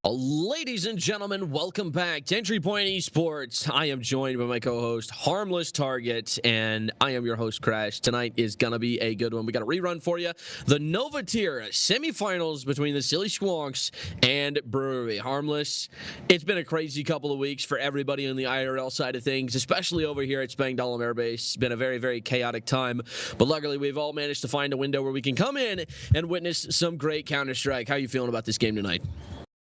Ladies and gentlemen, welcome back to Entry Point Esports. I am joined by my co-host, Harmless Target, and I am your host, Crash. Tonight is going to be a good one. We got a rerun for you. The Nova Tier Semifinals between the Silly Squonks and Brewery. Harmless, it's been a crazy couple of weeks for everybody on the IRL side of things, especially over here at Spangdahlem Air Base. It's been a very, very chaotic time, but luckily we've all managed to find a window where we can come in and witness some great Counter-Strike. How are you feeling about this game tonight?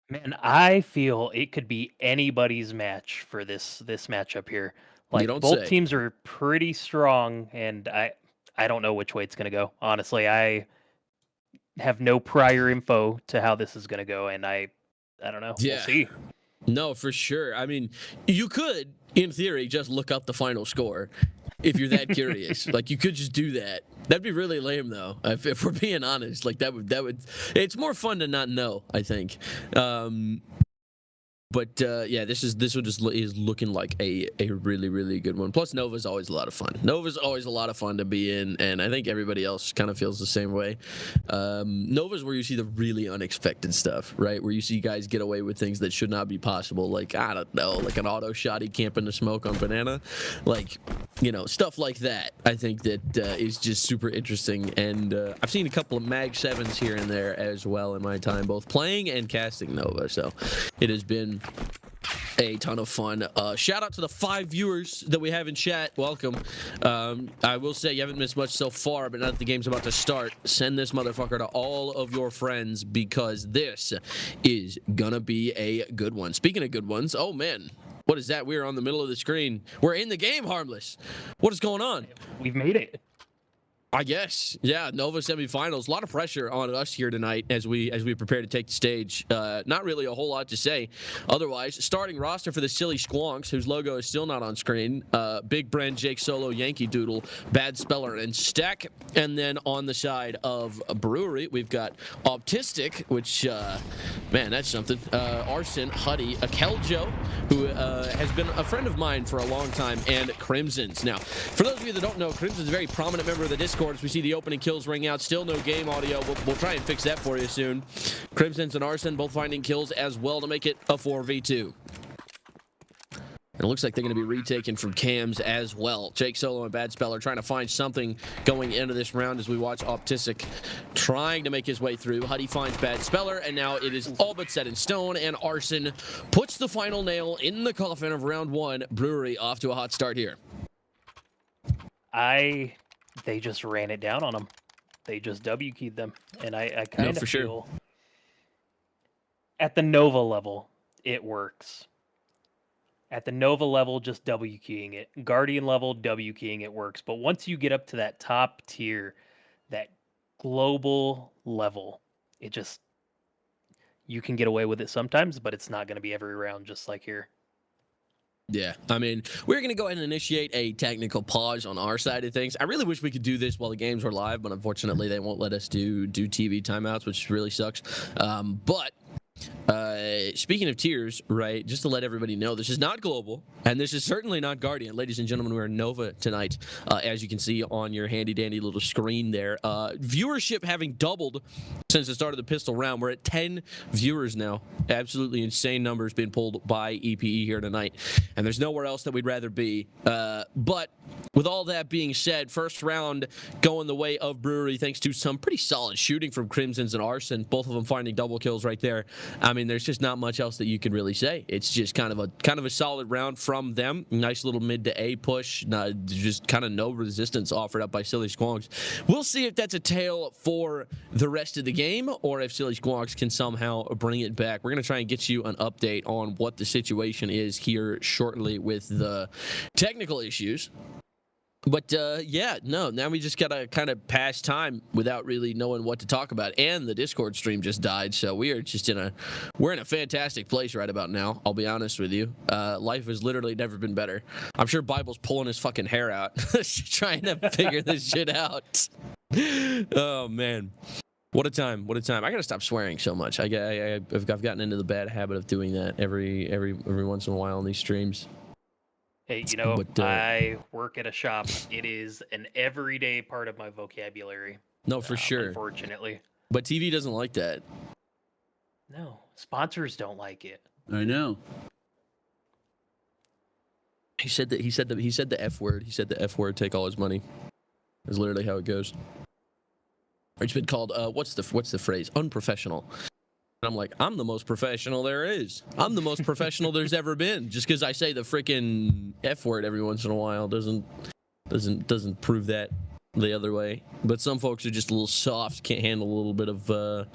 Man, I feel it could be anybody's match for this matchup here. You Like don't both say. teams are pretty strong, and I don't know which way it's gonna go. Honestly, I have no prior info to how this is gonna go, and I don't know. We'll Yeah. see. No, for sure. I mean, you could, in theory, just look up the final score if you're that curious. Like, you could just do that. That'd be really lame, though, if we're being honest. Like, that would. It's more fun to not know, I think. But yeah, this one just is looking like a really, really good one. Plus, Nova's always a lot of fun. Nova's always a lot of fun to be in, and I think everybody else kind of feels the same way. Nova's where you see the really unexpected stuff, right? Where you see guys get away with things that should not be possible. Like, I don't know, like an auto shotty camping the smoke on banana. Like, stuff like that. I think that is just super interesting. And I've seen a couple of Mag 7s here and there as well in my time, both playing and casting Nova. So it has been a ton of fun. Shout out to the 5 viewers that we have in chat. Welcome. I will say you haven't missed much so far, but now that the game's about to start, send this motherfucker to all of your friends because this is gonna be a good one. Speaking of good ones, oh man, what is that? We're on the middle of the screen. We're in the game, Harmless. What is going on? We've made it. I guess, yeah. Nova semifinals. A lot of pressure on us here tonight as we prepare to take the stage. Not really a whole lot to say. Otherwise, starting roster for the Silly Squonks, whose logo is still not on screen. Big Bren, Jake Solo, Yankee Doodle, Bad Speller, and Stack. And then on the side of Brewery, we've got Optistic, which, man, that's something. Arson, Huddy, Akeljo, who has been a friend of mine for a long time, and Crimsons. Now, for those of you that don't know, Crimson's a very prominent member of the Discord. As we see the opening kills ring out, still no game audio. We'll try and fix that for you soon. Crimsons and Arson both finding kills as well to make it a 4v2. It looks like they're going to be retaken from cams as well. Jake Solo and Bad Speller trying to find something going into this round as we watch Optistic trying to make his way through. Huddy finds Bad Speller, and now it is all but set in stone, and Arson puts the final nail in the coffin of round one. Brewery off to a hot start here. They just ran it down on them. They just W-keyed them. And I kind of feel sure. At the Nova level, it works. At the Nova level, just W-keying it. Guardian level, W-keying it works. But once you get up to that top tier, that global level, you can get away with it sometimes, but it's not going to be every round just like here. Yeah, I mean, we're going to go ahead and initiate a technical pause on our side of things. I really wish we could do this while the games were live, but unfortunately they won't let us do TV timeouts, which really sucks. But speaking of tiers, right, just to let everybody know, this is not global, and this is certainly not Guardian. Ladies and gentlemen, we're in Nova tonight, as you can see on your handy-dandy little screen there. Viewership having doubled since the start of the pistol round. We're at 10 viewers now. Absolutely insane numbers being pulled by EPE here tonight, and there's nowhere else that we'd rather be. But with all that being said, first round going the way of Brewery thanks to some pretty solid shooting from Crimsons and Arson, both of them finding double kills right there. I mean, there's just not much else that you can really say. It's just kind of a solid round from them. Nice little mid to A push. Just kind of no resistance offered up by Silly Squonks. We'll see if that's a tale for the rest of the game or if Silly Squonks can somehow bring it back. We're going to try and get you an update on what the situation is here shortly with the technical issues. But yeah, no, now we just gotta kind of pass time without really knowing what to talk about. And the Discord stream just died, so we are just we're in a fantastic place right about now. I'll be honest with you. Life has literally never been better. I'm sure Bible's pulling his fucking hair out trying to figure this shit out. Oh man. What a time! What a time! I gotta stop swearing so much. I've gotten into the bad habit of doing that every once in a while on these streams. Hey, I work at a shop. It is an everyday part of my vocabulary. No, for sure. Unfortunately. But TV doesn't like that. No, Sponsors don't like it. I know. He said the F word. He said the F word. Take all his money. Is literally how it goes. It's been called what's the phrase? Unprofessional. And I'm like, I'm the most professional there is. I'm the most professional there's ever been. Just because I say the freaking F word every once in a while doesn't prove that the other way. But some folks are just a little soft, can't handle a little bit of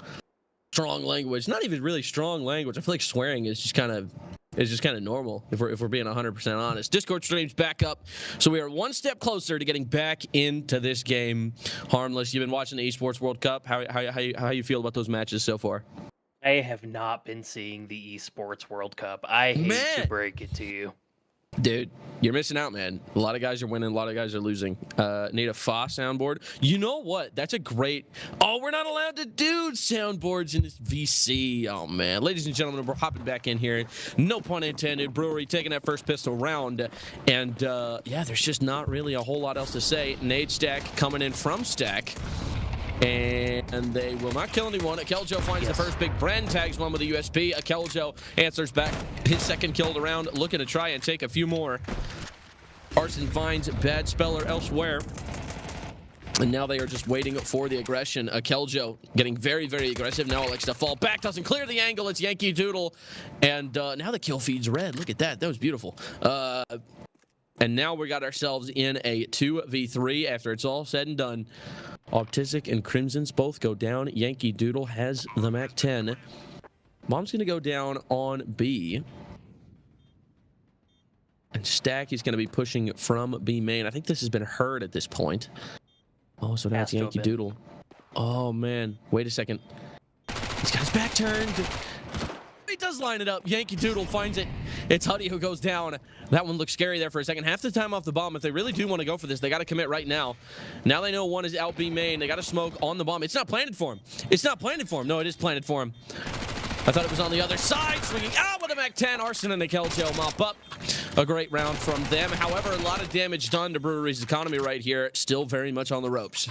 strong language. Not even really strong language. I feel like swearing is just kind of normal if we're being 100% honest. Discord stream's back up, so we are one step closer to getting back into this game. Harmless, you've been watching the Esports World Cup. How you feel about those matches so far? I have not been seeing the Esports World Cup. I hate to break it to you. Dude, you're missing out, man. A lot of guys are winning, a lot of guys are losing. Need a FA soundboard. You know what? That's a great... Oh, we're not allowed to do soundboards in this VC. Oh, man. Ladies and gentlemen, we're hopping back in here. No pun intended. Brewery taking that first pistol round. And, yeah, there's just not really a whole lot else to say. Nade Stack coming in from Stack. And they will not kill anyone. Akeljo finds the first big. Bren tags one with a USP. Akeljo answers back his second kill of the round, looking to try and take a few more. Arson finds Bad Speller elsewhere. And now they are just waiting for the aggression. Akeljo getting very, very aggressive. Now elects to fall back. Doesn't clear the angle. It's Yankee Doodle. And now the kill feed's red. Look at that. That was beautiful. And now we got ourselves in a 2v3 after it's all said and done. Autistic and Crimsons both go down. Yankee Doodle has the MAC-10. Bomb's going to go down on B. And Stack is going to be pushing from B main. I think this has been heard at this point. Oh, so now it's Yankee Doodle. Oh, man. Wait a second. He's got his back turned. He does line it up. Yankee Doodle finds it. It's Huddy who goes down. That one looks scary there for a second. Half the time off the bomb. If they really do want to go for this, they got to commit right now. Now they know one is out B main. They got to smoke on the bomb. It's not planted for him. It's not planted for him. No, it is planted for him. I thought it was on the other side. Swinging out with a MAC-10. Arson and Akeljo mop up. A great round from them. However, a lot of damage done to Brewery's economy right here. Still very much on the ropes.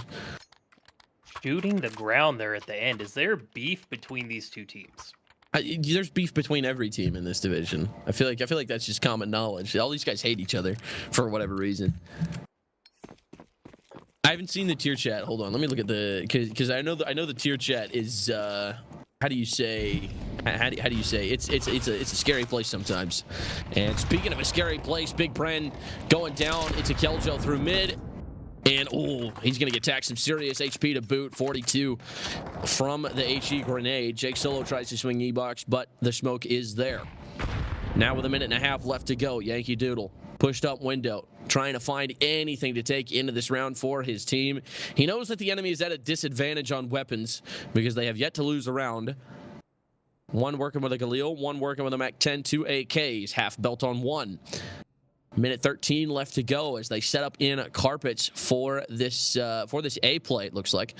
Shooting the ground there at the end. Is there beef between these two teams? There's beef between every team in this division. I feel like that's just common knowledge. All these guys hate each other for whatever reason. I haven't seen the tier chat. Hold on, let me look at the because I know the tier chat is how do you say it's a scary place sometimes. And speaking of a scary place, Big Bren going down. It's Akeljo through mid. And, oh, he's going to get taxed some serious HP to boot. 42 from the HE grenade. Jake Solo tries to swing E-box, but the smoke is there. Now with a minute and a half left to go, Yankee Doodle pushed up window, trying to find anything to take into this round for his team. He knows that the enemy is at a disadvantage on weapons because they have yet to lose a round. One working with a Galil, one working with a MAC-10, 2 AKs, half belt on one. Minute 13 left to go as they set up in carpets for this A play, it looks like.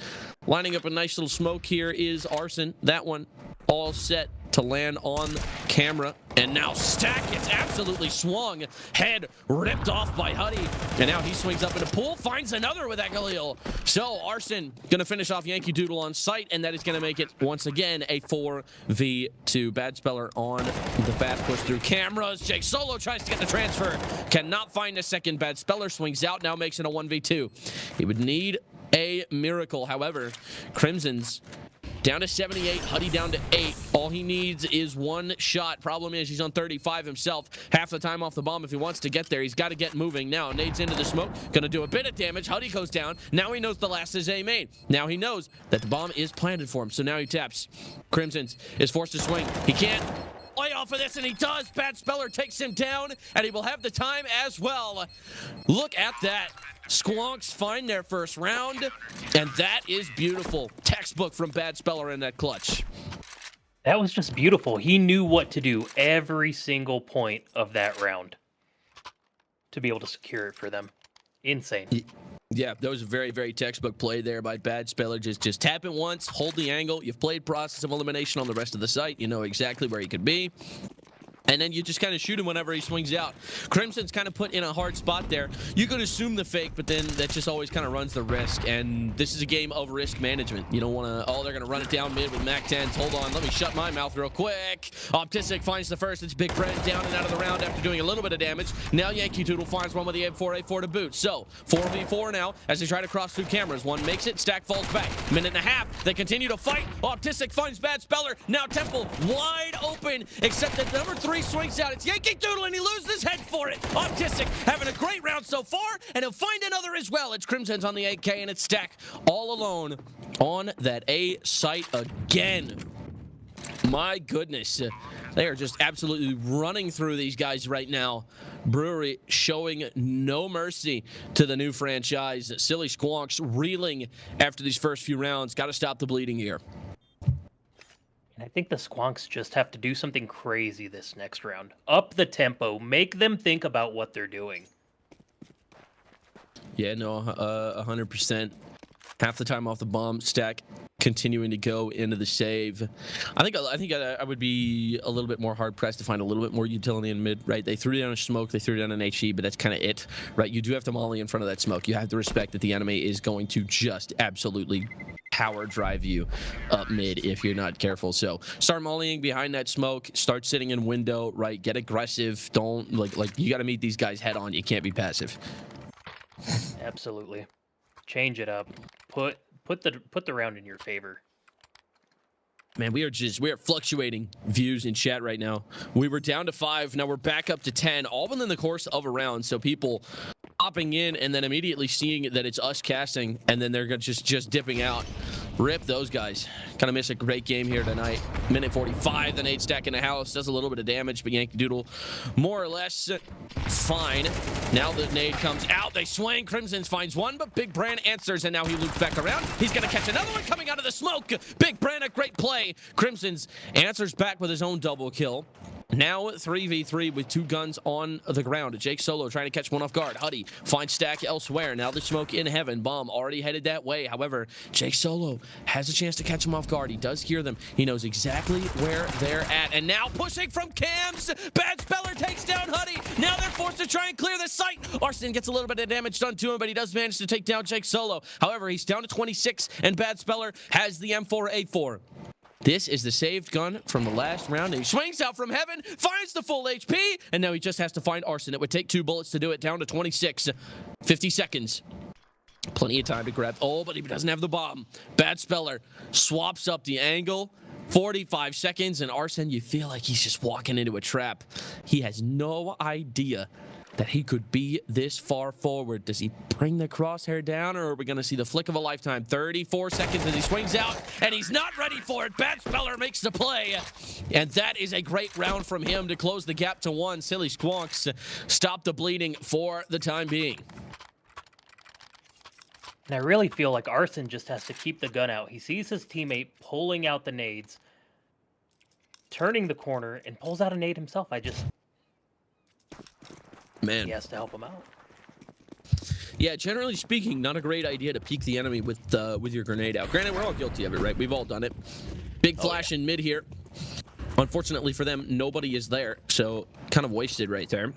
Lining up a nice little smoke here is Arson. That one all set to land on camera. And now Stack gets absolutely swung. Head ripped off by Huddy. And now he swings up in the pool, finds another with that Galil. So Arson going to finish off Yankee Doodle on sight, and that is going to make it once again a 4v2. Bad Speller on the fast push through cameras. Jake Solo tries to get the transfer. Cannot find a second. Bad Speller swings out, now makes it a 1v2. He would need a miracle. However, Crimson's down to 78, Huddy down to 8. All he needs is one shot. Problem is, he's on 35 himself. Half the time off the bomb if he wants to get there. He's got to get moving now. Nades into the smoke. Going to do a bit of damage. Huddy goes down. Now he knows the last is A main. Now he knows that the bomb is planted for him. So now he taps. Crimson's is forced to swing. He can't play off of this, and he does. Bad Speller takes him down, and he will have the time as well. Look at that. Squonks find their first round, and that is beautiful. Textbook from Bad Speller in that clutch. That was just beautiful. He knew what to do every single point of that round to be able to secure it for them. Insane. Yeah, that was a very, very textbook play there by Bad Speller. Just tap it once, hold the angle. You've played Process of Elimination on the rest of the site. You know exactly where he could be. And then you just kind of shoot him whenever he swings out. Crimson's kind of put in a hard spot there. You could assume the fake, but then that just always kind of runs the risk. And this is a game of risk management. You don't want to, oh, they're going to run it down mid with Mac 10s. Hold on, let me shut my mouth real quick. Optistic finds the first. It's Big Brent down and out of the round after doing a little bit of damage. Now Yankee Doodle finds one with the M4A4 to boot. So 4v4 now as they try to cross through cameras. One makes it, Stack falls back. Minute and a half, they continue to fight. Optistic finds Bad Speller. Now Temple wide open, except that number 3 swings out. It's Yankee Doodle, and he loses his head for it. Optistic having a great round so far, and he'll find another as well. It's Crimson's on the AK, and it's Stack all alone on that A site again. My goodness. They are just absolutely running through these guys right now. Brewery showing no mercy to the new franchise. Silly Squonks reeling after these first few rounds. Got to stop the bleeding here. And I think the Squonks just have to do something crazy this next round. Up the tempo. Make them think about what they're doing. Yeah, no, 100%. Half the time off the bomb. Stack continuing to go into the save. I think I would be a little bit more hard pressed to find a little bit more utility in mid, right? They threw down a smoke, they threw down an HE, but that's kind of it, right? You do have to molly in front of that smoke. You have to respect that the enemy is going to just absolutely power drive you up mid if you're not careful. So start mollying behind that smoke, start sitting in window, right? Get aggressive. Don't like you got to meet these guys head on. You can't be passive. Absolutely. Change it up. Put the round in your favor. Man, we are fluctuating views in chat right now. We were down to 5, now we're back up to 10, all within the course of a round. So people popping in and then immediately seeing that it's us casting, and then they're just dipping out. Rip those guys. Kind of miss a great game here tonight. Minute 45, the nade stack in the house. Does a little bit of damage, but Yankee Doodle more or less fine. Now the nade comes out. They swing. Crimson's finds one, but Big Brand answers, and now he loops back around. He's going to catch another one coming out of the smoke. Big Brand, a great play. Crimson's answers back with his own double kill. Now 3v3 with 2 guns on the ground. Jake Solo trying to catch one off guard. Huddy finds Stack elsewhere. Now the smoke in heaven. Bomb already headed that way. However, Jake Solo has a chance to catch him off guard. He does hear them. He knows exactly where they're at. And now pushing from cams. Bad Speller takes down Huddy. Now they're forced to try and clear the site. Arston gets a little bit of damage done to him, but he does manage to take down Jake Solo. However, he's down to 26, and Bad Speller has the M4A4. This is the saved gun from the last round. He swings out from heaven, finds the full HP, and now he just has to find Arson. It would take 2 bullets to do it, down to 26. 50 seconds. Plenty of time to grab. Oh, but he doesn't have the bomb. Bad Speller swaps up the angle. 45 seconds, and Arson, you feel like he's just walking into a trap. He has no idea that he could be this far forward. Does he bring the crosshair down, or are we going to see the flick of a lifetime? 34 seconds as he swings out, and he's not ready for it. Bad Speller makes the play, and that is a great round from him to close the gap to 1. Silly Squonks stop the bleeding for the time being. And I really feel like Arson just has to keep the gun out. He sees his teammate pulling out the nades, turning the corner, and pulls out a nade himself. Man, he has to help him out. Yeah, generally speaking, not a great idea to peek the enemy with your grenade out. Granted, we're all guilty of it, right? We've all done it. Big flash in mid here. Unfortunately for them, nobody is there, so kind of wasted right there.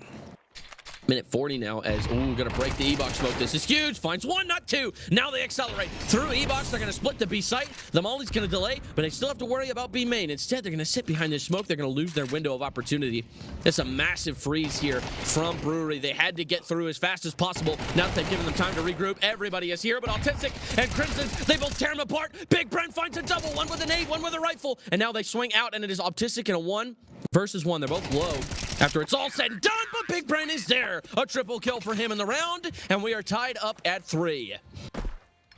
Minute 40 now as, ooh, gonna break the E-box smoke. This is huge. Finds 1, not 2. Now they accelerate through E-box. They're gonna split the B site. The molly's gonna delay, but they still have to worry about B main. Instead, they're gonna sit behind this smoke. They're gonna lose their window of opportunity. It's a massive freeze here from Brewery. They had to get through as fast as possible. Now that they've given them time to regroup, everybody is here, but Autistic and Crimson, they both tear him apart. Big Brent finds a double, one with an 8, one with a rifle, and now they swing out, and it is Autistic and a 1 versus 1. They're both low after it's all said and done, but Big Brent is there. A triple kill for him in the round, and we are tied up at 3.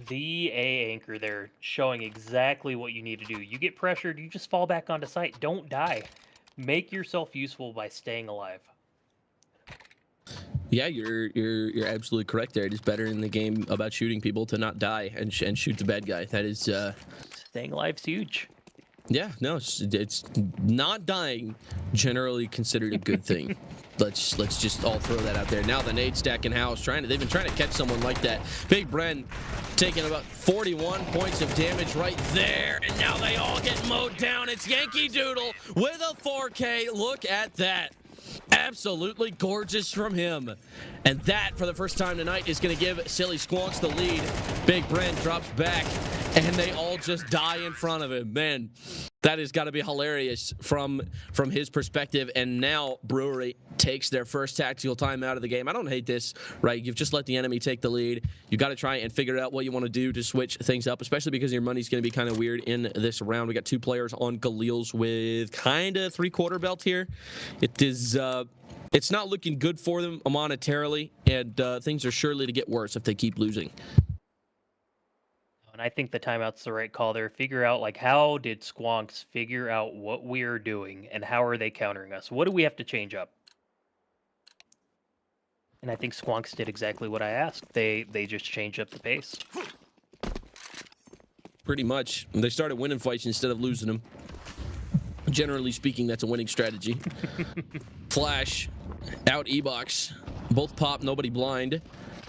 The A anchor there, showing exactly what you need to do. You get pressured, you just fall back onto site. Don't die. Make yourself useful by staying alive. Yeah, you're absolutely correct there. It is better in the game about shooting people to not die and shoot the bad guy. That is staying alive's huge. Yeah, no, it's not dying generally considered a good thing. let's just all throw that out there. Now the nade stack in house, they've been trying to catch someone like that. Big Bren taking about 41 points of damage right there, and now they all get mowed down. It's Yankee Doodle with a 4K. Look at that. Absolutely gorgeous from him. And that, for the first time tonight, is going to give Silly Squonks the lead. Big Bren drops back, and they all just die in front of him. Man, that has got to be hilarious from his perspective. And now Brewery takes their first tactical time out of the game. I don't hate this, right? You've just let the enemy take the lead. You got to try and figure out what you want to do to switch things up, especially because your money's going to be kind of weird in this round. We got 2 players on Galil's with kind of 3/4 belt here. It is... it's not looking good for them monetarily, and things are surely to get worse if they keep losing. And I think the timeout's the right call there. Figure out, like, how did Squonks figure out what we're doing, and how are they countering us? What do we have to change up? And I think Squonks did exactly what I asked. They just changed up the pace. Pretty much. They started winning fights instead of losing them. Generally speaking, that's a winning strategy. Flash, out E-box. Both pop, nobody blind.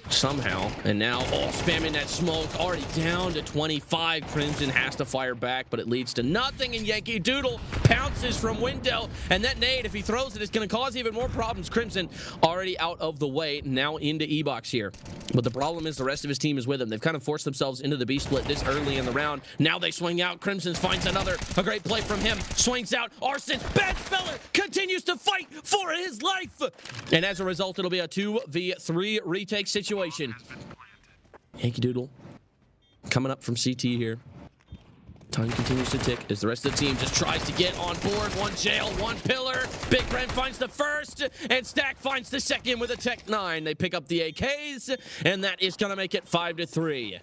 Somehow. And now, spamming that smoke. Already down to 25. Crimson has to fire back, but it leads to nothing. And Yankee Doodle pounces from window. And that nade, if he throws it, is going to cause even more problems. Crimson already out of the way. Now into E-box here. But the problem is the rest of his team is with him. They've kind of forced themselves into the B split this early in the round. Now they swing out. Crimson finds another. A great play from him. Swings out. Arson, Bad Speller, continues to fight for his life. And as a result, it'll be a 2v3 retake situation. Yankee Doodle coming up from CT here. Time continues to tick as the rest of the team just tries to get on board. 1 jail, 1 pillar. Big Bren finds the first, and Stack finds the second with a Tech 9. They pick up the AKs, and that is going to make it 5-3.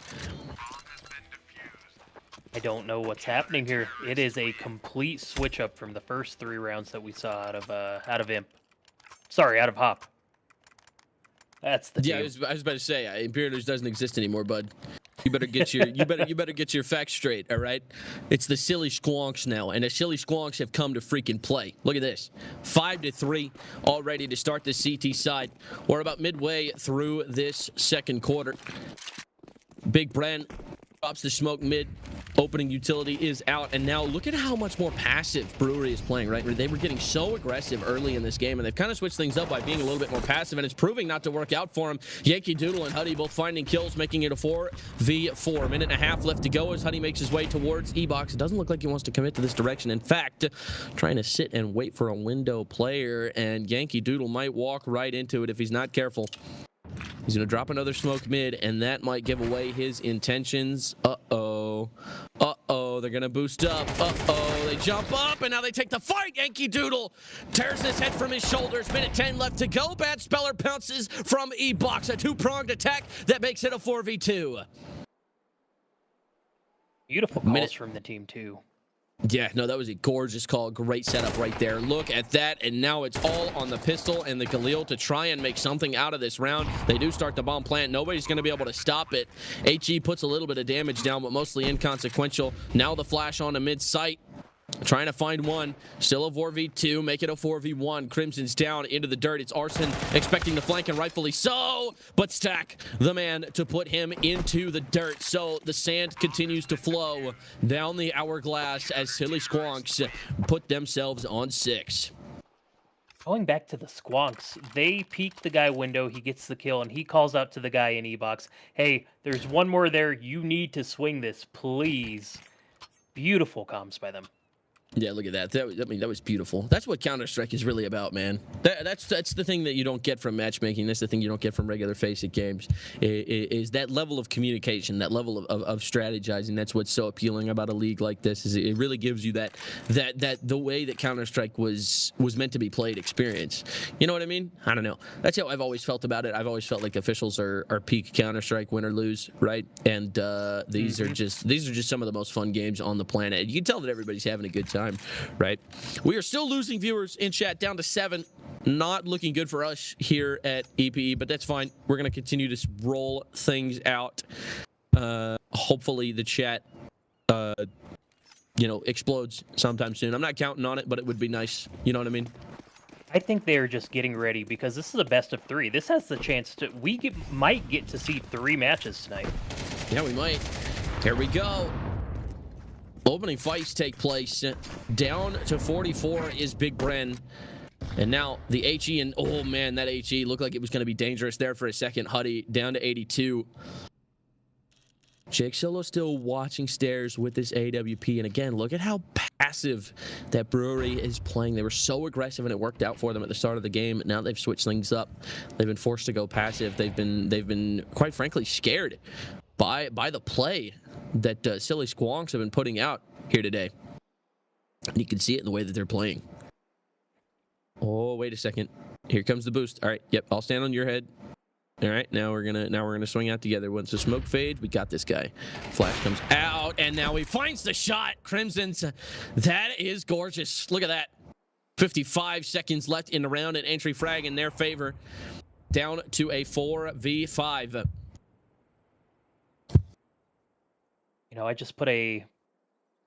I don't know what's happening here. It is a complete switch up from the first 3 rounds that we saw out of Imp. Sorry, out of Hop. That's the team. I was about to say, Imperials doesn't exist anymore, bud. You better get your you better get your facts straight, all right? It's the Silly Squonks now, and the Silly Squonks have come to freaking play. Look at this. 5-3, all ready to start the CT side. We're about midway through this second quarter. Big Bren drops the smoke mid. Opening utility is out, and now look at how much more passive Brewery is playing, right? They were getting so aggressive early in this game, and they've kind of switched things up by being a little bit more passive, and it's proving not to work out for him. Yankee Doodle and Huddy both finding kills, making it a 4v4. Minute and a half left to go as Huddy makes his way towards E-box. It doesn't look like he wants to commit to this direction. In fact, trying to sit and wait for a window player, and Yankee Doodle might walk right into it if he's not careful. He's going to drop another smoke mid, and that might give away his intentions. Uh-oh. Uh-oh. They're going to boost up. Uh-oh. They jump up, and now they take the fight. Yankee Doodle tears his head from his shoulders. Minute 10 left to go. Bad Speller pounces from E-box. A 2-pronged attack that makes it a 4v2. Beautiful calls from the team, too. Yeah, no, that was a gorgeous call. Great setup right there. Look at that, and now it's all on the pistol and the Galil to try and make something out of this round. They do start the bomb plant. Nobody's going to be able to stop it. HE puts a little bit of damage down, but mostly inconsequential. Now the flash on a mid-sight. Trying to find one. Still a 4v2. Make it a 4v1. Crimson's down into the dirt. It's Arson expecting the flank, and rightfully so. But Stack, the man to put him into the dirt. So the sand continues to flow down the hourglass as Silly Squonks put themselves on 6. Going back to the Squonks, they peek the guy window, he gets the kill, and he calls out to the guy in E-box, hey, there's one more there. You need to swing this, please. Beautiful comms by them. Yeah, look at that. That was beautiful. That's what Counter-Strike is really about, man. That's the thing that you don't get from matchmaking. That's the thing you don't get from regular Face-It games, is that level of communication, that level of strategizing. That's what's so appealing about a league like this, is it really gives you that the way that Counter-Strike was meant to be played experience. You know what I mean? I don't know. That's how I've always felt about it. I've always felt like officials are peak Counter-Strike, win or lose, right? And these are just some of the most fun games on the planet. You can tell that everybody's having a good time. Right? We are still losing viewers in chat, down to 7. Not looking good for us here at EPE, but that's fine. We're going to continue to roll things out. Hopefully the chat explodes sometime soon. I'm not counting on it, but it would be nice. You know what I mean? I think they're just getting ready because this is a best of 3. This has the chance to might get to see 3 matches tonight. Yeah, we might. Here we go. Opening fights take place. Down to 44 is Big Bren. And now the HE, and oh man, that HE looked like it was going to be dangerous there for a second. Huddy down to 82. Jake Solo still watching stairs with this AWP. And again, look at how passive that Brewery is playing. They were so aggressive and it worked out for them at the start of the game. Now they've switched things up. They've been forced to go passive. They've been quite frankly scared by the play that Silly Squonks have been putting out here today. And you can see it in the way that they're playing. Oh, wait a second. Here comes the boost. All right. Yep. I'll stand on your head. All right. Now we're gonna swing out together. Once the smoke fades, we got this guy. Flash comes out, and now he finds the shot. Crimson's. That is gorgeous. Look at that. 55 seconds left in the round, and entry frag in their favor. Down to a 4v5. You know, I just put a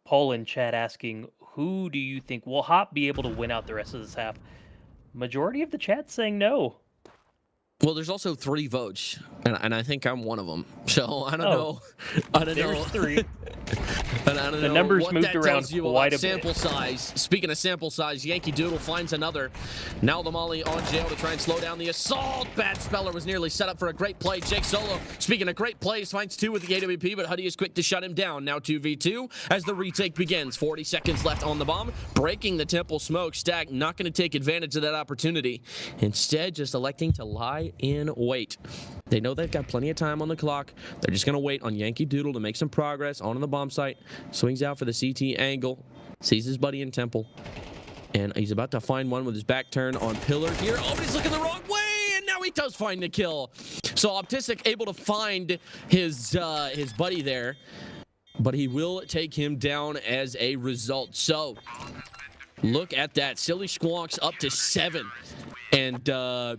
poll in chat asking, who do you think will Hop be able to win out the rest of this half? Majority of the chat saying no. Well, there's also 3 votes, and I think I'm one of them. So I don't know. I don't know. There's 3. And I don't know The numbers what moved that around tells you quite about a sample bit. size. Speaking of sample size, Yankee Doodle finds another. Now the Molly on jail to try and slow down the assault. Bad Speller was nearly set up for a great play. Jake Solo, speaking of great plays, finds 2 with the AWP, but Huddy is quick to shut him down. Now 2v2 as the retake begins. 40 seconds left on the bomb. Breaking the temple smoke. Stack not going to take advantage of that opportunity. Instead, just electing to lie in wait. They know they've got plenty of time on the clock. They're just going to wait on Yankee Doodle to make some progress on the bomb site. Swings out for the CT angle. Sees his buddy in temple. And he's about to find one with his back turned on pillar here. Oh, but he's looking the wrong way. And now he does find the kill. So Optisic able to find his buddy there. But he will take him down as a result. So look at that. Silly Squonks up to 7. And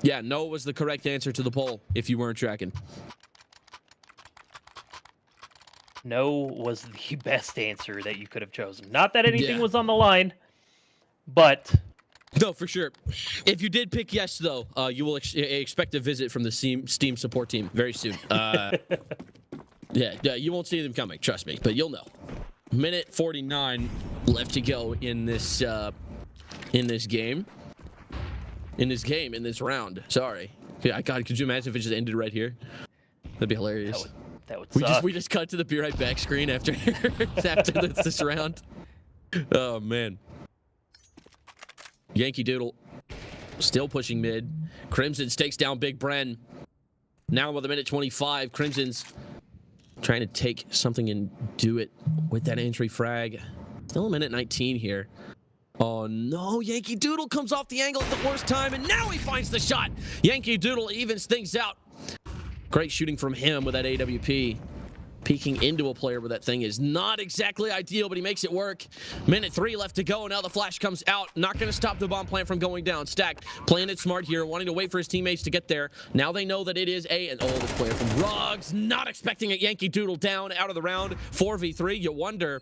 yeah, no was the correct answer to the poll if you weren't tracking. No was the best answer that you could have chosen. Not that anything Yeah. was on the line, but No, for sure. If you did pick yes, though, you will expect a visit from the Steam support team very soon. Yeah, you won't see them coming, trust me, but you'll know. Minute 49 left to go in this game. In this round. Sorry. Yeah, God, could you imagine if it just ended right here? That'd be hilarious. that would suck. We just cut to the be right back screen after after this round. Oh man. Yankee Doodle still pushing mid. Crimson's takes down Big Bren. Now with a minute 25, Crimson's trying to take something and do it with that entry frag. Still a minute 19 here. Oh no, Yankee Doodle comes off the angle at the worst time, and now he finds the shot. Yankee Doodle evens things out. Great shooting from him with that AWP. Peeking into a player with that thing is not exactly ideal, but he makes it work. Minute 3 left to go, and now the flash comes out. Not going to stop the bomb plant from going down. Stack playing it smart here, wanting to wait for his teammates to get there. Now they know that it is and oh, this player from Rugs, not expecting it. Yankee Doodle down out of the round. 4v3, you wonder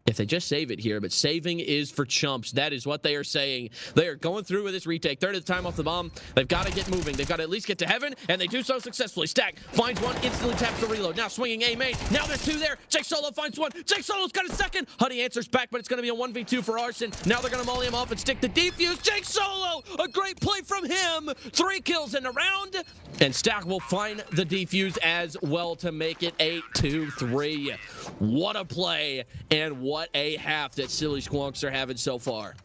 if they just save it here, but saving is for chumps. That is what they are saying. They are going through with this retake. Third of the time off the bomb. They've got to get moving. They've got to at least get to heaven, and they do so successfully. Stack finds one, instantly taps the reload. Now swinging A main. Now there's 2 there. Jake Solo finds one. Jake Solo's got a second. Huddy answers back, but it's going to be a 1v2 for Arson. Now they're going to molly him off and stick the defuse. Jake Solo, a great play from him. 3 kills in the round, and Stack will find the defuse as well to make it 8-2-3. What a play, and what a half that Silly Squonks are having so far.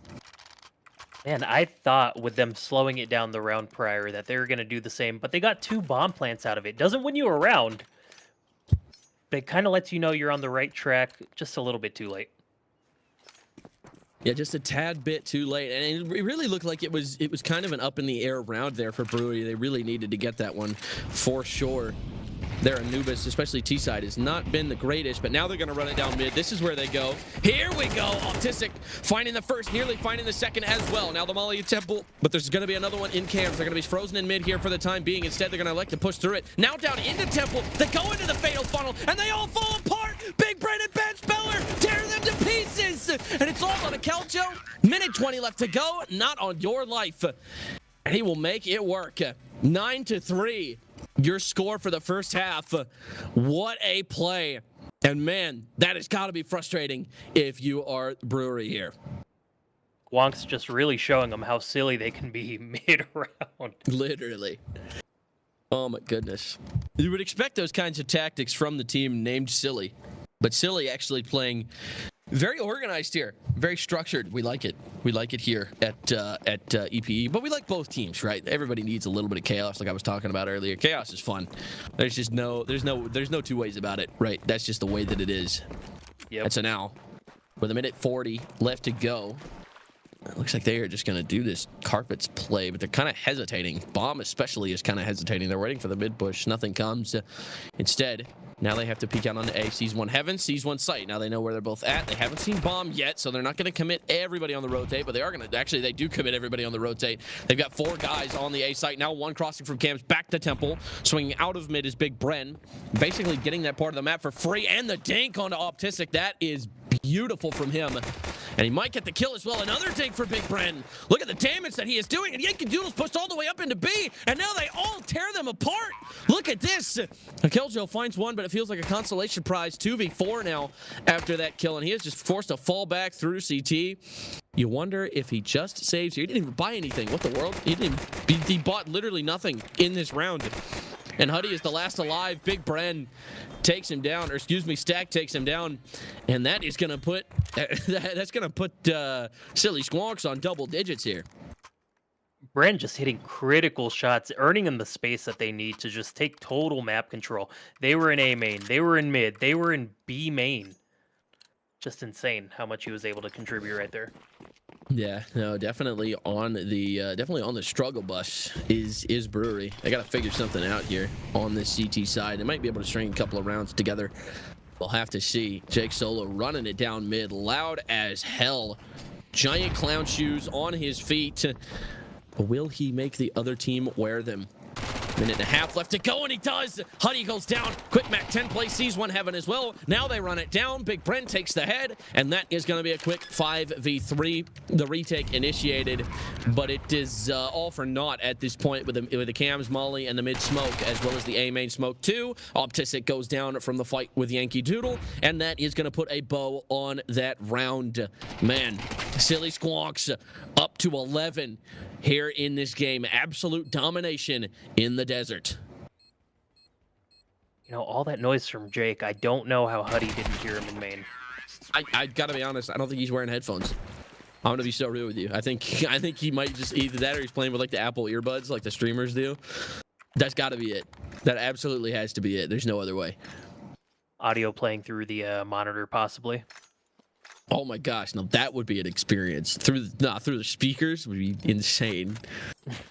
Man, I thought with them slowing it down the round prior that they were going to do the same, but they got 2 bomb plants out of it. Doesn't win you a round, but it kind of lets you know you're on the right track just a little bit too late. Yeah, just a tad bit too late, and it really looked like it was kind of an up in the air round there for Brewery. They really needed to get that one for sure. Their Anubis, especially T-side, has not been the greatest, but now they're going to run it down mid. This is where they go. Here we go. Optisic finding the first, nearly finding the second as well. Now the Molly Temple, but there's going to be another one in cams. They're going to be frozen in mid here for the time being. Instead, they're going to elect to push through it. Now down into Temple. They go into the fatal funnel, and they all fall apart. Big Bren and Bad Speller tear them to pieces. squeezes, and it's all on a Keljo. Minute 20 left to go, not on your life. And he will make it work. 9-3, your score for the first half. What a play. And man, that has got to be frustrating if you are Brewery here. Wonk's just really showing them how silly they can be mid-round. Literally. Oh my goodness. You would expect those kinds of tactics from the team named Silly. But Silly actually playing very organized here. Very structured. We like it. We like it here at EPE. But we like both teams, right? Everybody needs a little bit of chaos, like I was talking about earlier. Chaos is fun. There's no two ways about it, right? That's just the way that it is. Yep. And so now, with a minute 40 left to go, it looks like they are just going to do this Carpets play, but they're kind of hesitating. Bomb especially is kind of hesitating. They're waiting for the mid push. Nothing comes. Instead, now they have to peek out on the A. Sees one Heaven, sees one Sight. Now they know where they're both at. They haven't seen Bomb yet, so they're not going to commit everybody on the rotate, but they are going to, actually, they do commit everybody on the rotate. They've got 4 guys on the A site. Now one crossing from Cams back to Temple. Swinging out of mid is Big Bren. Basically getting that part of the map for free, and the dink onto Optistic. That is beautiful from him. And he might get the kill as well. Another dink for Big Bren. Look at the damage that he is doing. And Yankee Doodle's pushed all the way up into B. And now they all tear them apart. Look at this. Keljo finds one, but it feels like a consolation prize. 2v4 now after that kill. And he is just forced to fall back through CT. You wonder if he just saves here. He didn't even buy anything. What the world? He bought literally nothing in this round. And Huddy is the last alive. Big Bren takes him down, or excuse me, Stack takes him down, and that is gonna put Silly Squonks on double digits here. Bren just hitting critical shots, earning them the space that they need to just take total map control. They were in A main, they were in mid, they were in B main. Just insane how much he was able to contribute right there. Yeah, no, definitely on the struggle bus is Brewery. They got to figure something out here on this CT side. They might be able to string a couple of rounds together. We'll have to see. Jake Solo running it down mid, loud as hell. Giant clown shoes on his feet. But will he make the other team wear them? Minute and a half left to go, and he does. Huddy goes down. Quick Mac 10 play, sees one Heaven as well. Now they run it down. Big Brent takes the head, and that is going to be a quick 5v3. The retake initiated, but it is all for naught at this point with the Cams, Molly, and the mid smoke, as well as the A main smoke too. Optistic goes down from the fight with Yankee Doodle, and that is going to put a bow on that round. Man, Silly Squonks up to 11 here in this game. Absolute domination in the desert. You know, all that noise from Jake, I don't know how Huddy didn't hear him in main. I gotta be honest, I don't think he's wearing headphones. I'm gonna be so real with you. I think he might just either that or he's playing with like the Apple earbuds like the streamers do. That's gotta be it. That absolutely has to be it. There's no other way. Audio playing through the monitor, possibly. Oh my gosh, now that would be an experience. Through the speakers would be insane.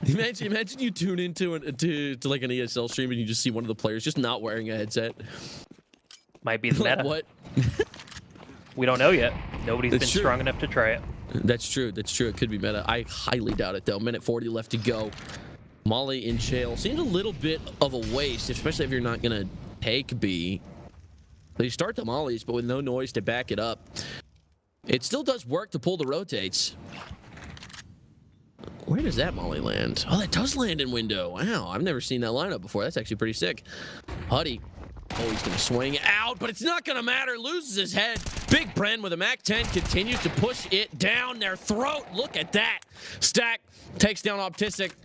Imagine you tune into to like an ESL stream and you just see one of the players just not wearing a headset. Might be the meta. What? We don't know yet. Nobody's That's been true. strong enough to try it. That's true. It could be meta. I highly doubt it though. Minute 40 left to go. Molly in jail. Seems a little bit of a waste, especially if you're not gonna take B. They start the mollies, but with no noise to back it up. It still does work to pull the rotates. Where does that molly land? Oh, that does land in window. Wow, I've never seen that lineup before. That's actually pretty sick. Huddy. Oh, he's going to swing out, but it's not going to matter. Loses his head. Big Bren with a Mac 10 continues to push it down their throat. Look at that. Stack takes down Optistic.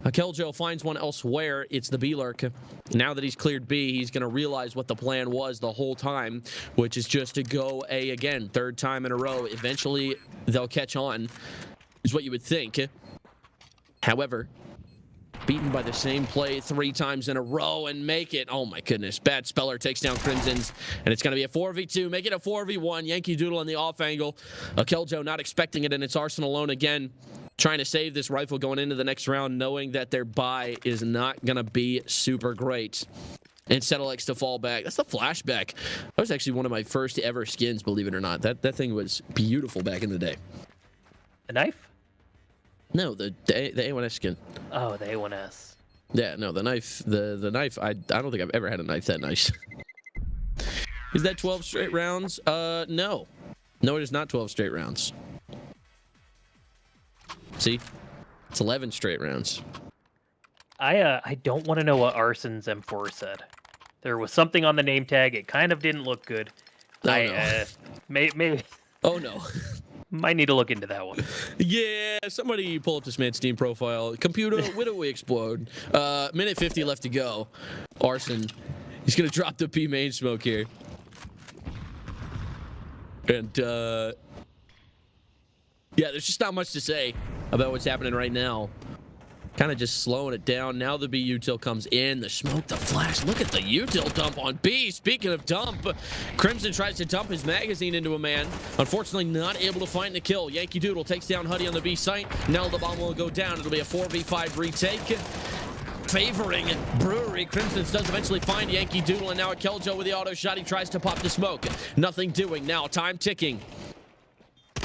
Keljo finds one elsewhere. It's the B-Lurk. Now that he's cleared B, he's going to realize what the plan was the whole time, which is just to go A again. Third time in a row. Eventually, they'll catch on, is what you would think. However, beaten by the same play 3 times in a row and make it. Oh my goodness. Bad Speller takes down Crimson's, and it's going to be a 4v2. Make it a 4v1. Yankee Doodle in the off angle. Keljo not expecting it, and it's Arsenal alone again. Trying to save this rifle going into the next round, knowing that their buy is not going to be super great. Instead likes to fall back. That's the flashback. That was actually one of my first ever skins, believe it or not. That thing was beautiful back in the day. The knife? No, the A1S skin. Oh, the A1S. Yeah, no, the knife. The knife. I don't think I've ever had a knife that nice. Is that 12 straight rounds? No. No, it is not 12 straight rounds. See? It's 11 straight rounds. I don't want to know what Arson's M4 said. There was something on the name tag. It kind of didn't look good. Oh, no. Maybe Oh, no. might need to look into that one. Yeah, somebody pull up this man's Steam profile. Computer, when do we explode? Minute 50 left to go. Arson, he's going to drop the P main smoke here. And, yeah, there's just not much to say about what's happening right now. Kind of just slowing it down. Now the B util comes in. The smoke, the flash. Look at the util dump on B. Speaking of dump, Crimson tries to dump his magazine into a man. Unfortunately, not able to find the kill. Yankee Doodle takes down Huddy on the B site. Now the bomb will go down. It'll be a 4v5 retake. Favoring Brewery. Crimson does eventually find Yankee Doodle, and now a Keljo with the auto shot. He tries to pop the smoke. Nothing doing. Now time ticking.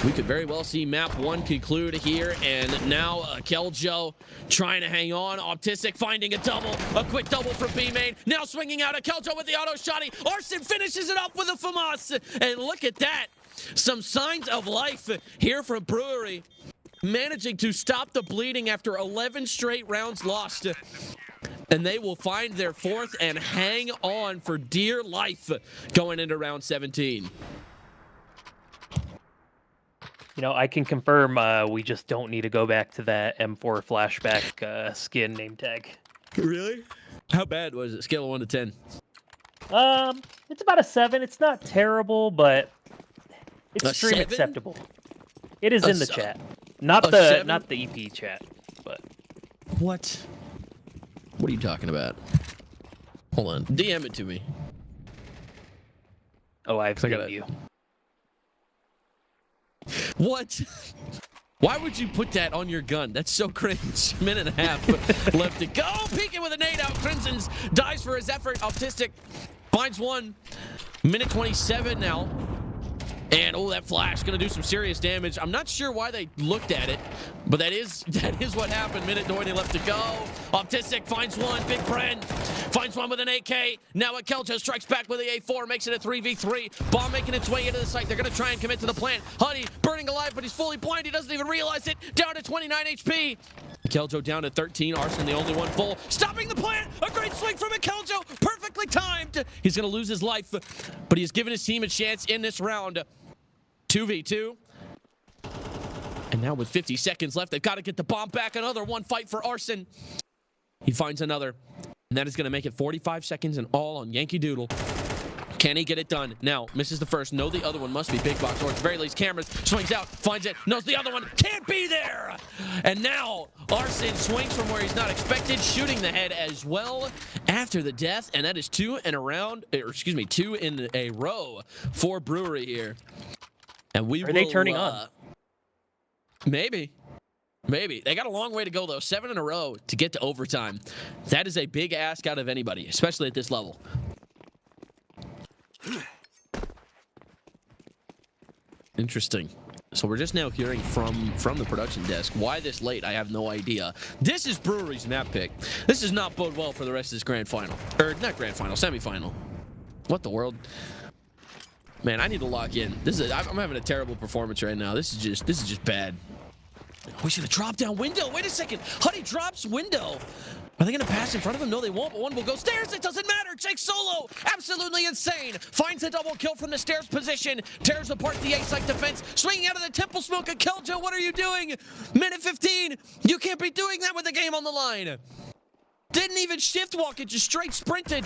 We could very well see map 1 conclude here, and now Keljo trying to hang on. Optistic finding a double, a quick double for B main. Now swinging out a Keljo with the auto shotty. Arson finishes it off with a FAMAS, and look at that. Some signs of life here from Brewery, managing to stop the bleeding after 11 straight rounds lost. And they will find their 4th and hang on for dear life going into round 17. You know, I can confirm we just don't need to go back to that M4 flashback skin name tag. Really? How bad was it? Scale of 1 to 10. It's about a 7. It's not terrible, but it's A extreme 7? acceptable. It is A in the se- chat, not a the 7? not the EP chat, but What? What are you talking about? Hold on. DM it to me. oh, I've I seen gotta- you. What? Why would you put that on your gun? That's so cringe. Minute and a half left to go. Peeking with a nade out. Crimson's dies for his effort. Optistic finds one. Minute 27 now. And, oh, that flash going to do some serious damage. I'm not sure why they looked at it, but that is what happened. Minute 20 left to go. Optistic finds one. Big Bren finds one with an AK. Now a Keljo strikes back with the A4, makes it a 3v3. Bomb making its way into the site. They're going to try and commit to the plant. Huddy burning alive, but he's fully blind. He doesn't even realize it. Down to 29 HP. Keljo down to 13. Arson the only one full. Stopping the plant. A great swing from a Keljo. Perfectly timed. He's going to lose his life, but he's given his team a chance in this round. 2v2. And now with 50 seconds left, they've got to get the bomb back. Another one fight for Arson. He finds another. And that is going to make it 45 seconds and all on Yankee Doodle. Can he get it done? Now, misses the first. No, the other one must be Big Box, or at the very least, cameras. Swings out, finds it, knows the other one can't be there. And now, Arson swings from where he's not expected, shooting the head as well after the death. And that is 2 in a round, or excuse me, 2 in a row for Brewery here. And Are they turning on? Maybe. Maybe. They got a long way to go, though. 7 in a row to get to overtime. That is a big ask out of anybody, especially at this level. Interesting. So we're just now hearing from the production desk. Why this late? I have no idea. This is Brewery's map pick. This does not bode well for the rest of this grand final. Or not grand final, semifinal. What the world? Man, I need to lock in. I'm having a terrible performance right now. This is just bad. We should have dropped down window. Wait a second. Huddy drops window. Are they going to pass in front of him? No, they won't, but one will go stairs. It doesn't matter. Jake Solo, absolutely insane. Finds a double kill from the stairs position. Tears apart the A-site defense. Swinging out of the temple smoke. And Keljo, what are you doing? Minute 15. You can't be doing that with the game on the line. Didn't even shift walk it, just straight sprinted.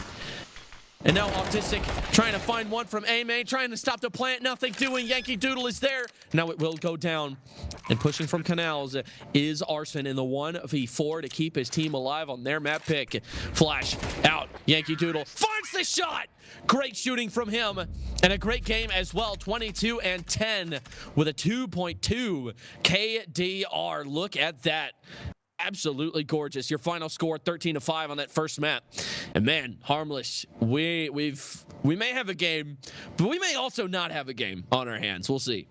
And now Optistic trying to find one from A-Main, trying to stop the plant, nothing doing. Yankee Doodle is there. Now it will go down. And pushing from Canals is Arson in the 1v4 to keep his team alive on their map pick. Flash out. Yankee Doodle finds the shot. Great shooting from him. And a great game as well. 22 and 10 with a 2.2 KDR. Look at that. Absolutely gorgeous. Your final score 13-5 on that first map. And man, Harmless, we may have a game, but we may also not have a game on our hands. We'll see.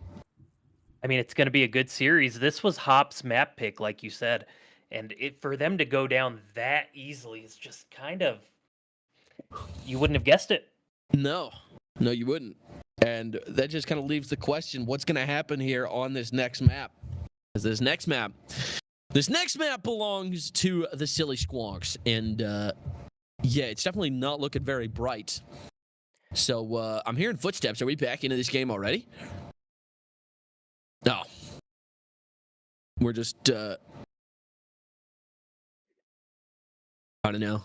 I mean, it's going to be a good series. This was Hop's map pick, like you said, and for them to go down that easily is just kind of, you wouldn't have guessed it. No, you wouldn't. And that just kind of leaves the question, what's going to happen here on this next map? Because this next map belongs to the Silly Squonks. And yeah, it's definitely not looking very bright. So I'm hearing footsteps. Are we back into this game already? No. We're just, I don't know.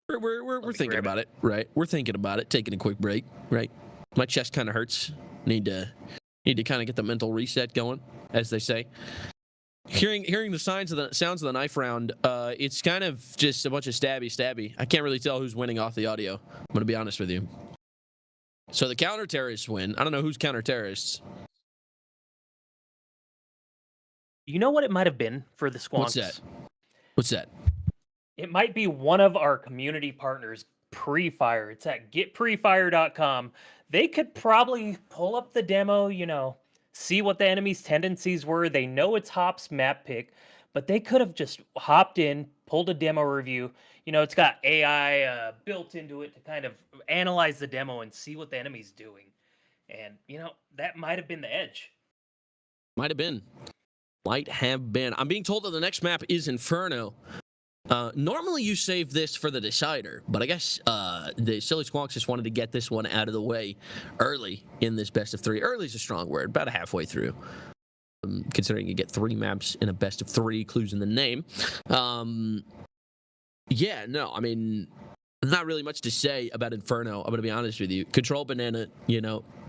We're thinking about it, right? We're thinking about it, taking a quick break, right? My chest kind of hurts. Need to kind of get the mental reset going, as they say. Hearing the sounds of the knife round, it's kind of just a bunch of stabby. I can't really tell who's winning off the audio. I'm gonna be honest with you. So the counter-terrorists win. I don't know who's counter-terrorists. You know what it might have been for the Squonks? What's that? It might be one of our community partners, Pre-Fire. It's at getprefire.com. They could probably pull up the demo, see what the enemy's tendencies were. They know it's Hop's map pick, but they could have just hopped in, pulled a demo review. It's got AI built into it to kind of analyze the demo and see what the enemy's doing. And, that might have been the edge. Might have been. I'm being told that the next map is Inferno. Normally you save this for the decider, but I guess the Silly Squonks just wanted to get this one out of the way early in this best of three. Early is a strong word, about halfway through. Considering you get 3 maps in a best of 3, clues in the name. Yeah, no, I mean, not really much to say about Inferno, I'm going to be honest with you. Control Banana,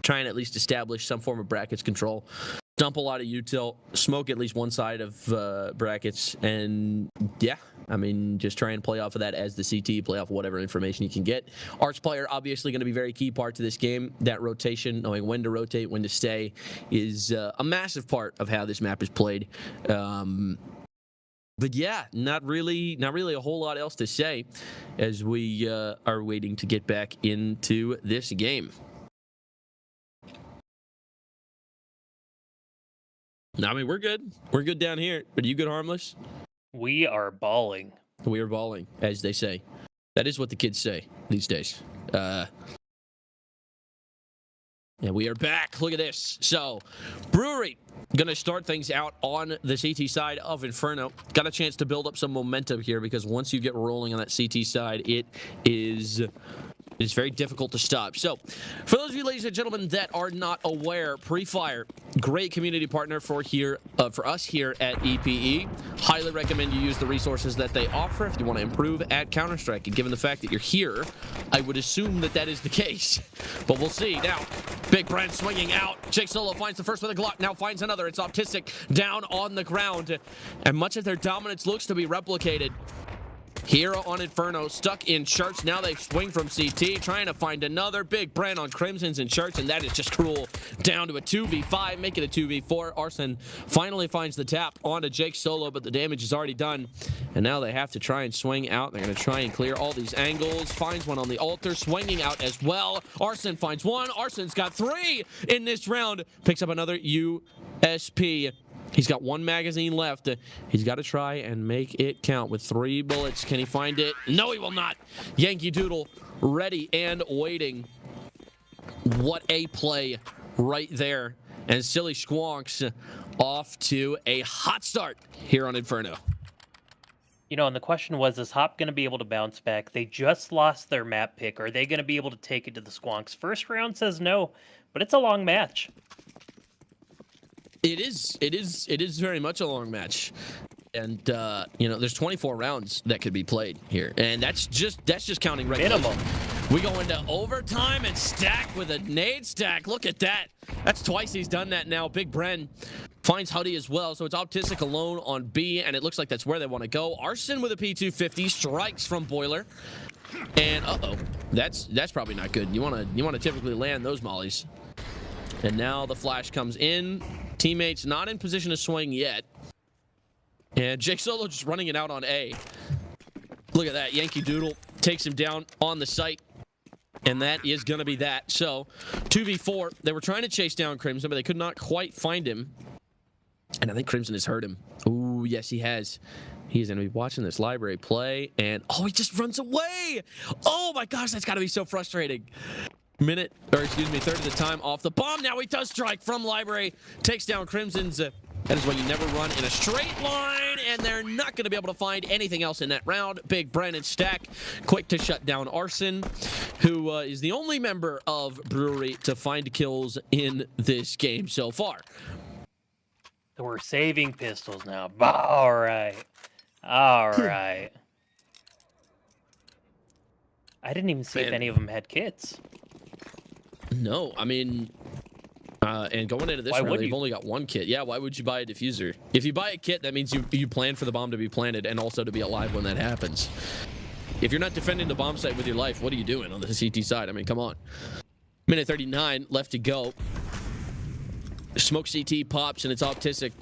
try and at least establish some form of brackets control. Dump a lot of util, smoke at least one side of brackets, and yeah, I mean, just try and play off of that as the CT, play off whatever information you can get. Arch player, obviously going to be a very key part to this game. That rotation, knowing when to rotate, when to stay, is a massive part of how this map is played. But yeah, not really a whole lot else to say as we are waiting to get back into this game. I mean, we're good. We're good down here. But are you good, Harmless? We are balling. We are balling, as they say. That is what the kids say these days. And we are back. Look at this. So, Brewery going to start things out on the CT side of Inferno. Got a chance to build up some momentum here because once you get rolling on that CT side, it's very difficult to stop. So, for those of you, ladies and gentlemen, that are not aware, Pre-Fire, great community partner for us here at EPE. Highly recommend you use the resources that they offer if you want to improve at Counter-Strike. And given the fact that you're here, I would assume that is the case. But we'll see. Now, Big Brand swinging out. Jake Solo finds the first with a Glock, now finds another. It's Optistic down on the ground. And much of their dominance looks to be replicated here on Inferno, stuck in church. Now they swing from CT, trying to find another. Big Brand on Crimsons in church, and that is just cruel. Down to a 2v5, make it a 2v4. Arson finally finds the tap onto Jake Solo, but the damage is already done. And now they have to try and swing out. They're going to try and clear all these angles. Finds one on the altar, swinging out as well. Arson finds one. Arson's got 3 in this round. Picks up another USP. He's got 1 magazine left. He's got to try and make it count with 3 bullets. Can he find it? No, he will not. Yankee Doodle ready and waiting. What a play right there. And Silly Squonks off to a hot start here on Inferno. And the question was, is Hop going to be able to bounce back? They just lost their map pick. Are they going to be able to take it to the Squonks? First round says no, but it's a long match. It is very much a long match. And there's 24 rounds that could be played here. And that's just counting regulation. Minimum. We go into overtime and stack with a nade stack. Look at that. That's twice he's done that now. Big Bren finds Huddy as well. So it's Optistic alone on B, and it looks like that's where they want to go. Arson with a P250 strikes from Boiler. And that's probably not good. You want to typically land those mollies. And now the flash comes in. Teammates not in position to swing yet. And Jake Solo just running it out on A. Look at that. Yankee Doodle takes him down on the site. And that is going to be that. So, 2v4. They were trying to chase down Crimson, but they could not quite find him. And I think Crimson has hurt him. Ooh, yes, he has. He's going to be watching this library play. And, he just runs away. Oh, my gosh, that's got to be so frustrating. third of the time off the bomb. Now he does strike from Library. Takes down Crimson's. That is why you never run in a straight line, and they're not going to be able to find anything else in that round. Big Brandon Stack, quick to shut down Arson, who is the only member of Brewery to find kills in this game so far. So we're saving pistols now. All right. All right. I didn't even see if any of them had kits. No, I mean... and going into this round, they've only got one kit. Yeah, why would you buy a diffuser? If you buy a kit, that means you plan for the bomb to be planted and also to be alive when that happens. If you're not defending the bomb site with your life, what are you doing on the CT side? I mean, come on. Minute 39 left to go. Smoke CT pops, and it's Optistic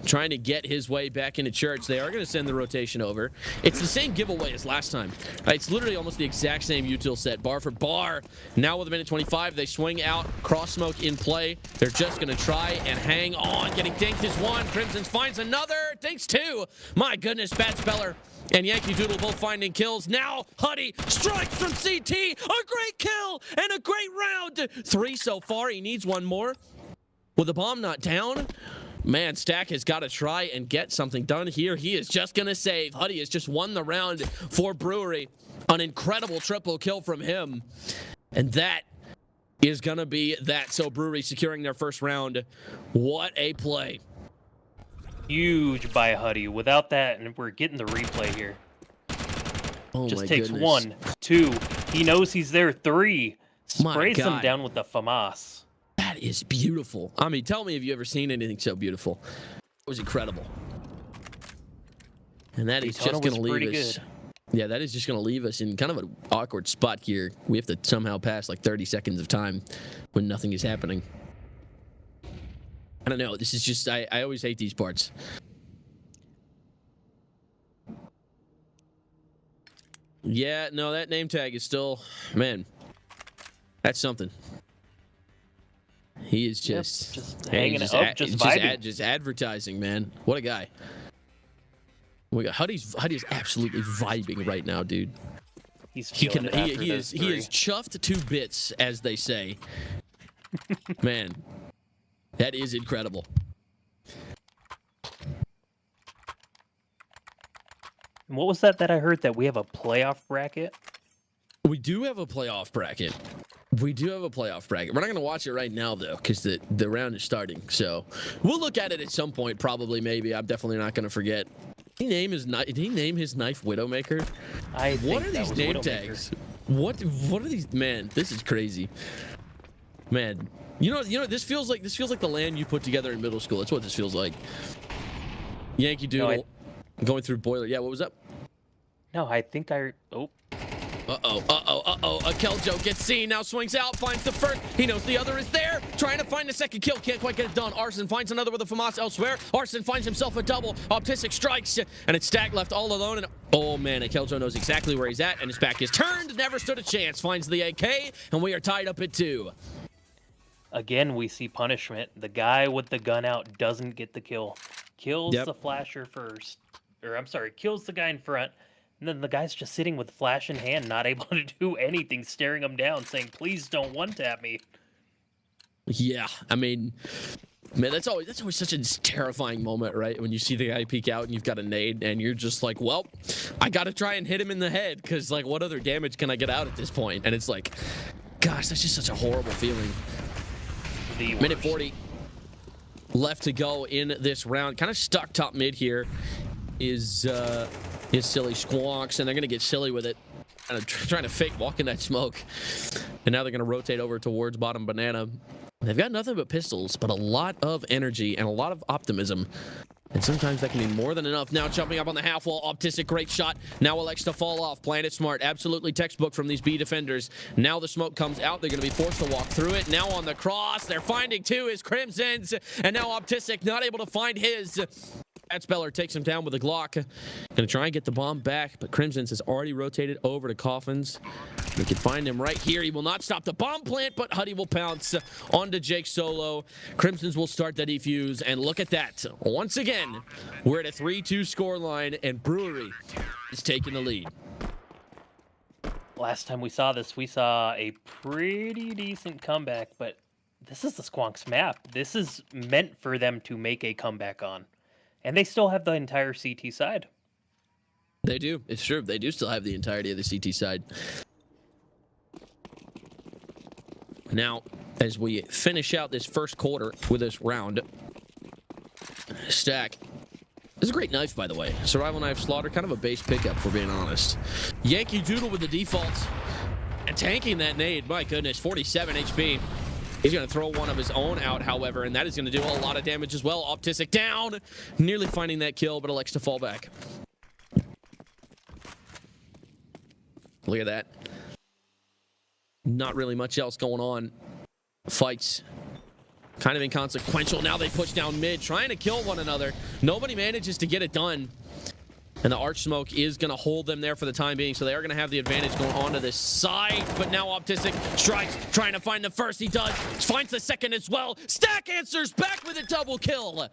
trying to get his way back into church. They are going to send the rotation over. It's the same giveaway as last time. It's literally almost the exact same util set, bar for bar. Now with a minute 25, they swing out. Cross smoke in play. They're just going to try and hang on. Getting dinked is one. Crimson's finds another. Dinks two. My goodness, Bad Speller and Yankee Doodle both finding kills. Now Huddy strikes from CT. A great kill and a great round. 3 so far. He needs one more. With the bomb not down, man, Stack has got to try and get something done here. He is just going to save. Huddy has just won the round for Brewery. An incredible triple kill from him. And that is going to be that. So Brewery securing their first round. What a play. Huge by Huddy. Without that, and we're getting the replay here. Oh, just my takes goodness. 1, 2. He knows he's there. 3. Sprays him down with the FAMAS. That is beautiful. I mean, tell me if you ever seen anything so beautiful. It was incredible. And that is just going to leave us. Yeah, that is just going to leave us in kind of an awkward spot here. We have to somehow pass like 30 seconds of time when nothing is happening. I don't know. This is just, I always hate these parts. Yeah, no, that name tag is still, man, that's something. He is just hanging it up, just vibing. Just advertising, man. What a guy. We got Huddy's absolutely vibing right now, dude. He is chuffed to bits, as they say. Man, that is incredible. What was that I heard, that we have a playoff bracket? We do have a playoff bracket. We're not going to watch it right now, though, because the round is starting. So we'll look at it at some point, probably, maybe. I'm definitely not going to forget. Did he name his knife Widowmaker? What are these name tags? What are these? Man, this is crazy. Man, you know, this feels like the land you put together in middle school. That's what this feels like. Yankee Doodle going through boiler. Yeah, what was up? No, I think oh. A Keljo gets seen, now swings out, finds the first. He knows the other is there, trying to find the second kill, can't quite get it done. Arson finds another with a FAMAS elsewhere. Arson finds himself a double. Optistic strikes, and it's Stack left all alone. And oh man, a Keljo knows exactly where he's at, and his back is turned. Never stood a chance. Finds the AK, and we are tied up at 2. Again, we see punishment. The guy with the gun out doesn't get the kill. Kills the flasher first. Or I'm sorry, kills the guy in front. And then the guy's just sitting with flash in hand, not able to do anything, staring him down, saying, please don't one-tap me. Yeah, I mean, man, that's always such a terrifying moment, right? When you see the guy peek out and you've got a nade, and you're just like, well, I got to try and hit him in the head, because, like, what other damage can I get out at this point? And it's like, gosh, that's just such a horrible feeling. Minute 40 left to go in this round. Kind of stuck top mid here is Silly Squonks, and they're going to get silly with it. Kind of trying to fake walk in that smoke. And now they're going to rotate over towards bottom banana. They've got nothing but pistols, but a lot of energy and a lot of optimism. And sometimes that can be more than enough. Now jumping up on the half wall. Optistic, great shot. Now elects to fall off. Playing it smart. Absolutely textbook from these B defenders. Now the smoke comes out. They're going to be forced to walk through it. Now on the cross. They're finding 2 is Crimson's. And now Optistic not able to find his. Bad Speller takes him down with a Glock. Gonna try and get the bomb back, but Crimson's has already rotated over to Coffins. We can find him right here. He will not stop the bomb plant, but Huddy will pounce onto Jake Solo. Crimson's will start the defuse, and look at that. Once again, we're at a 3-2 scoreline, and Brewery is taking the lead. Last time we saw this, we saw a pretty decent comeback, but this is the Squonks map. This is meant for them to make a comeback on. And they still have the entire CT side. They do. It's true. They do still have the entirety of the CT side. Now, as we finish out this first quarter with this round, Stack. This is a great knife, by the way. Survival knife slaughter, kind of a base pickup, if we're being honest. Yankee Doodle with the default. And tanking that nade, my goodness, 47 HP. He's going to throw one of his own out, however, and that is going to do a lot of damage as well. Optistic down, nearly finding that kill, but elects to fall back. Look at that. Not really much else going on. Fights kind of inconsequential. Now they push down mid, trying to kill one another. Nobody manages to get it done. And the Arch Smoke is going to hold them there for the time being, so they are going to have the advantage going on to this side. But now Optistic strikes, trying to find the first. He does. Finds the second as well. Stack answers back with a double kill.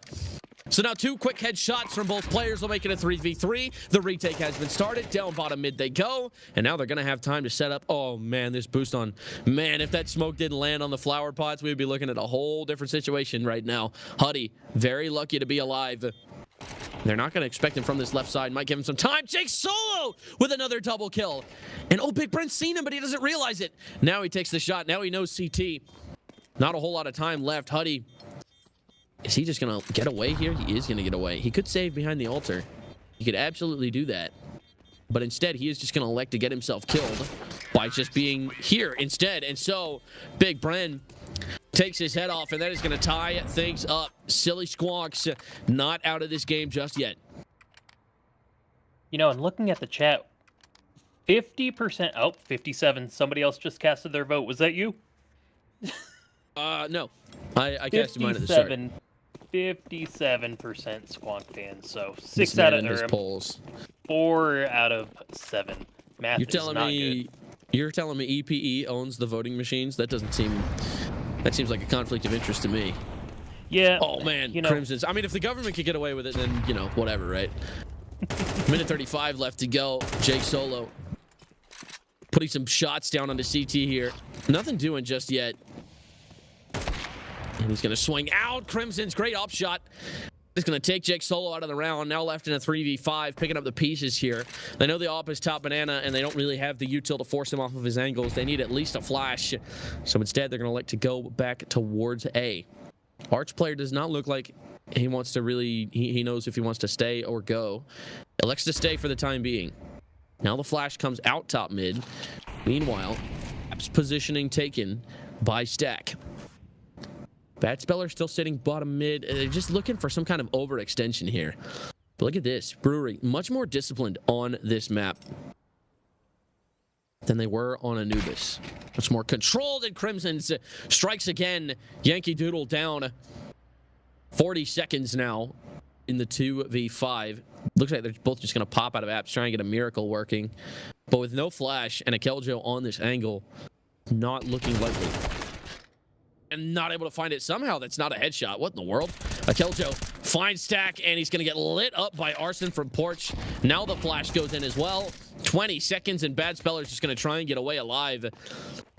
So now 2 quick headshots from both players will make it a 3v3. The retake has been started. Down bottom mid they go. And now they're going to have time to set up. Oh, man, this boost on. Man, if that smoke didn't land on the flower pots, we would be looking at a whole different situation right now. Huddy, very lucky to be alive. They're not going to expect him from this left side. Might give him some time. Jake Solo with another double kill. And oh, Big Brent's seen him, but he doesn't realize it. Now he takes the shot. Now he knows CT. Not a whole lot of time left. Huddy. Is he just going to get away here? He is going to get away. He could save behind the altar. He could absolutely do that. But instead, he is just going to elect to get himself killed by just being here instead. And so, Big Bren takes his head off, and that is going to tie things up. Silly Squonks not out of this game just yet. You know, and looking at the chat, 50%... Oh, 57. Somebody else just casted their vote. Was that you? No. I casted mine at the start. 57% Squonk fans, so 6 out of his polls. 4 out of 7. Math You're telling me EPE owns the voting machines? That doesn't seem. That seems like a conflict of interest to me. Yeah. Oh man, you know, Crimson's. I mean, if the government could get away with it, then whatever, right? Minute 35 left to go. Jake Solo putting some shots down onto CT here. Nothing doing just yet. And he's going to swing out. Crimson's great up shot. He's going to take Jake Solo out of the round. Now left in a 3v5, picking up the pieces here. They know the op is top banana, and they don't really have the util to force him off of his angles. They need at least a flash. So instead, they're going to elect to go back towards A. Arch player does not look like he wants to really... He knows if he wants to stay or go. Elects to stay for the time being. Now the flash comes out top mid. Meanwhile, App's positioning taken by Stack. Bad Speller still sitting bottom mid. They're just looking for some kind of overextension here. But look at this. Brewery, much more disciplined on this map than they were on Anubis. Much more controlled, and Crimson's strikes again. Yankee Doodle down. 40 seconds now in the 2v5. Looks like they're both just going to pop out of apps, trying to get a miracle working. But with no flash and a Keljo on this angle, not looking likely. And not able to find it somehow. That's not a headshot. What in the world? A Keljo finds Stack, and he's going to get lit up by Arson from Porch. Now the flash goes in as well. 20 seconds, and Bad Speller's just going to try and get away alive.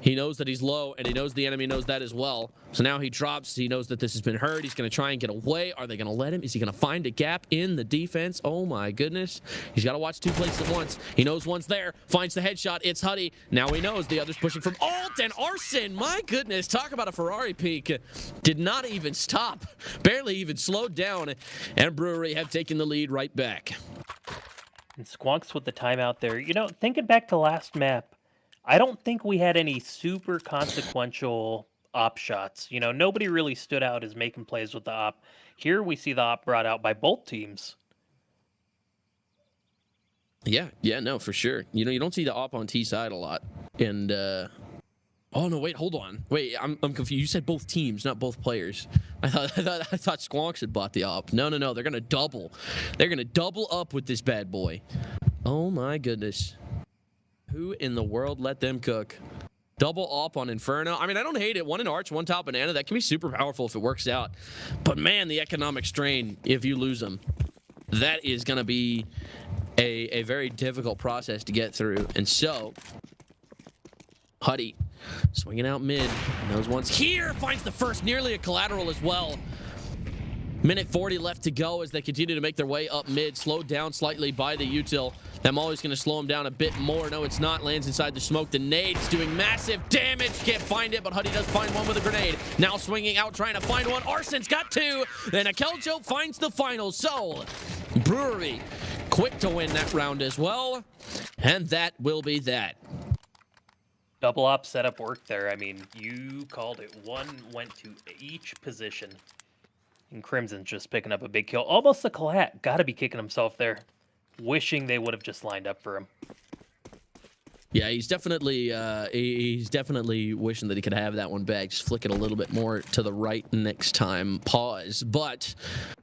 He knows that he's low, and he knows the enemy knows that as well. So now he drops. He knows that this has been heard. He's going to try and get away. Are they going to let him? Is he going to find a gap in the defense? Oh, my goodness. He's got to watch 2 places at once. He knows one's there. Finds the headshot. It's Huddy. Now he knows the other's pushing from Alt and Arson. My goodness. Talk about a Ferrari peak. Did not even stop. Barely even slowed down. And Brewery have taken the lead right back. And Squonks with the timeout there. You know, thinking back to last map, I don't think we had any super consequential op shots. You know, nobody really stood out as making plays with the op. Here we see the op brought out by both teams. Yeah, no, for sure. You know, you don't see the op on T side a lot. And, oh, no, wait, hold on. Wait, I'm confused. You said both teams, not both players. I thought Squonks had bought the op. No, they're going to double. They're going to double up with this bad boy. Oh, my goodness. Who in the world let them cook? Double op on Inferno. I mean, I don't hate it. 1 in Arch, 1 top banana. That can be super powerful if it works out. But, man, the economic strain, if you lose them, that is going to be a very difficult process to get through. And so, Huddy swinging out mid. And those ones here finds the first, nearly a collateral as well. Minute 40 left to go as they continue to make their way up mid, slowed down slightly by the util. That molly's going to slow him down a bit more. No, it's not. Lands inside the smoke. The nade's doing massive damage. Can't find it, but Huddy does find one with a grenade. Now swinging out, trying to find one. Arson's got two. Then Akeljo finds the final. So, Brewery quick to win that round as well. And that will be that. Double op setup worked there. I mean, you called it. One went to each position. And Crimson's just picking up a big kill. Almost a collat. Got to be kicking himself there. Wishing they would have just lined up for him. Yeah, he's definitely wishing that he could have that one back. Just flick it a little bit more to the right next time. Pause. But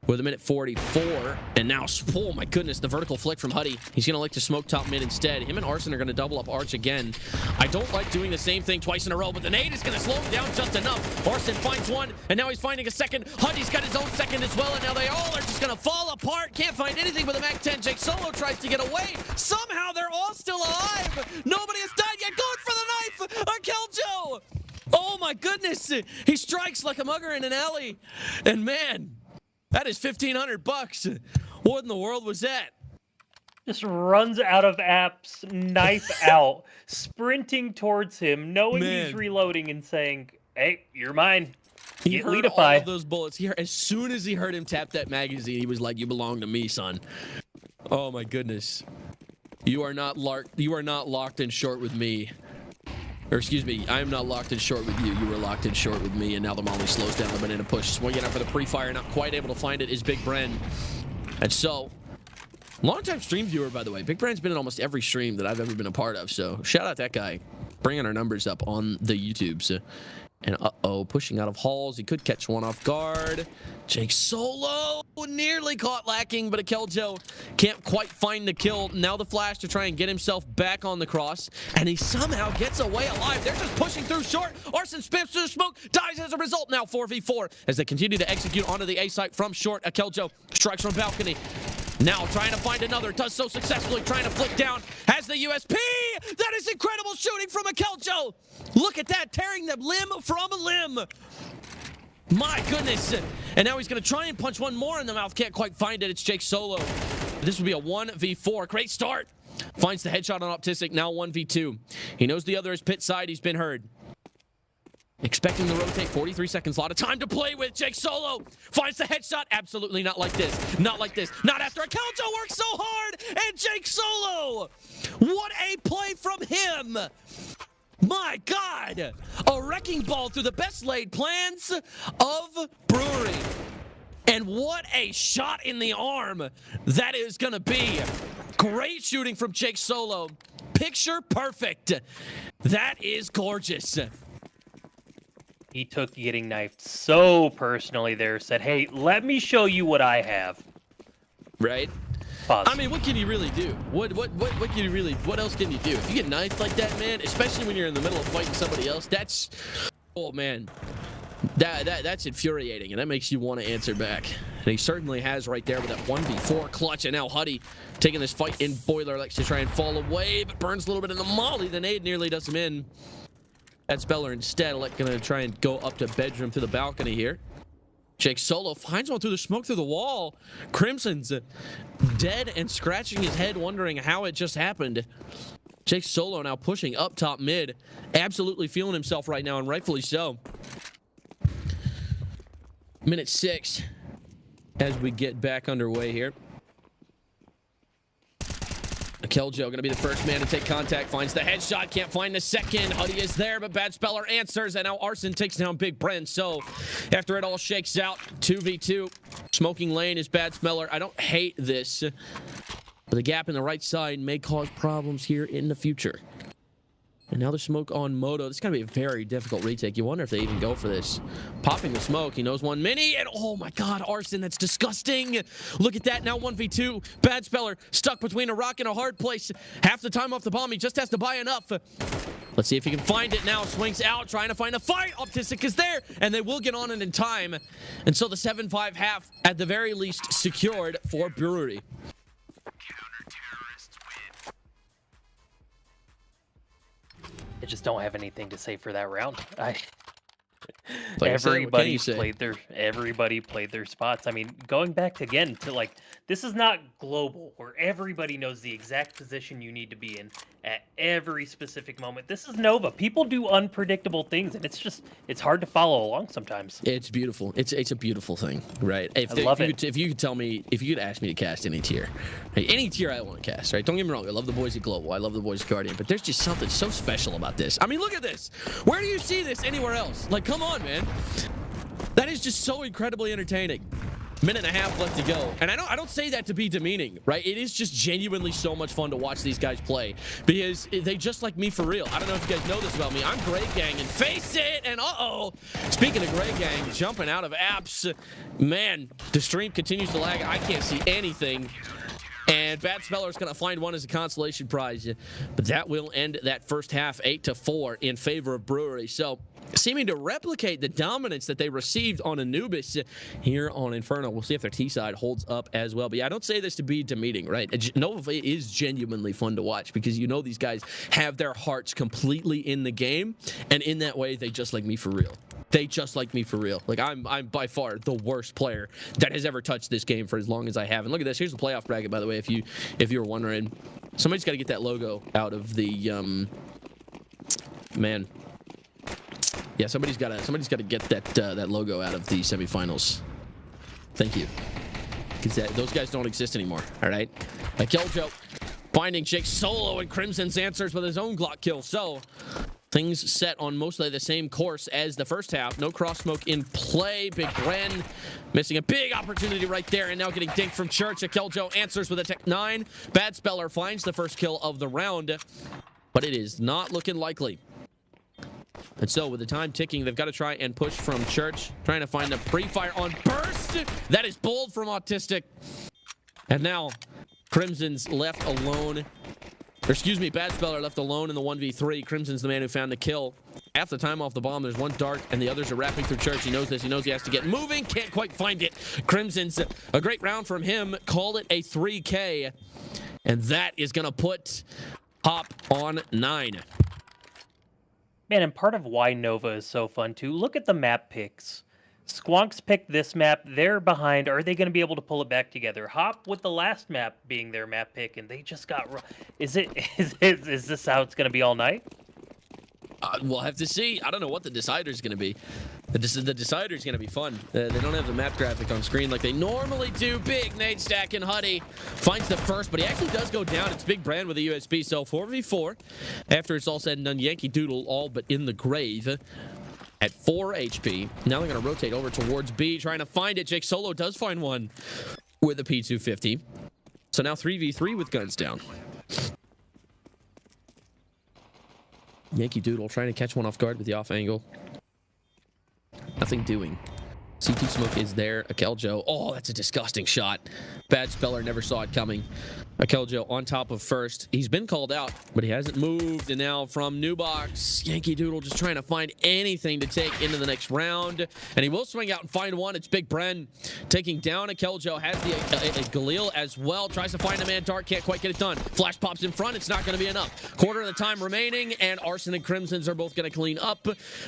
with a minute 44, and now, oh my goodness, the vertical flick from Huddy. He's going to like to smoke top mid instead. Him and Arson are going to double up Arch again. I don't like doing the same thing twice in a row, but the nade is going to slow him down just enough. Arson finds one, and now he's finding a second. Huddy's got his own second as well, and now they all are just going to fall apart. Can't find anything with a Mac 10. Jake Solo tries to get away. Somehow they're all still alive. Nobody has died yet. Going for the knife. Akeljo. Oh my goodness. He strikes like a mugger in an alley. And man, that is $1,500. What in the world was that? Just runs out of apps, knife out, sprinting towards him, knowing he's reloading and saying, "Hey, you're mine." He heard all of those bullets. As soon as he heard him tap that magazine, he was like, "You belong to me, son." Oh my goodness. You are not locked in short with me. Or excuse me, I am not locked in short with you. You were locked in short with me, and now the molly slows down the banana push. Swinging out for the pre-fire, not quite able to find it is Big Bren. And so, long-time stream viewer, by the way. Big Bren's been in almost every stream that I've ever been a part of, so shout out that guy. Bringing our numbers up on the YouTubes. And uh-oh, pushing out of halls. He could catch one off guard. Jake Solo nearly caught lacking, but Akeljo can't quite find the kill. Now the flash to try and get himself back on the cross, and he somehow gets away alive. They're just pushing through short. Arson spams through the smoke, dies as a result. Now 4v4 as they continue to execute onto the A site from short. Akeljo strikes from balcony. Now trying to find another, does so successfully, trying to flick down, has the USP. That is incredible shooting from Akeljo. Look at that, tearing the limb from a limb. My goodness. And now he's going to try and punch one more in the mouth. Can't quite find it. It's Jake Solo. This would be a 1v4. Great start. Finds the headshot on Optistic. Now 1v2. He knows the other is pit side. He's been heard. Expecting to rotate. 43 seconds. A lot of time to play with. Jake Solo finds the headshot. Absolutely not like this. Not like this. Not after Akeljo works so hard. And Jake Solo. What a play from him. My God. A wrecking ball through the best laid plans of Brewery. And what a shot in the arm that is going to be. Great shooting from Jake Solo. Picture perfect. That is gorgeous. He took getting knifed so personally there, said, "Hey, let me show you what I have." Right? Pause. I mean, what can you really do? What can you really, what else can you do? If you get knifed like that, man, especially when you're in the middle of fighting somebody else, that's, oh man, that's infuriating, and that makes you want to answer back. And he certainly has right there with that 1v4 clutch, and now Huddy taking this fight in boiler, likes to try and fall away, but burns a little bit in the molly. The nade nearly does him in. That Speller instead gonna try and go up to bedroom through the balcony here. Jake Solo finds one through the smoke through the wall. Crimson's dead and scratching his head, wondering how it just happened. Jake Solo now pushing up top mid. Absolutely feeling himself right now, and rightfully so. Minute 6 as we get back underway here. Akeljo going to be the first man to take contact. Finds the headshot. Can't find the second. Huddy is there, but Bad Speller answers. And now Arson takes down Big Bren. So after it all shakes out, 2v2. Smoking lane is Bad Speller. I don't hate this. But the gap in the right side may cause problems here in the future. And now the smoke on Moto. This is going to be a very difficult retake. You wonder if they even go for this. Popping the smoke. He knows one mini. And oh my God, Arson, that's disgusting. Look at that. Now 1v2. Bad Speller stuck between a rock and a hard place. Half the time off the bomb. He just has to buy enough. Let's see if he can find it now. Swings out, trying to find a fight. Optistic is there, and they will get on it in time. And so the 7-5 half, at the very least, secured for Brewery. It just just don't have anything to say for that round. Like I said, what can you Everybody played their spots. I mean, going back again to like, this is not global where everybody knows the exact position you need to be in at every specific moment. This is Nova. People do unpredictable things, and it's hard to follow along sometimes. It's beautiful. It's a beautiful thing, right? If you could tell me, if you could ask me to cast any tier, right, any tier I want to cast, right? Don't get me wrong, I love the boys at Global, I love the boys at Guardian, but there's just something so special about this. I mean, look at this. Where do you see this anywhere else? Like, come on, man. That is just so incredibly entertaining. Minute and a half left to go. And I don't say that to be demeaning, right? It is just genuinely so much fun to watch these guys play because they just like me for real. I don't know if you guys know this about me. I'm Gray Gang and face it. And speaking of Gray Gang, jumping out of apps, man, the stream continues to lag. I can't see anything. And Bad Speller's going to find one as a consolation prize. But that will end that first half 8-4 in favor of Brewery. So seeming to replicate the dominance that they received on Anubis here on Inferno. We'll see if their T side holds up as well. But yeah, I don't say this to be demeaning, right? Nova is genuinely fun to watch because you know these guys have their hearts completely in the game. And in that way, they just like me for real. They just like me for real. Like, I'm by far the worst player that has ever touched this game for as long as I have. And look at this. Here's the playoff bracket, by the way, if you were wondering. Somebody's got to get that logo out of the man. Yeah, somebody's got to get that logo out of the semifinals. Thank you. Because those guys don't exist anymore. All right. Killjoy finding Jake solo, and Crimson's answers with his own Glock kill. So things set on mostly the same course as the first half. No cross smoke in play. Big Bren missing a big opportunity right there, and now getting dinked from Church. Akeljo answers with a Tech 9. Bad Speller finds the first kill of the round, but it is not looking likely. And so with the time ticking, they've got to try and push from Church, trying to find a pre-fire on Burst. That is bold from Autistic. And now Crimson's left alone. Or excuse me, Bad Speller left alone in the 1v3. Crimson's the man who found the kill. Half the time off the bomb, there's one dart, and the others are wrapping through Church. He knows this. He knows he has to get moving. Can't quite find it. Crimson's a great round from him. Call it a 3K. And that is going to put Hop on 9. Man, and part of why Nova is so fun, too, look at the map picks. Squonks picked this map. They're behind. Are they going to be able to pull it back together? Hop with the last map being their map pick, and they just got... Is this how it's going to be all night? We'll have to see. I don't know what the decider is going to be. The decider is going to be fun. They don't have the map graphic on screen like they normally do. Big nade stack, and Huddy finds the first, but he actually does go down. It's Big Brand with a USB. So 4v4. After it's all said and done, Yankee Doodle all but in the grave at 4 HP. Now they're going to rotate over towards B, trying to find it. Jake Solo does find one with a P250. So now 3v3 with guns down. Yankee Doodle trying to catch one off guard with the off angle. Nothing doing. CT smoke is there. Akeljo. Oh, that's a disgusting shot. Bad Speller never saw it coming. Akeljo on top of first. He's been called out, but he hasn't moved. And now from New Box, Yankee Doodle just trying to find anything to take into the next round. And he will swing out and find one. It's Big Bren taking down Akeljo. Has the Galil as well. Tries to find a man. Dark can't quite get it done. Flash pops in front. It's not going to be enough. Quarter of the time remaining, and Arson and Crimsons are both going to clean up.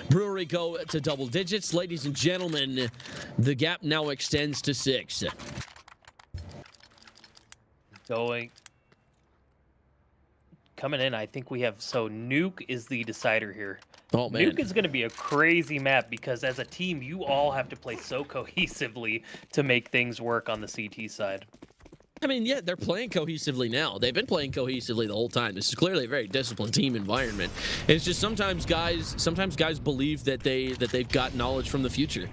Brewery go to double digits. Ladies and gentlemen, the gap now extends to 6. Coming in, I think we have... So Nuke is the decider here. Oh, man. Nuke is going to be a crazy map because as a team, you all have to play so cohesively to make things work on the CT side. I mean, yeah, they're playing cohesively now. They've been playing cohesively the whole time. This is clearly a very disciplined team environment. It's just sometimes guys believe that they've got knowledge from the future,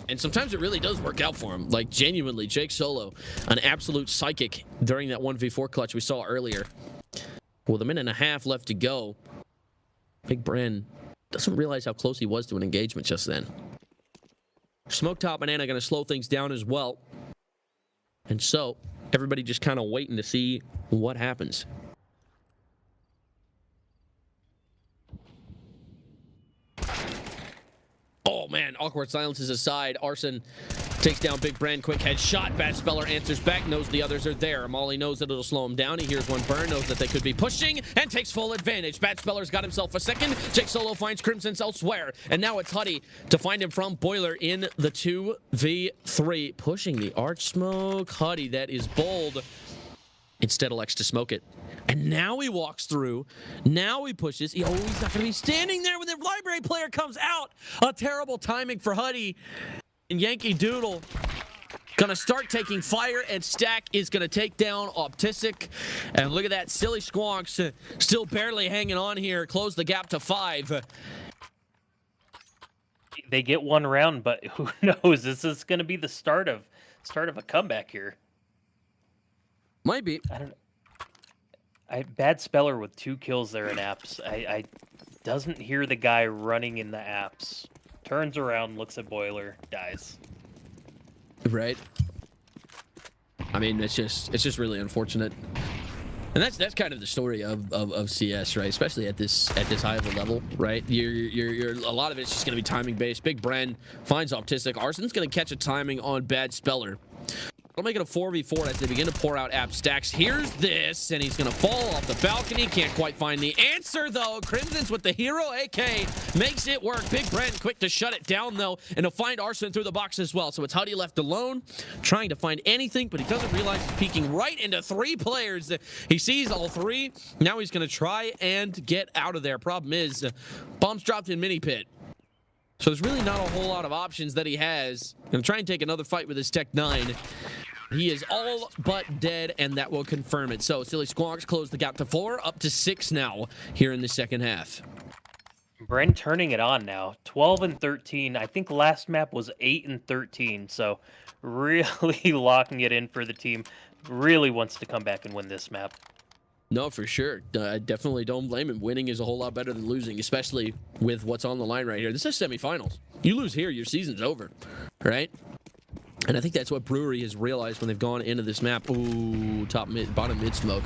and sometimes it really does work out for them. Like genuinely, Jake Solo, an absolute psychic during that 1v4 clutch we saw earlier. With a minute and a half left to go, Big Bren doesn't realize how close he was to an engagement just then. Smoke Top Banana going to slow things down as well, and so everybody just kind of waiting to see what happens. Oh, man. Awkward silences aside. Arson Takes down Big Brand, quick headshot. Bad Speller answers back, knows the others are there. Molly knows that it'll slow him down. He hears one burn, knows that they could be pushing, and takes full advantage. Bad Speller's got himself a second. Jake Solo finds Crimson's elsewhere, and now it's Huddy to find him from Boiler in the 2v3. Pushing the arch smoke. Huddy, that is bold. Instead elects to smoke it. And now he walks through. Now he pushes. He's not going to be standing there when the library player comes out. A terrible timing for Huddy. And Yankee Doodle gonna start taking fire, and Stack is gonna take down Optisic. And look at that, Silly Squonks still barely hanging on here. Close the gap to 5. They get one round, but who knows? This is gonna be the start of a comeback here. Might be. I don't know. Bad Speller with 2 kills there in apps. I doesn't hear the guy running in the apps. Turns around, looks at Boiler, dies. Right. I mean, it's just really unfortunate. And that's kind of the story of CS, right? Especially at this high of a level, right? You're a lot of it's just gonna be timing based. Big Bren finds Optistic. Arson's gonna catch a timing on Bad Speller. It'll make it a 4v4 as they begin to pour out app stacks. Here's this, and he's going to fall off the balcony. Can't quite find the answer, though. Crimson's with the hero AK. Makes it work. Big Brent quick to shut it down, though, and to find Arson through the box as well. So it's Huddy left alone, trying to find anything, but he doesn't realize he's peeking right into 3 players. He sees all 3. Now he's going to try and get out of there. Problem is, bombs dropped in mini pit. So there's really not a whole lot of options that he has. Gonna try and take another fight with his Tech 9. He is all but dead, and that will confirm it. So Silly Squonks close the gap to 4, up to 6 now here in the second half. Bren turning it on now. 12 and 13. I think last map was 8 and 13. So really locking it in for the team. Really wants to come back and win this map. No, for sure. I definitely don't blame him. Winning is a whole lot better than losing, especially with what's on the line right here. This is semifinals. You lose here, your season's over, right? And I think that's what Brewery has realized when they've gone into this map. Ooh, bottom mid smoke.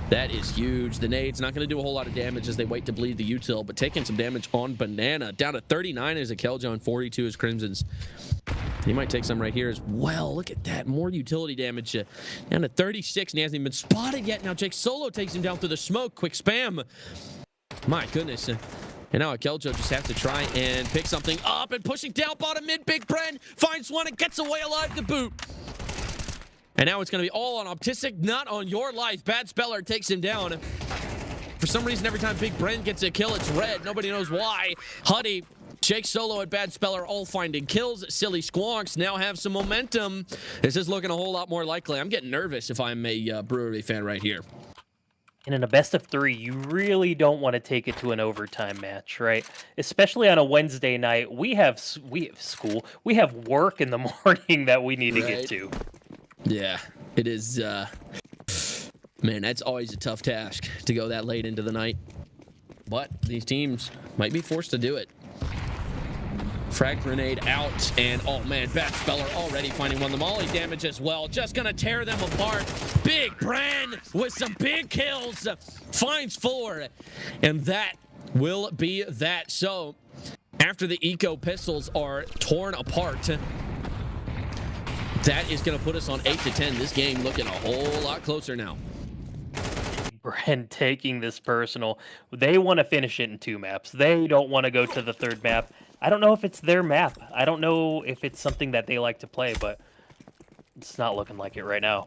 That is huge. The nade's not going to do a whole lot of damage as they wait to bleed the util, but taking some damage on Banana. Down to 39 is a Keljo, 42 is Crimson's. He might take some right here as well. Look at that. More utility damage. Down to 36, and he hasn't even been spotted yet. Now Jake Solo takes him down through the smoke. Quick spam. My goodness. And now Keljo just has to try and pick something up, and pushing down bottom mid. Big Bren finds one and gets away alive to boot. And now it's going to be all on Optisic, not on your life. Bad Speller takes him down. For some reason, every time Big Bren gets a kill, it's red. Nobody knows why. Huddy, Jake Solo, and Bad Speller all finding kills. Silly Squonks now have some momentum. This is looking a whole lot more likely. I'm getting nervous if I'm a Brewery fan right here. And in a best of 3, you really don't want to take it to an overtime match, right? Especially on a Wednesday night. We have school. We have work in the morning that we need to get to. Yeah, it is. Man, that's always a tough task to go that late into the night. But these teams might be forced to do it. Frag grenade out, and oh man, Bad Speller already finding one. The molly damage as well, just gonna tear them apart. Big Bran with some big kills, finds 4, and that will be that. So after the eco pistols are torn apart, that is gonna put us on 8 to 10. This game looking a whole lot closer now. Bren taking this personal. They want to finish it in 2 maps. They don't want to go to the 3rd map. I don't know if it's their map. I don't know if it's something that they like to play, but it's not looking like it right now.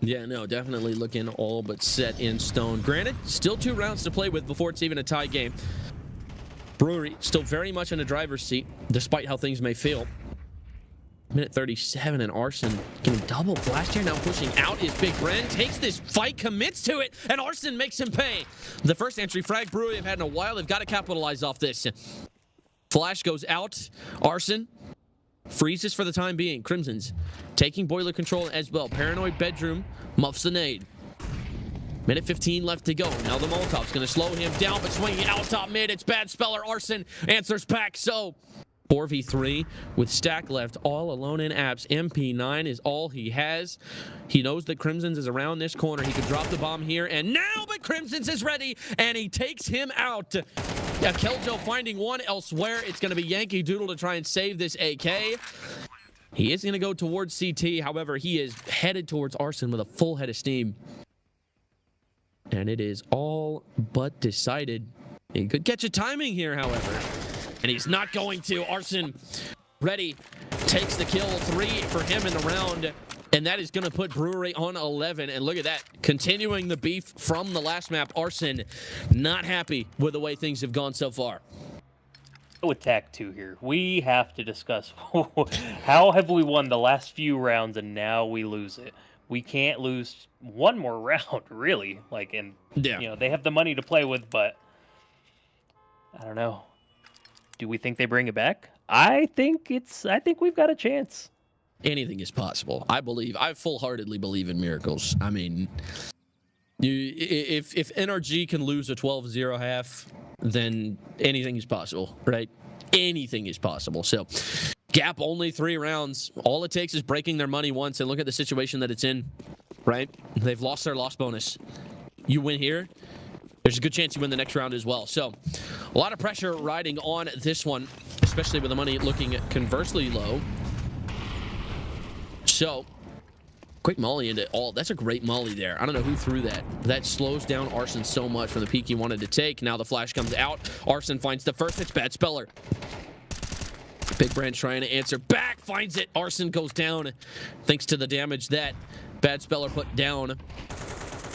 Yeah, no, definitely looking all but set in stone. Granted, still 2 rounds to play with before it's even a tie game. Brewery still very much in the driver's seat, despite how things may feel. Minute 37, and Arson getting double flashed here. Now pushing out is Big Bren. Takes this fight, commits to it, and Arson makes him pay. The first entry frag Brewery have had in a while. They've got to capitalize off this. Flash goes out. Arson freezes for the time being. Crimson's taking boiler control as well. Paranoid bedroom muffs the nade. Minute 15 left to go. Now the Molotov's going to slow him down, but swinging out top mid. It's Bad Speller. Arson answers back. So 4v3 with Stack left all alone in apps. MP9 is all he has. He knows that Crimson's is around this corner. He could drop the bomb here and now, but Crimson's is ready and he takes him out. Keljo finding one elsewhere. It's going to be Yankee Doodle to try and save this AK. He is going to go towards CT. However, he is headed towards Arson with a full head of steam. And it is all but decided. He could catch a timing here, however. And he's not going to. Arson ready. Takes the kill. 3 for him in the round. And that is going to put Brewery on 11. And look at that. Continuing the beef from the last map. Arson not happy with the way things have gone so far. With Tac 2 here, we have to discuss how have we won the last few rounds and now we lose it. We can't lose one more round, really. Like, and yeah, you know, they have the money to play with, but I don't know. Do we think they bring it back? I think we've got a chance. Anything is possible. I full-heartedly believe in miracles. I mean, if NRG can lose a 12-0 half, then anything is possible, right? Anything is possible. So, Gap only 3 rounds. All it takes is breaking their money once, and look at the situation that it's in, right? They've lost their loss bonus. You win here, there's a good chance you win the next round as well. So, a lot of pressure riding on this one, especially with the money looking conversely low. So, quick molly into all. That's a great molly there. I don't know who threw that. That slows down Arson so much from the peak he wanted to take. Now the flash comes out. Arson finds the first. It's Bad Speller. Big Brand trying to answer back. Finds it. Arson goes down thanks to the damage that Bad Speller put down.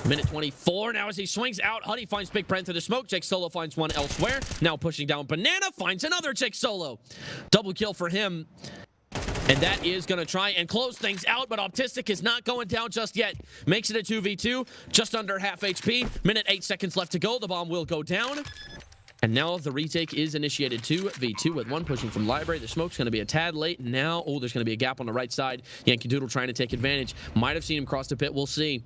Minute 24 now as he swings out. Huddy finds Big Brand through the smoke. Jake Solo finds one elsewhere. Now pushing down Banana. Finds another Jake Solo. Double kill for him. And that is going to try and close things out, but Optistic is not going down just yet. Makes it a 2v2, just under half HP. Minute 8 seconds left to go. The bomb will go down. And now the retake is initiated. 2v2 with 1 pushing from Library. The smoke's going to be a tad late. Now, oh, there's going to be a gap on the right side. Yankee Doodle trying to take advantage. Might have seen him cross the pit. We'll see.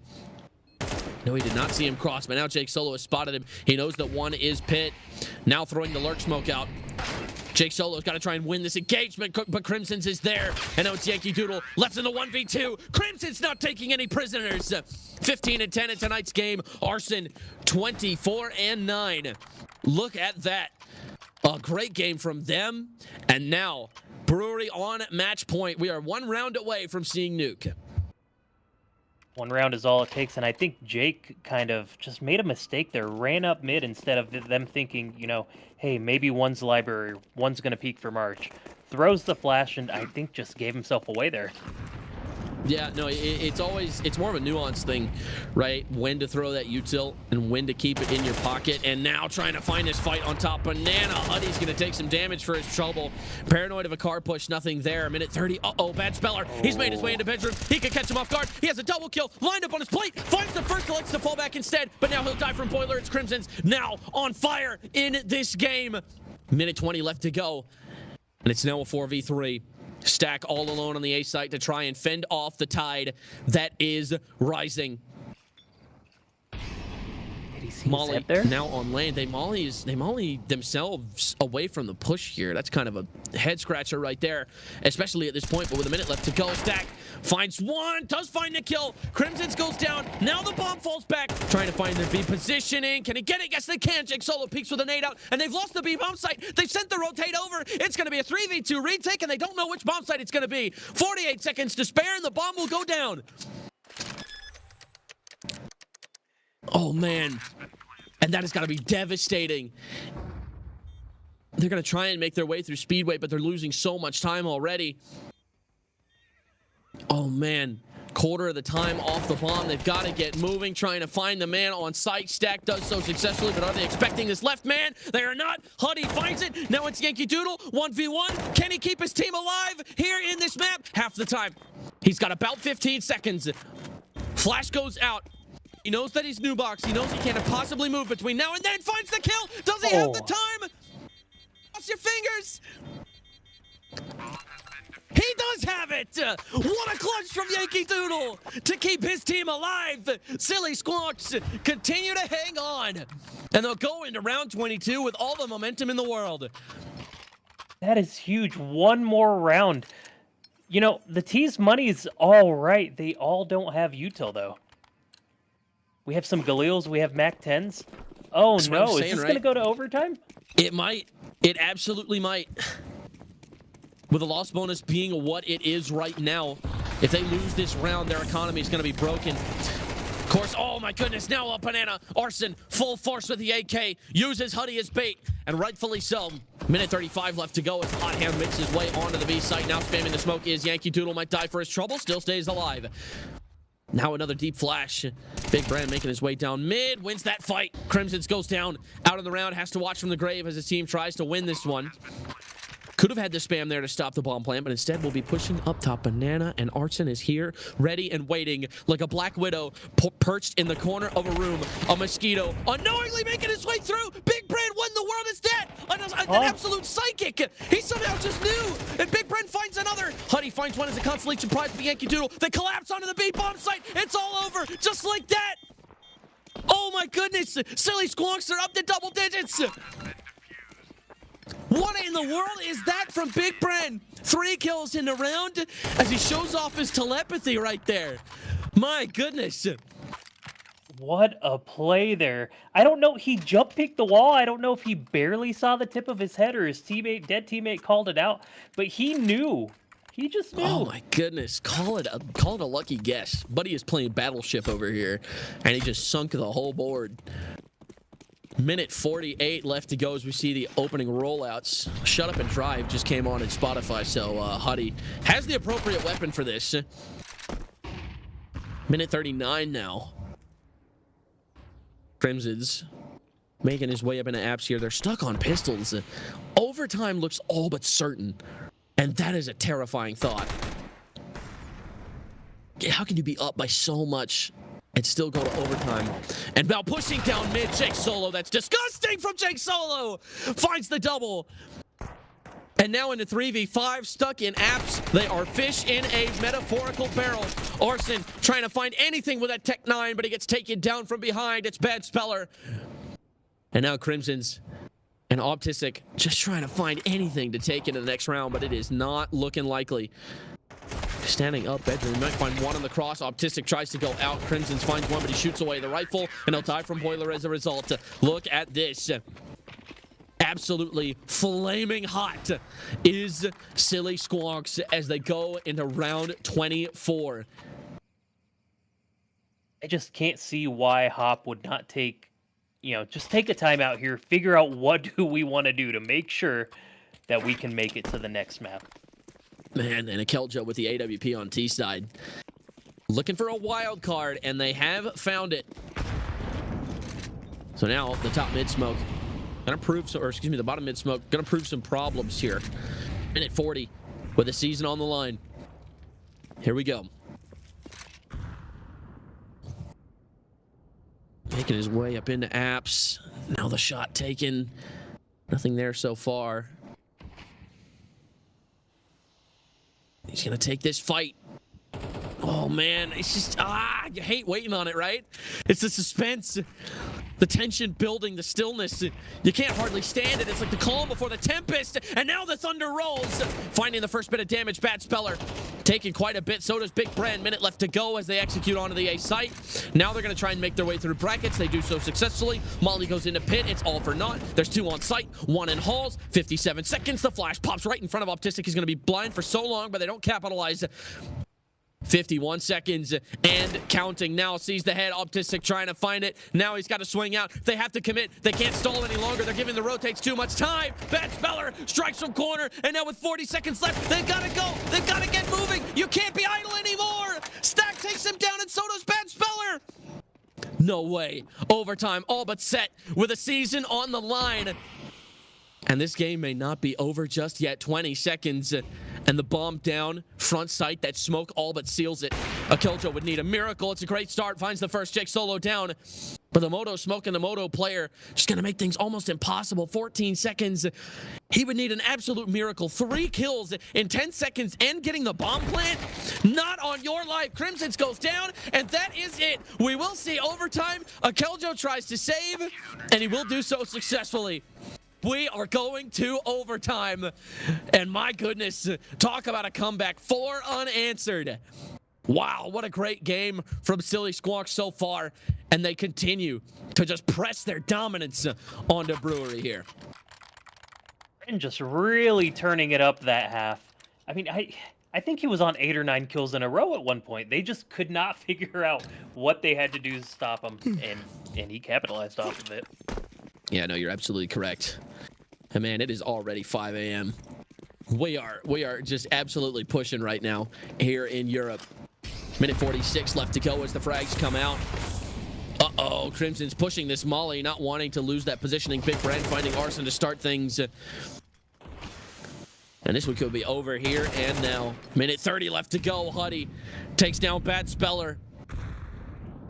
No, he did not see him cross, but now Jake Solo has spotted him. He knows that 1 is pit. Now throwing the lurk smoke out. Jake Solo's got to try and win this engagement, but Crimson's is there. And now it's Yankee Doodle left in the 1v2. Crimson's not taking any prisoners. 15-10 in tonight's game. Arson 24-9. Look at that. A great game from them. And now Brewery on match point. We are 1 round away from seeing Nuke. 1 round is all it takes, and I think Jake kind of just made a mistake there. Ran up mid instead of them thinking, you know, hey, maybe one's Library, one's going to peek for March. Throws the flash, and I think just gave himself away there. Yeah, no, it's more of a nuanced thing, right? When to throw that util and when to keep it in your pocket. And now trying to find his fight on top. Banana. Huddy's going to take some damage for his trouble. Paranoid of a car push. Nothing there. Minute 30. Uh-oh, Bad Speller. He's made his way into bedroom. He could catch him off guard. He has a double kill. Lined up on his plate. Finds the first. Elects to fall back instead. But now he'll die from Boiler. It's Crimson's now on fire in this game. Minute 20 left to go. And it's now a 4v3. Stack all alone on the A site to try and fend off the tide that is rising. Molly there? Now on lane. They molly themselves away from the push here. That's kind of a head scratcher right there, especially at this point. But with a minute left to go, Stack finds 1, does find the kill. Crimson's goes down. Now the bomb falls back. Trying to find their B positioning. Can he get it? Yes, they can. Jake Solo peeks with a nade out, and they've lost the B bomb site. They've sent the rotate over. It's going to be a 3v2 retake, and they don't know which bomb site it's going to be. 48 seconds to spare, and the bomb will go down. Oh, man. And that has got to be devastating. They're going to try and make their way through Speedway, but they're losing so much time already. Oh, man. Quarter of the time off the bomb. They've got to get moving, trying to find the man on site. Stack does so successfully, but are they expecting this left man? They are not. Huddy finds it. Now it's Yankee Doodle. 1v1. Can he keep his team alive here in this map? Half the time. He's got about 15 seconds. Flash goes out. He knows that he's new box. He knows he can't possibly move between now and then. Finds the kill. Does he have the time? Cross your fingers. He does have it. What a clutch from Yankee Doodle to keep his team alive. Silly Squawks continue to hang on. And they'll go into round 22 with all the momentum in the world. That is huge. 1 more round. You know, the T's money is all right. They all don't have util, though. We have some Galils. We have Mac 10s. Oh, no. Is this going to go to overtime? It might. It absolutely might. with the loss bonus being what it is right now. If they lose this round, their economy is going to be broken. Of course, oh my goodness, now up Banana. Arson, full force with the AK, uses Huddy as bait, and rightfully so. Minute 35 left to go as Hot Hand makes his way onto the B site. Now spamming the smoke is Yankee Doodle, might die for his trouble, still stays alive. Now another deep flash. Big Brand making his way down mid, wins that fight. Crimsons goes down, out of the round, has to watch from the grave as his team tries to win this one. Could have had the spam there to stop the bomb plant, but instead we'll be pushing up top. Banana and Arson is here, ready and waiting like a black widow perched in the corner of a room. A mosquito unknowingly making his way through. Big Brand when the world is dead. An absolute psychic. He somehow just knew. And Big Brand finds another. Huddy finds one as a consolation prize for the Yankee Doodle. They collapse onto the B bomb site. It's all over just like that. Oh my goodness. Silly Squonks are up to double digits. What in the world is that from Big Brand? 3 kills in the round as he shows off his telepathy right there. My goodness. What a play there. I don't know. He jump picked the wall. I don't know if he barely saw the tip of his head or his dead teammate called it out, but he knew. He just knew. Oh my goodness. Call it a lucky guess. Buddy is playing Battleship over here, and he just sunk the whole board. Minute 48 left to go as we see the opening rollouts. Shut Up and Drive just came on in Spotify, so Huddy has the appropriate weapon for this. Minute 39 now. Crimsons making his way up into apps here. They're stuck on pistols. Overtime looks all but certain, and that is a terrifying thought. How can you be up by so much and still go to overtime? And now pushing down mid, Jake Solo. That's disgusting from Jake Solo. Finds the double. And now into 3v5, stuck in apps. They are fish in a metaphorical barrel. Arson trying to find anything with that Tech 9, but he gets taken down from behind. It's Bad Speller. And now Crimsons and Optistic just trying to find anything to take into the next round, but it is not looking likely. Standing up, Bedroom might find one on the cross. Optistic tries to go out. Crimsons finds one, but he shoots away the rifle, and he'll die from Boiler as a result. Look at this. Absolutely flaming hot is Silly Squonks as they go into round 24. I just can't see why Hop would not take, just take a timeout here, figure out what do we want to do to make sure that we can make it to the next map. Man, and a Keljo with the AWP on T side. Looking for a wild card, and they have found it. So now the top mid smoke gonna prove, the bottom mid smoke gonna prove some problems here. Minute 40 with the season on the line. Here we go. Making his way up into apps. Now the shot taken. Nothing there so far. He's gonna take this fight. Oh man, it's just, you hate waiting on it, right? It's the suspense, the tension building, the stillness. You can't hardly stand it. It's like the calm before the tempest, and now the thunder rolls. Finding the first bit of damage, Bad Speller taking quite a bit. So does Big Brand. Minute left to go as they execute onto the A site. Now they're gonna try and make their way through brackets. They do so successfully. Molly goes into pit. It's all for naught. There's 2 on site, 1 in halls. 57 seconds. The flash pops right in front of Optistic. He's gonna be blind for so long, but they don't capitalize. 51 seconds and counting. Now sees the head. Optistic trying to find it. Now he's got to swing out. They have to commit. They can't stall any longer. They're giving the rotates too much time. Bad Speller strikes from corner, and now with 40 seconds left, they've got to go. They've got to get moving. You can't be idle anymore. Stack takes him down, and so does Bad Speller. No way. Overtime all but set with a season on the line. And this game may not be over just yet. 20 seconds. And the bomb down, front sight, that smoke all but seals it. A Killjoy would need a miracle. It's a great start, finds the first Jake Solo down. But the Moto smoke and the Moto player just gonna make things almost impossible. 14 seconds. He would need an absolute miracle. 3 kills in 10 seconds and getting the bomb plant. Not on your life. Crimsons goes down, and that is it. We will see overtime. A Killjoy tries to save, and he will do so successfully. We are going to overtime. And my goodness, talk about a comeback. 4 unanswered. Wow, what a great game from Silly Squonk so far. And they continue to just press their dominance onto Brewery here. And just really turning it up that half. I mean, I think he was on 8 or 9 kills in a row at one point. They just could not figure out what they had to do to stop him, and he capitalized off of it. Yeah, no, you're absolutely correct. And man, it is already 5 a.m. We are just absolutely pushing right now here in Europe. Minute 46 left to go as the frags come out. Uh-oh, Crimson's pushing this molly, not wanting to lose that positioning. Big Brand finding Arson to start things. And this one could be over here and now. Minute 30 left to go. Huddy takes down Bad Speller.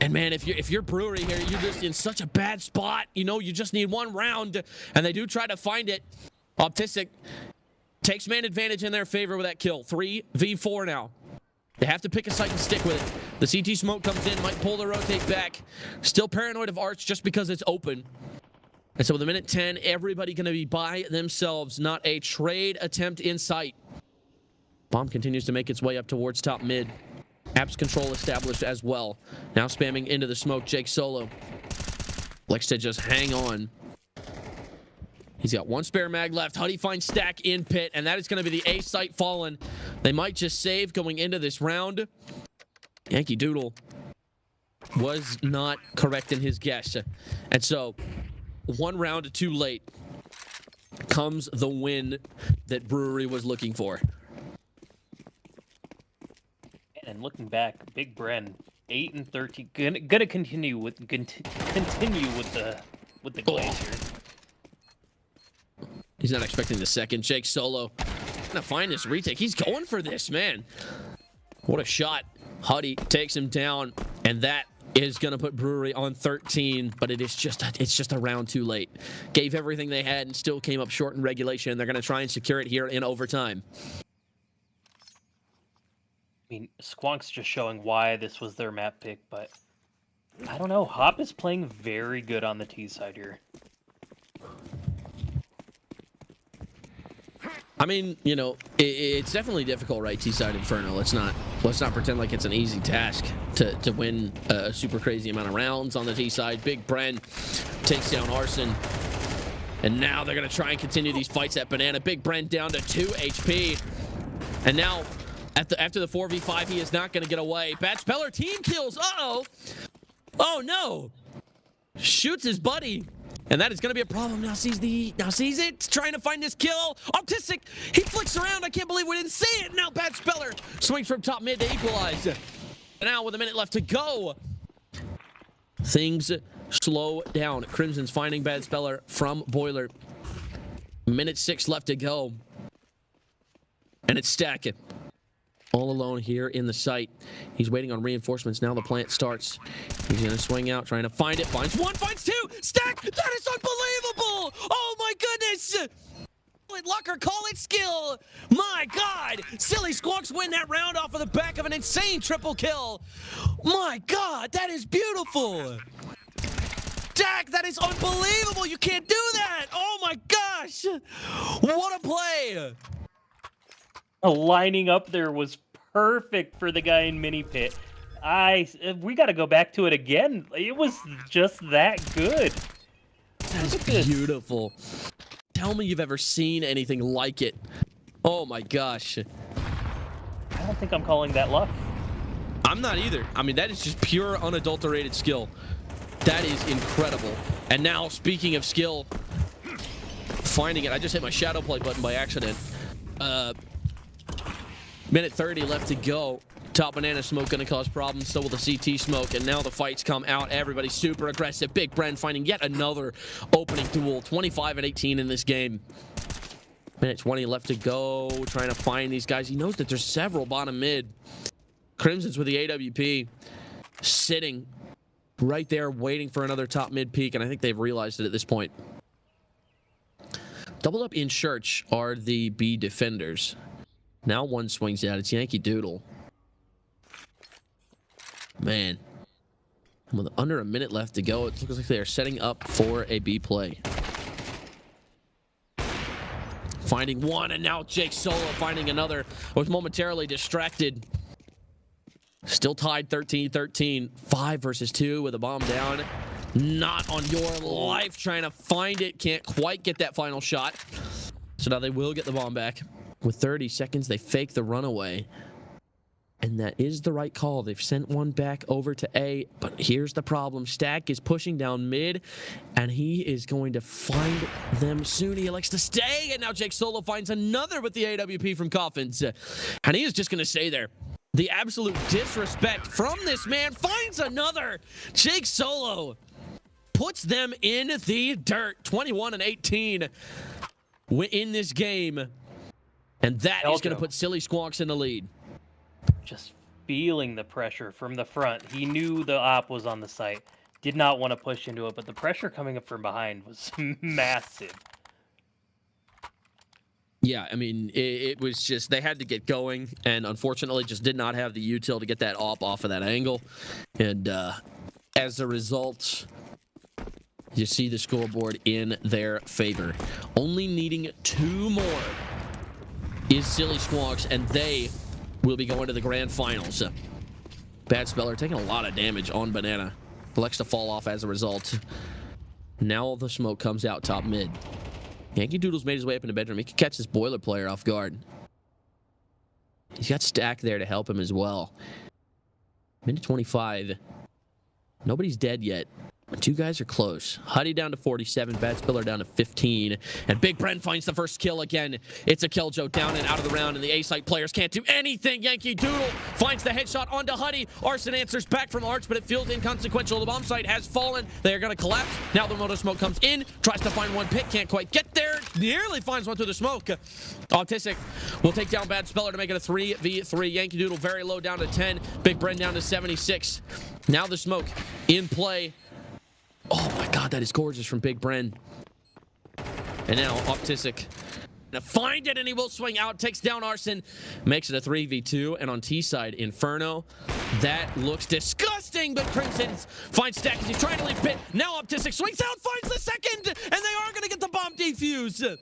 And man, if you're Brewery here, you're just in such a bad spot. You know, you just need one round. And they do try to find it. Optistic takes man advantage in their favor with that kill. 3v4 now. They have to pick a site and stick with it. The CT smoke comes in, might pull the rotate back. Still paranoid of Arch just because it's open. And so with a minute 10, everybody going to be by themselves. Not a trade attempt in sight. Bomb continues to make its way up towards top mid. Apps control established as well. Now spamming into the smoke, Jake Solo. Likes to just hang on. He's got one spare mag left. Huddy finds Stack in pit, and that is going to be the A site fallen. They might just save going into this round. Yankee Doodle was not correct in his guess. And so, one round too late comes the win that Brewery was looking for. And looking back, Big Bren, 8 and 13, gonna continue with the glaze here. He's not expecting the second. Jake Solo gonna find this retake. He's going for this, man. What a shot. Huddy takes him down, and that is gonna put Brewery on 13, but it's just a round too late. Gave everything they had and still came up short in regulation. They're gonna try and secure it here in overtime. I mean, Squonk's just showing why this was their map pick, but I don't know. Hop is playing very good on the T side here. I mean, you know, it's definitely difficult, right? T-side Inferno. Let's not pretend like it's an easy task to win a super crazy amount of rounds on the T-side. Big Bren takes down Arson. And now they're going to try and continue these fights at Banana. Big Bren down to 2 HP. And now, after the 4v5, he is not going to get away. Bad Speller team kills. Uh-oh. Oh, no. Shoots his buddy. And that is going to be a problem. Now sees it. Trying to find this kill. Optistic. He flicks around. I can't believe we didn't see it. Now Bad Speller swings from top mid to equalize. And now with a minute left to go, things slow down. Crimson's finding Bad Speller from Boiler. Minute 6 left to go. And it's stacking. All alone here in the site. He's waiting on reinforcements. Now the plant starts. He's going to swing out, trying to find it. Finds one, finds two. Stack! That is unbelievable! Oh my goodness! Luck or call it skill. My God! Silly Squawks win that round off of the back of an insane triple kill. My God, that is beautiful! Stack, that is unbelievable! You can't do that! Oh my gosh! What a play! Lining up there was perfect for the guy in mini pit. We got to go back to it again. It was just that good. That is beautiful. Tell me you've ever seen anything like it. Oh my gosh. I don't think I'm calling that luck. I'm not either. I mean, that is just pure unadulterated skill. That is incredible. And now, speaking of skill, finding it. I just hit my shadow play button by accident. Minute 30 left to go. Top Banana smoke going to cause problems. So will the CT smoke. And now the fights come out. Everybody's super aggressive. Big Bren finding yet another opening duel. 25 and 18 in this game. Minute 20 left to go. Trying to find these guys. He knows that there's several bottom mid. Crimson's with the AWP. Sitting right there waiting for another top mid peak. And I think they've realized it at this point. Doubled up in church are the B defenders. Now one swings out. It's Yankee Doodle. Man. With under a minute left to go, it looks like they are setting up for a B play. Finding one, and now Jake Solo finding another. Was momentarily distracted. Still tied 13-13. 5 versus 2 with a bomb down. Not on your life. Trying to find it. Can't quite get that final shot. So now they will get the bomb back. With 30 seconds, they fake the runaway. And that is the right call. They've sent one back over to A, but here's the problem. Stack is pushing down mid, and he is going to find them soon. He elects to stay, and now Jake Solo finds another with the AWP from Coffins. And he is just going to stay there. The absolute disrespect from this man finds another. Jake Solo puts them in the dirt. 21-18 in this game. And that is going to put Silly Squawks in the lead. Just feeling the pressure from the front. He knew the op was on the site. Did not want to push into it, but the pressure coming up from behind was massive. Yeah, I mean, it was just, they had to get going, and unfortunately just did not have the util to get that op off of that angle. And as a result, you see the scoreboard in their favor. Only needing 2 more is Silly Squawks, and they will be going to the grand finals. Bad Speller taking a lot of damage on Banana. Elects to fall off as a result. Now the smoke comes out top mid. Yankee Doodle's made his way up in the bedroom. He can catch this Boiler player off guard. He's got Stack there to help him as well. Minute 25. Nobody's dead yet. 2 guys are close. Huddy down to 47, Bad Spiller down to 15, and Big Bren finds the first kill again. It's a Killjoy down and out of the round, and the A-site players can't do anything. Yankee Doodle finds the headshot onto Huddy. Arson answers back from Arch, but it feels inconsequential. The bomb site has fallen. They are going to collapse. Now the motor smoke comes in, tries to find one pick, can't quite get there. Nearly finds one through the smoke. Autistic will take down Bad Speller to make it a 3v3. Yankee Doodle very low down to 10. Big Bren down to 76. Now the smoke in play. Oh my god, that is gorgeous from Big Bren. And now Optisic to find it, and he will swing out, takes down Arson, makes it a 3v2. And on T side, Inferno, that looks disgusting, but Crimson finds Stack as he's trying to leave pit. Now Optisic swings out, finds the second, and they are going to get the bomb defuse.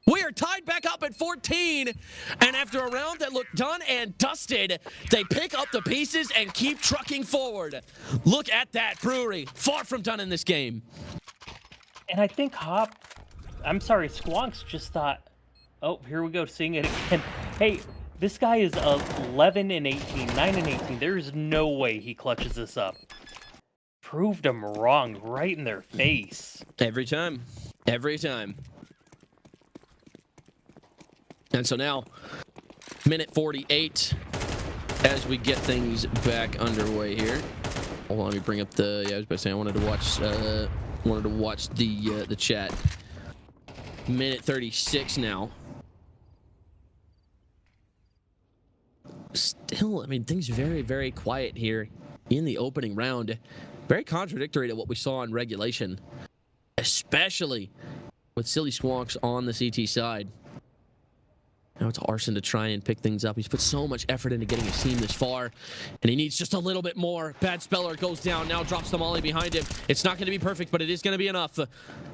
We are tied back up at 14, and after a round that looked done and dusted, they pick up the pieces and keep trucking forward. Look at that, Brewery. Far from done in this game. And I think Squonks just thought, oh, here we go, seeing it again. Hey, this guy is 11 and 18, 9 and 18. There's no way he clutches this up. Proved them wrong right in their face. Every time. Every time. And so now, minute 48, as we get things back underway here. Hold on, let me bring up the. Yeah, I was about to say I wanted to watch the chat. Minute 36 now. Still, I mean, things very, very quiet here in the opening round. Very contradictory to what we saw in regulation, especially with Silly Squawks on the CT side. Now it's Arson to try and pick things up. He's put so much effort into getting his team this far, and he needs just a little bit more. Bad Speller goes down, now drops the molly behind him. It's not going to be perfect, but it is going to be enough.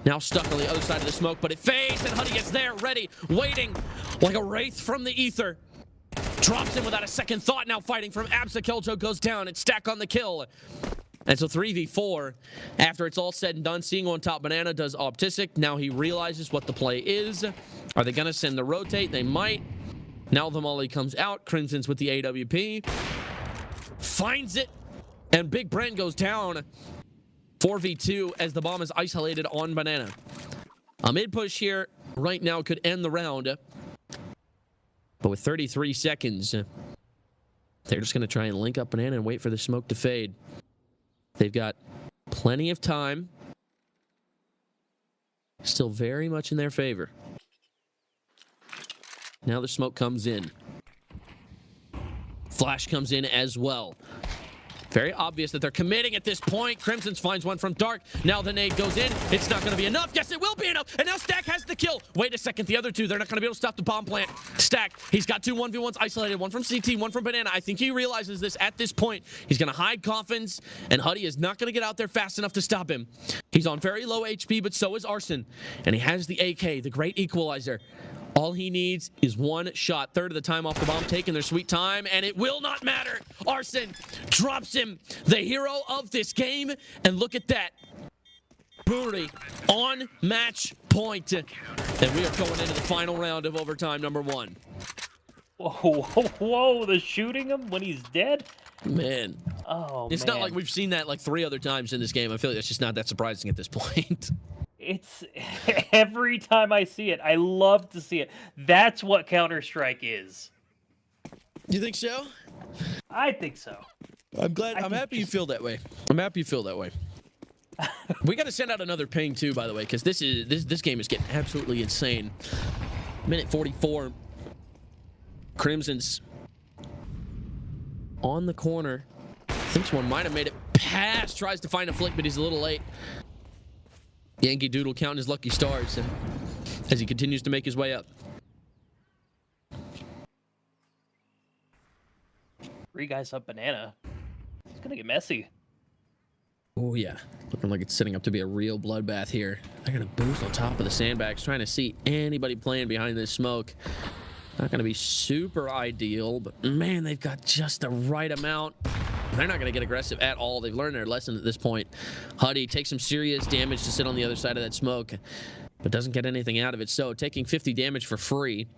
Now stuck on the other side of the smoke, but it fades, and Huddy gets there, ready, waiting, like a wraith from the ether. Drops him without a second thought, now fighting from Absa. Killjoy goes down, and Stack on the kill. And so 3v4, after it's all said and done, seeing on top Banana does Optisic. Now he realizes what the play is. Are they going to send the rotate? They might. Now the molly comes out. Crimson's with the AWP. Finds it. And Big Brent goes down. 4v2 as the bomb is isolated on Banana. A mid push here right now could end the round. But with 33 seconds, they're just going to try and link up Banana and wait for the smoke to fade. They've got plenty of time. Still very much in their favor. Now the smoke comes in. Flash comes in as well. Very obvious that they're committing at this point. Crimson's finds one from Dark. Now the nade goes in. It's not going to be enough. Yes, it will be enough. And now Stack has the kill. Wait a second. The other two, they're not going to be able to stop the bomb plant. Stack, he's got 2 1v1s isolated. One from CT, one from Banana. I think he realizes this at this point. He's going to hide Coffins, and Huddy is not going to get out there fast enough to stop him. He's on very low HP, but so is Arson. And he has the AK, the great equalizer. All he needs is one shot. Third of the time off the bomb, taking their sweet time, and it will not matter. Arson drops him, the hero of this game, and look at that. Brewery on match point. And we are going into the final round of overtime number 1. Whoa, whoa, whoa, the shooting him when he's dead? Man. Oh, It's man. not like we've seen that like 3 other times in this game. I feel like that's just not that surprising at this point. It's every time I see it, I love to see it. That's what Counter-Strike is. You think so? I think so. I'm happy you feel that way. I'm happy you feel that way. We got to send out another ping too, by the way, because this game is getting absolutely insane. Minute 44. Crimson's on the corner. Thinks one might have made it past. Tries to find a flick, but he's a little late. Yankee Doodle counting his lucky stars as he continues to make his way up. 3 guys up banana. It's gonna get messy. Oh yeah, looking like it's setting up to be a real bloodbath here. They're gonna boost on top of the sandbags, trying to see anybody playing behind this smoke. Not gonna be super ideal, but man, they've got just the right amount. They're not gonna get aggressive at all. They've learned their lesson at this point. Huddy takes some serious damage to sit on the other side of that smoke, but doesn't get anything out of it. So taking 50 damage for free.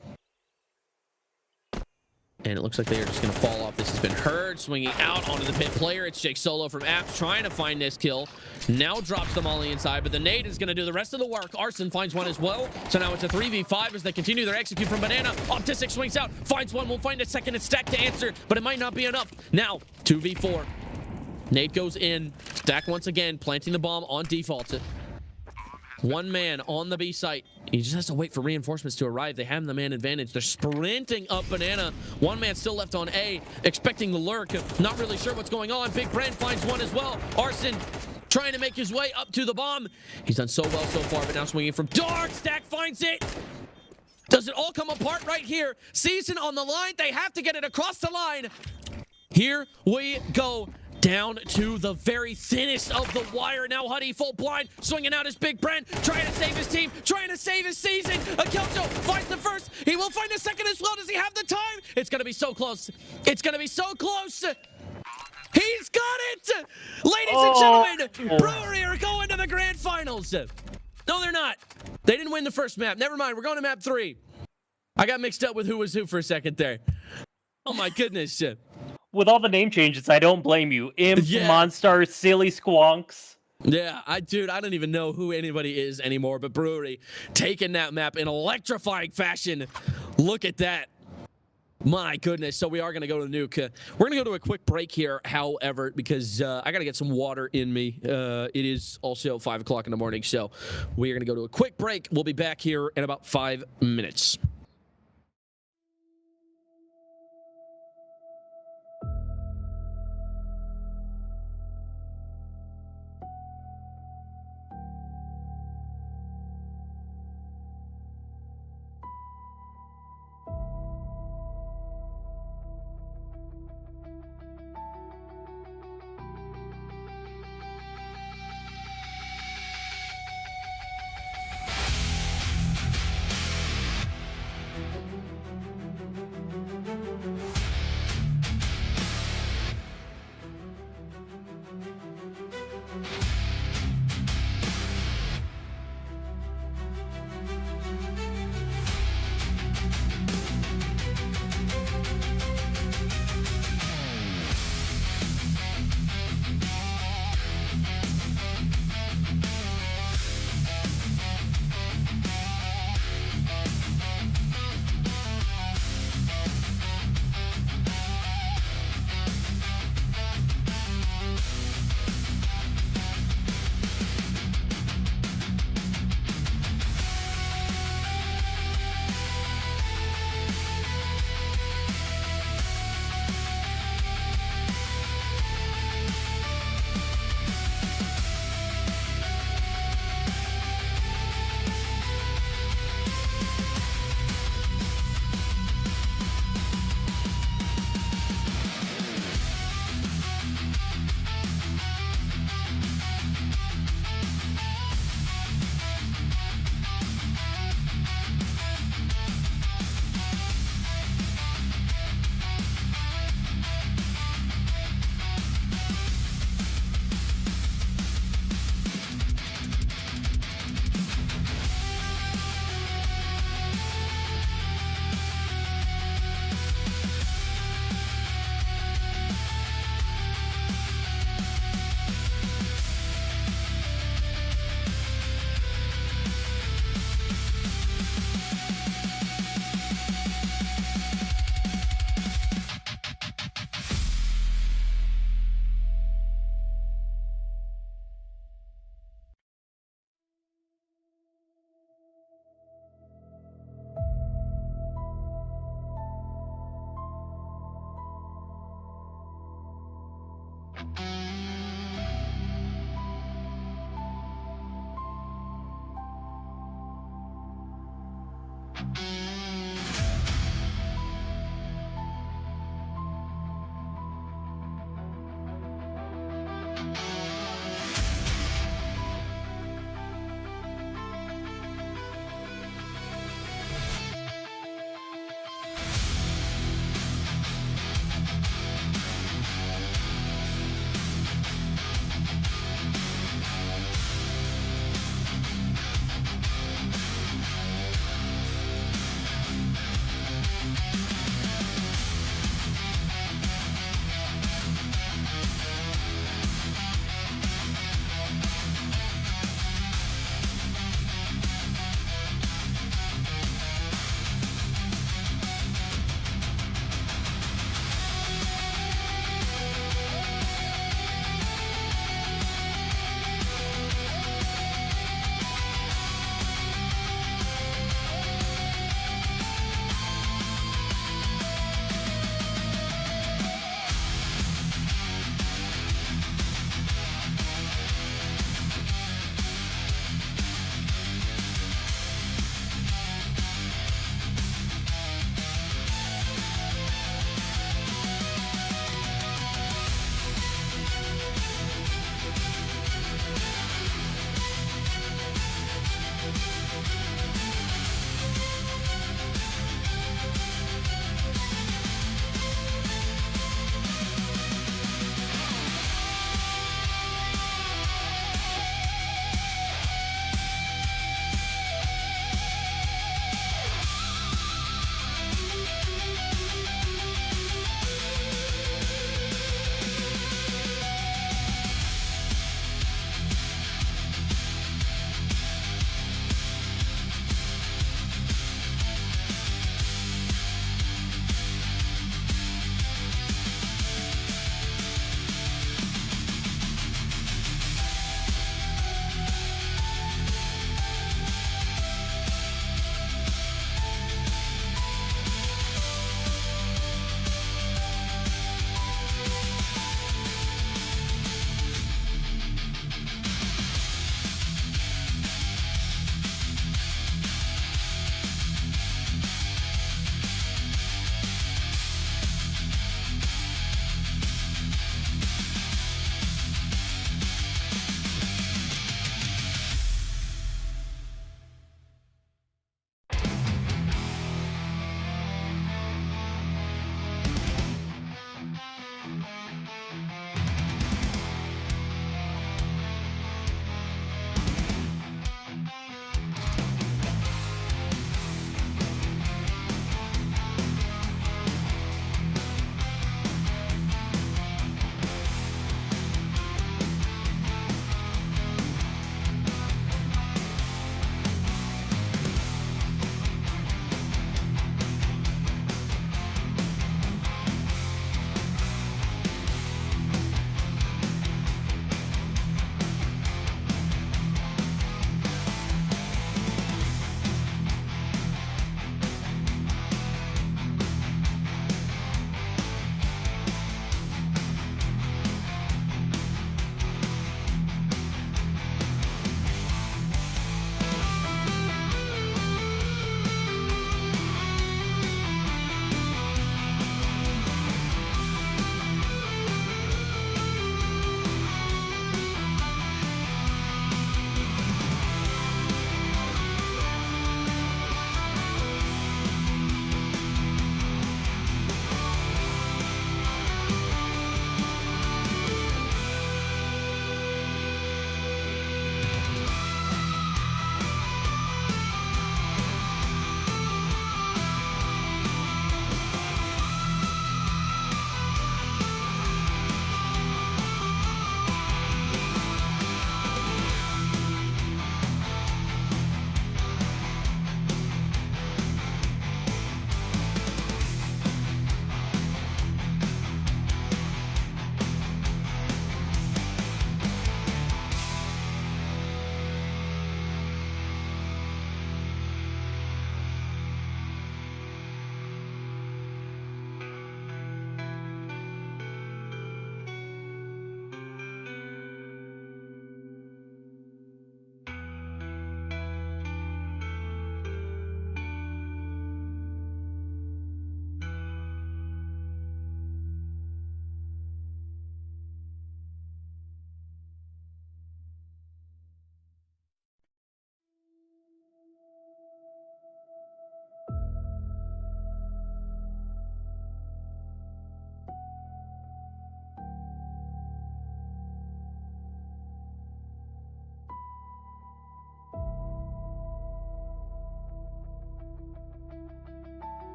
And it looks like they are just going to fall off. This has been heard. Swinging out onto the pit player. It's Jake Solo from Apps trying to find this kill. Now drops the molly inside, but the nade is going to do the rest of the work. Arson finds one as well. So now it's a 3v5 as they continue their execute from Banana. Optistic swings out, finds one. We'll find a second. It's Stack to answer, but it might not be enough. Now, 2v4. Nade goes in. Stack once again, planting the bomb on default. One man on the B site. He just has to wait for reinforcements to arrive. They have the man advantage. They're sprinting up banana. One man still left on A, expecting the lurk. Not really sure what's going on. Big Brand finds one as well. Arson trying to make his way up to the bomb. He's done so well so far, but now swinging from dark. Stack finds it. Does it all come apart right here? Season on the line. They have to get it across the line. Here we go. Down to the very thinnest of the wire. Now Huddy full blind, swinging out his Big Brand, trying to save his team, trying to save his season. Akelso finds the first. He will find the second as well. Does he have the time? It's going to be so close. It's going to be so close. He's got it. Ladies and gentlemen, Brewery are going to the grand finals. No, they're not. They didn't win the first map. Never mind. We're going to map 3. I got mixed up with who was who for a second there. Oh, my goodness. With all the name changes, I don't blame you. Imp, Yeah. Monstar, Silly Squonks. Yeah, I don't even know who anybody is anymore, but Brewery taking that map in electrifying fashion. Look at that. My goodness. So we are going to go to the nuke. We're going to go to a quick break here, however, because I got to get some water in me. It is also 5 o'clock in the morning, so we are going to go to a quick break. We'll be back here in about 5 minutes.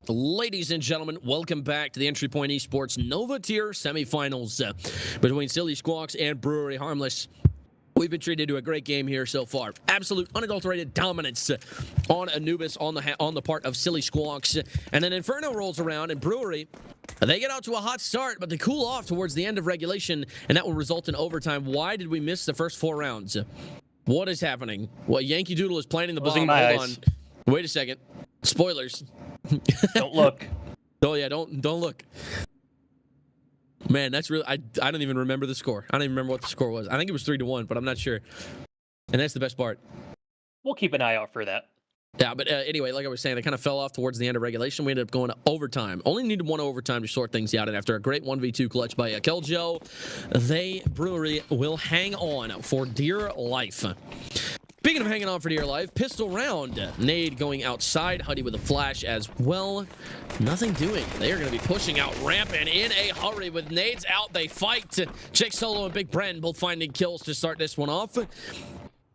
Ladies and gentlemen, welcome back to the Entry Point Esports Nova Tier Semifinals between Silly Squawks and Brewery Harmless. We've been treated to a great game here so far. Absolute unadulterated dominance on Anubis on the part of Silly Squawks. And then Inferno rolls around and Brewery, they get out to a hot start, but they cool off towards the end of regulation, and that will result in overtime. Why did we miss the first 4 rounds? What is happening? Well, Yankee Doodle is planting the bomb. Hold on. Wait a second. Spoilers. Don't look. Oh yeah, don't look. Man, that's really I don't even remember the score. I don't even remember what the score was. I think it was 3-1, but I'm not sure. And that's the best part. We'll keep an eye out for that. Yeah, but anyway, like I was saying, they kind of fell off towards the end of regulation. We ended up going to overtime. Only needed 1 overtime to sort things out, and after a great 1v2 clutch by Keljo, Brewery will hang on for dear life. Speaking of hanging on for dear life, pistol round. Nade going outside. Huddy with a flash as well. Nothing doing. They are going to be pushing out ramp and in a hurry. With nades out, they fight. Jake Solo and Big Bren both finding kills to start this one off.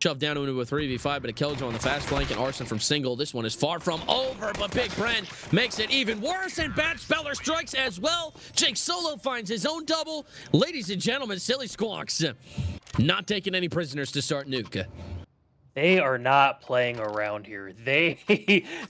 Shoved down into a 3v5, but a Keljo on the fast flank and Arson from single. This one is far from over, but Big Bren makes it even worse, and Bad Speller strikes as well. Jake Solo finds his own double. Ladies and gentlemen, Silly Squawks not taking any prisoners to start nuke. They are not playing around here. They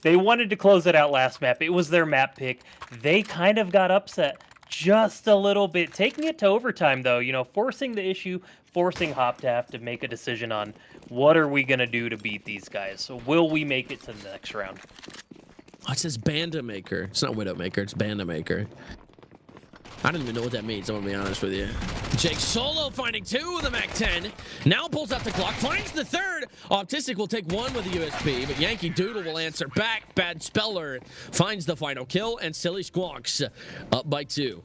wanted to close it out last map. It was their map pick. They kind of got upset just a little bit. Taking it to overtime, though, you know, forcing the issue, forcing Hop to have to make a decision on what are we going to do to beat these guys. So will we make it to the next round? Oh, it says Banda Maker. It's not Widowmaker, it's Banda Maker. I don't even know what that means, I'm gonna be honest with you. Jake Solo finding 2 with the MAC-10. Now pulls out the Glock, finds the 3rd. Optistic will take 1 with the USP, but Yankee Doodle will answer back. Bad Speller finds the final kill, and Silly Squawks up by 2.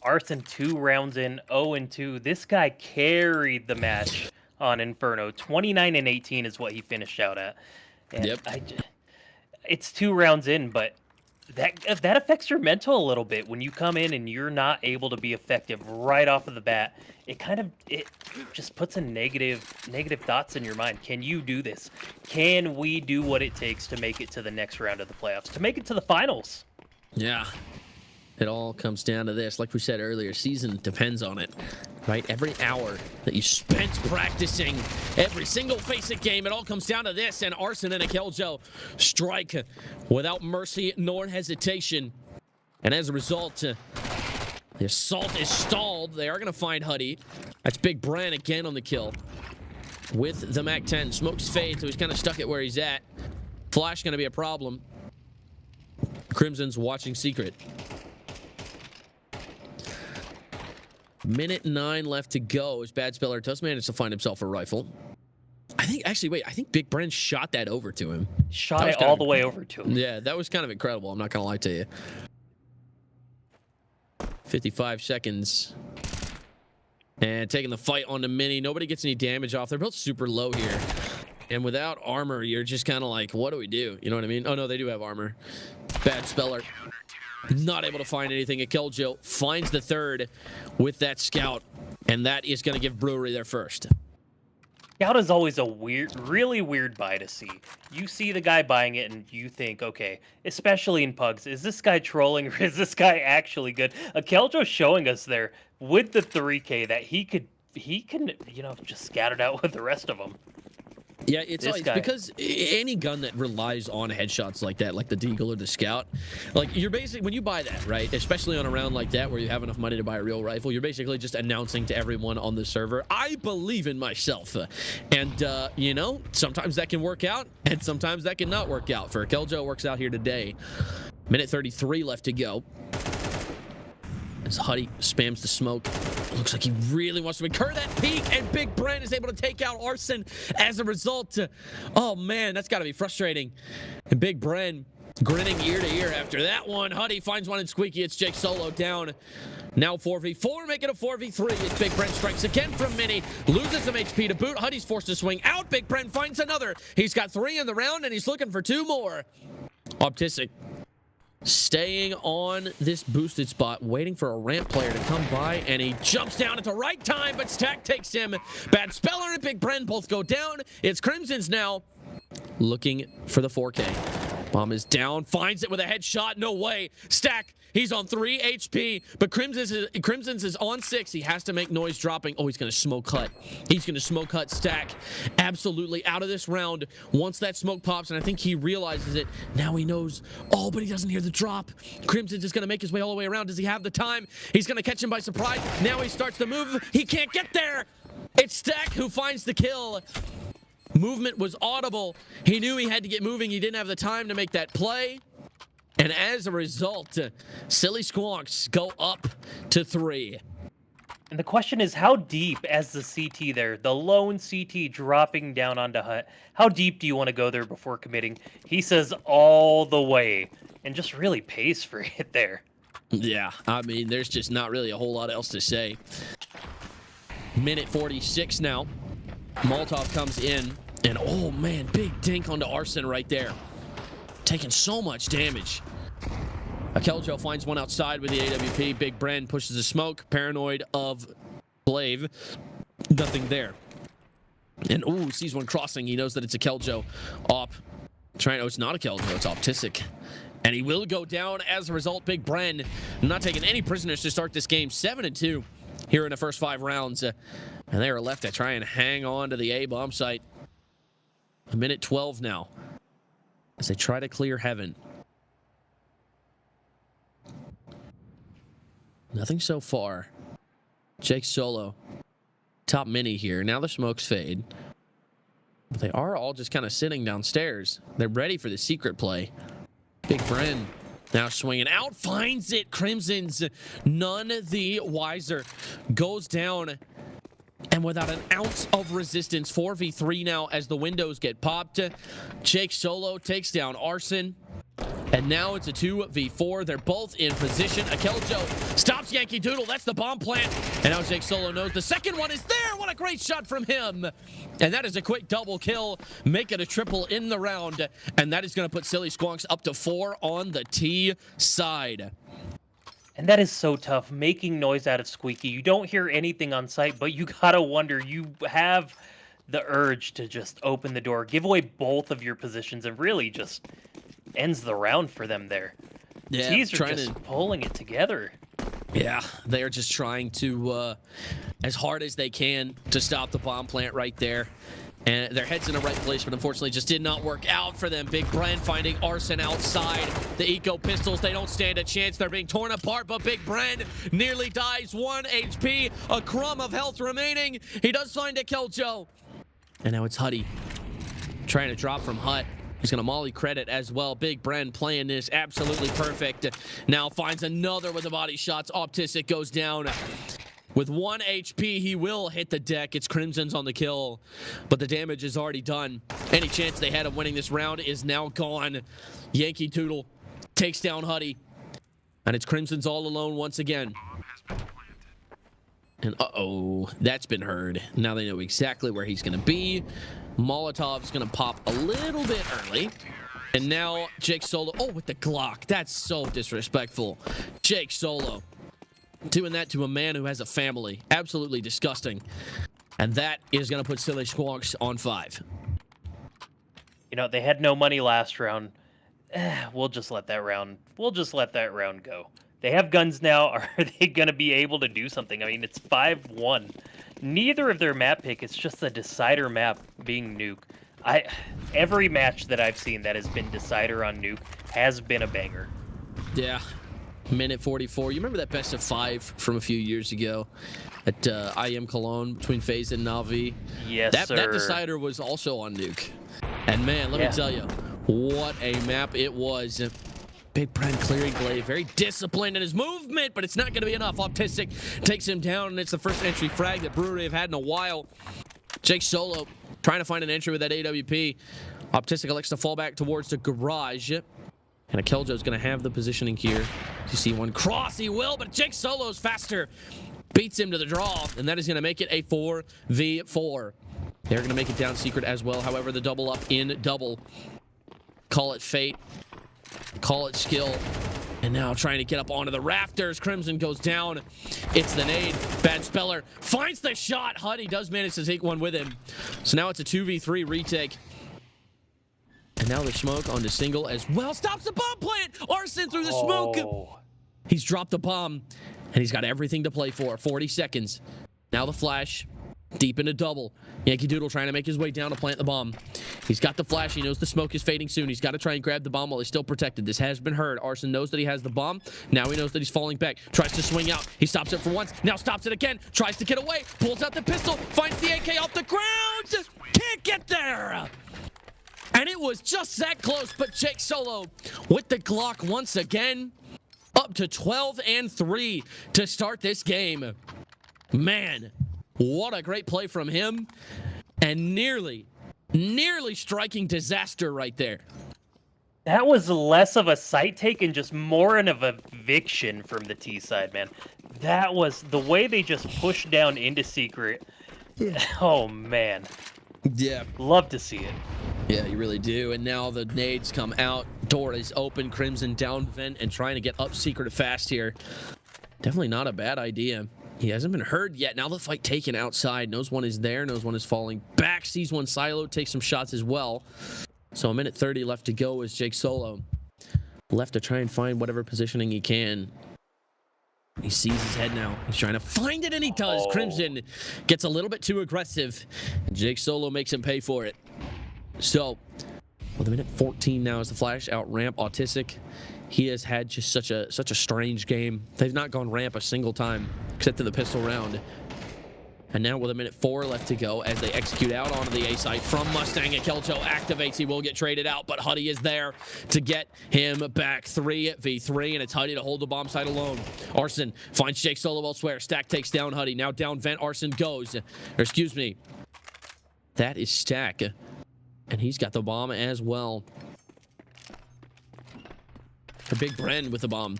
Arson 2 rounds in, 0-2. This guy carried the match on Inferno. 29-18 is what he finished out at. And yep. It's 2 rounds in, but that affects your mental a little bit when you come in and you're not able to be effective right off of the bat. It just puts a negative thoughts in your mind. Can you do this? Can we do what it takes to make it to the next round of the playoffs, to make it to the finals? Yeah. It all comes down to this. Like we said earlier, season depends on it, right? Every hour that you spent practicing every single Face-It game, it all comes down to this. And Arson and a Keljo strike without mercy nor hesitation. And as a result, the assault is stalled. They are going to find Huddy. That's Big Bren again on the kill with the MAC-10. Smokes fade, so he's kind of stuck at where he's at. Flash going to be a problem. Crimson's watching secret. Minute 9 left to go as Bad Speller does manage to find himself a rifle. I think Big Bren shot that over to him. Shot it all the way over to him. Yeah, that was kind of incredible. I'm not going to lie to you. 55 seconds. And taking the fight on the Mini. Nobody gets any damage off. They're both super low here. And without armor, you're just kind of like, what do we do? You know what I mean? Oh, no, they do have armor. Bad Speller. Not able to find anything. A Keljo finds the 3rd with that scout, and that is going to give Brewery their first. Scout is always a really weird buy to see. You see the guy buying it, and you think, okay, especially in pugs, is this guy trolling or is this guy actually good? A Keljo showing us there with the 3K that he can, you know, just scatter it out with the rest of them. Yeah, it's because any gun that relies on headshots like that, like the Deagle or the Scout, like you're basically, when you buy that, right, especially on a round like that where you have enough money to buy a real rifle, you're basically just announcing to everyone on the server, I believe in myself. And, you know, sometimes that can work out and sometimes that can not work out. For Keljo, works out here today. Minute 33 left to go. As Huddy spams the smoke. Looks like he really wants to incur that peak, and Big Bren is able to take out Arson as a result. Oh, man, that's got to be frustrating. And Big Bren grinning ear to ear after that one. Huddy finds one in Squeaky. It's Jake Solo down. Now 4v4, make it a 4v3 as Big Bren strikes again from Mini. Loses some HP to boot. Huddy's forced to swing out. Big Bren finds another. He's got 3 in the round, and he's looking for 2 more. Optistic staying on this boosted spot, waiting for a ramp player to come by, and he jumps down at the right time, but Stack takes him. Bad Speller and Big Bren both go down. It's Crimson's now. looking for the 4K. Bomb is down, finds it with a headshot. No way. Stack, he's on 3 HP, but Crimson's is on 6. He has to make noise dropping. Oh, he's going to smoke cut. He's going to smoke cut Stack. Absolutely out of this round. Once that smoke pops, and I think he realizes it, now he knows. Oh, but he doesn't hear the drop. Crimson's is going to make his way all the way around. Does he have the time? He's going to catch him by surprise. Now he starts to move. He can't get there. It's Stack who finds the kill. Movement was audible. He knew he had to get moving. He didn't have the time to make that play. And as a result, Silly Squonks go up to 3. And the question is, how deep as the CT there, the lone CT dropping down onto Hut, how deep do you want to go there before committing? He says all the way, and just really pays for it there. Yeah, I mean, there's just not really a whole lot else to say. Minute 46 now. Molotov comes in, and oh man, big dink onto Arson right there. Taking so much damage. Akeljo finds one outside with the AWP. Big Bren pushes the smoke. Paranoid of Blave. Nothing there. And ooh, sees one crossing. He knows that it's Akeljo. Op. Trying, oh, it's not Akeljo, it's Optistic. And he will go down as a result. Big Bren not taking any prisoners to start this game. 7-2 here in the first 5 rounds. And they are left to try and hang on to the A bomb site. A minute 12 now as they try to clear heaven. Nothing so far. Jake Solo, top mini here. Now the smokes fade. But they are all just kind of sitting downstairs. They're ready for the secret play. Big Bren now swinging out, finds it. Crimson's none the wiser. Goes down. And without an ounce of resistance, 4v3 now as the windows get popped. Jake Solo takes down Arson. And now it's a 2v4. They're both in position. Akeljo stops Yankee Doodle. That's the bomb plant. And now Jake Solo knows the second one is there. What a great shot from him. And that is a quick double kill. Make it a triple in the round. And that is going to put Silly Squonks up to 4 on the T side. And that is so tough, making noise out of Squeaky. You don't hear anything on site, but you gotta wonder, you have the urge to just open the door, give away both of your positions, and really just ends the round for them there. Yeah, T's are just pulling it together. Yeah, they are just trying to, as hard as they can, to stop the bomb plant right there. And their head's in the right place, but unfortunately just did not work out for them. Big Bren finding Arson outside. The Eco Pistols, they don't stand a chance. They're being torn apart, but Big Bren nearly dies. 1 HP, a crumb of health remaining. He does find Akeljo. And now it's Huddy trying to drop from Hut. He's going to molly credit as well. Big Bren playing this absolutely perfect. Now finds another with the body shots. Optistic goes down. With 1 HP, he will hit the deck. It's Crimson's on the kill, but the damage is already done. Any chance they had of winning this round is now gone. Yankee Doodle takes down Huddy, and it's Crimson's all alone once again. And uh-oh, that's been heard. Now they know exactly where he's going to be. Molotov's going to pop a little bit early. And now Jake Solo, oh, with the Glock. That's so disrespectful. Jake Solo doing that to a man who has a family. Absolutely disgusting. And that is going to put Silly Squonks on 5. You know, they had no money last round. We'll just let that round go. They have guns now. Are they going to be able to do something? I mean, it's 5-1. Neither of their map pick. It's just a decider map being Nuke. Every match that I've seen that has been decider on Nuke has been a banger. Yeah. Minute 44. You remember that best of 5 from a few years ago at IM Cologne between FaZe and Na'Vi? Yes, sir. That decider was also on Nuke. And man, let me tell you, what a map it was. Big Bren clearing Glaive, very disciplined in his movement, but it's not going to be enough. Optistic takes him down, and it's the first entry frag that Brewery have had in a while. Jake Solo trying to find an entry with that AWP. Optistic elects to fall back towards the garage. And Akeljo's going to have the positioning here. You see one cross, he will, but Jake Solo's faster. Beats him to the draw, and that is going to make it a 4v4. They're going to make it down secret as well. However, the double up in double. Call it fate. Call it skill. And now trying to get up onto the rafters. Crimson goes down. It's the nade. Bad Speller finds the shot. Huddy does manage to take one with him. So now it's a 2v3 retake. And now the smoke on the single as well. Stops the bomb plant. Arson through the smoke. Oh. He's dropped the bomb, and he's got everything to play for. 40 seconds. Now the flash. Deep into double. Yankee Doodle trying to make his way down to plant the bomb. He's got the flash. He knows the smoke is fading soon. He's got to try and grab the bomb while he's still protected. This has been heard. Arson knows that he has the bomb. Now he knows that he's falling back. Tries to swing out. He stops it for once. Now stops it again. Tries to get away. Pulls out the pistol. Finds the AK off the ground. Can't get there. And it was just that close, but Jake Solo with the Glock once again. Up to 12-3 to start this game. Man. What a great play from him, and nearly striking disaster right there. That was less of a sight take and just more of an eviction from the T side, man. That was the way they just pushed down into secret. Oh, man. Yeah. Love to see it. Yeah, you really do. And now the nades come out. Door is open. Crimson down vent and trying to get up secret fast here. Definitely not a bad idea. He hasn't been heard yet. Now the fight taken outside. Knows one is there. Knows one is falling back. Sees one silo. Takes some shots as well. So a minute 30 left to go as Jake Solo left to try and find whatever positioning he can. He sees his head now. He's trying to find it, and he does. Crimson gets a little bit too aggressive, and Jake Solo makes him pay for it. So, with a minute 14 now as the flash out ramp. Autistic. He has had just such a strange game. They've not gone ramp a single time, except in the pistol round. And now with a minute 4 left to go as they execute out onto the A site from Mustang, and Keljo activates. He will get traded out, but Huddy is there to get him back. 3v3, and it's Huddy to hold the bomb site alone. Arson finds Jake Solo elsewhere. Stack takes down Huddy. Now down vent, Arson goes. Or excuse me. That is Stack. And he's got the bomb as well. For Big Bren with the bomb.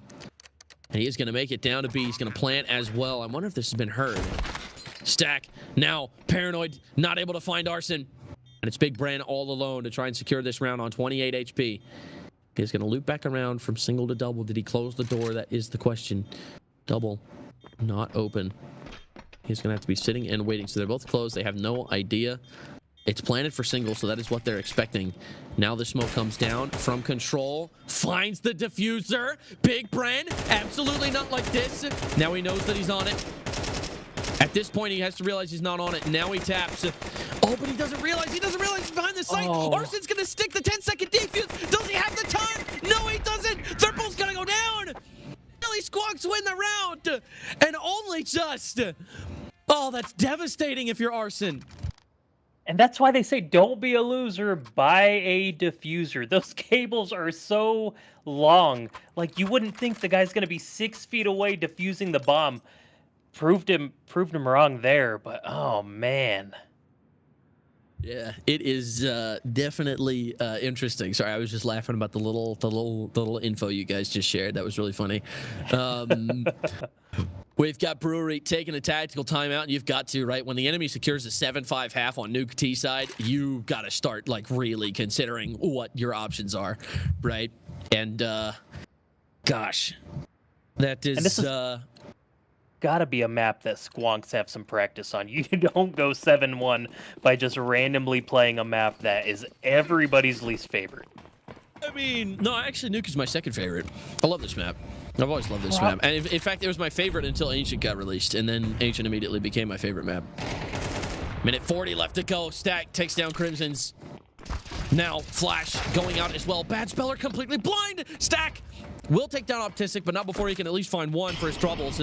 And he is going to make it down to B. He's going to plant as well. I wonder if this has been heard. Stack now paranoid, not able to find Arson. And it's Big Bren all alone to try and secure this round on 28 HP. He's going to loop back around from single to double. Did he close the door? That is the question. Double not open. He's going to have to be sitting and waiting. So they're both closed. They have no idea. It's planted for single, so that is what they're expecting. Now the smoke comes down from control. Finds the diffuser. Big Bren, absolutely not like this. Now he knows that he's on it. At this point, he has to realize he's not on it. Now he taps. Oh, but he doesn't realize. He doesn't realize he's behind the site. Oh. Arson's going to stick the 10-second defuse. Does he have the time? No, he doesn't. They're both going to go down. Billy Squawks win the round. And only just. Oh, that's devastating if you're Arson. And that's why they say don't be a loser, buy a diffuser. Those cables are so long. Like, you wouldn't think the guy's going to be 6 feet away diffusing the bomb. Proved him wrong there, but oh, man. Yeah, it is definitely interesting. Sorry, I was just laughing about the little info you guys just shared. That was really funny. We've got Brewery taking a tactical timeout, and you've got to, right? When the enemy secures a 7-5 half on Nuke T side, you got to start, like, really considering what your options are, right? And, gosh, that is... And this is gotta be a map that Squonks have some practice on. You don't go 7-1 by just randomly playing a map that is everybody's least favorite. I mean, no, actually, Nuke is my second favorite. I love this map. I've always loved this map. And in fact, it was my favorite until Ancient got released, and then Ancient immediately became my favorite map. Minute 40 left to go. Stack takes down Crimson's. Now, Flash going out as well. Bad Speller completely blind. Stack will take down Optistic, but not before he can at least find one for his troubles.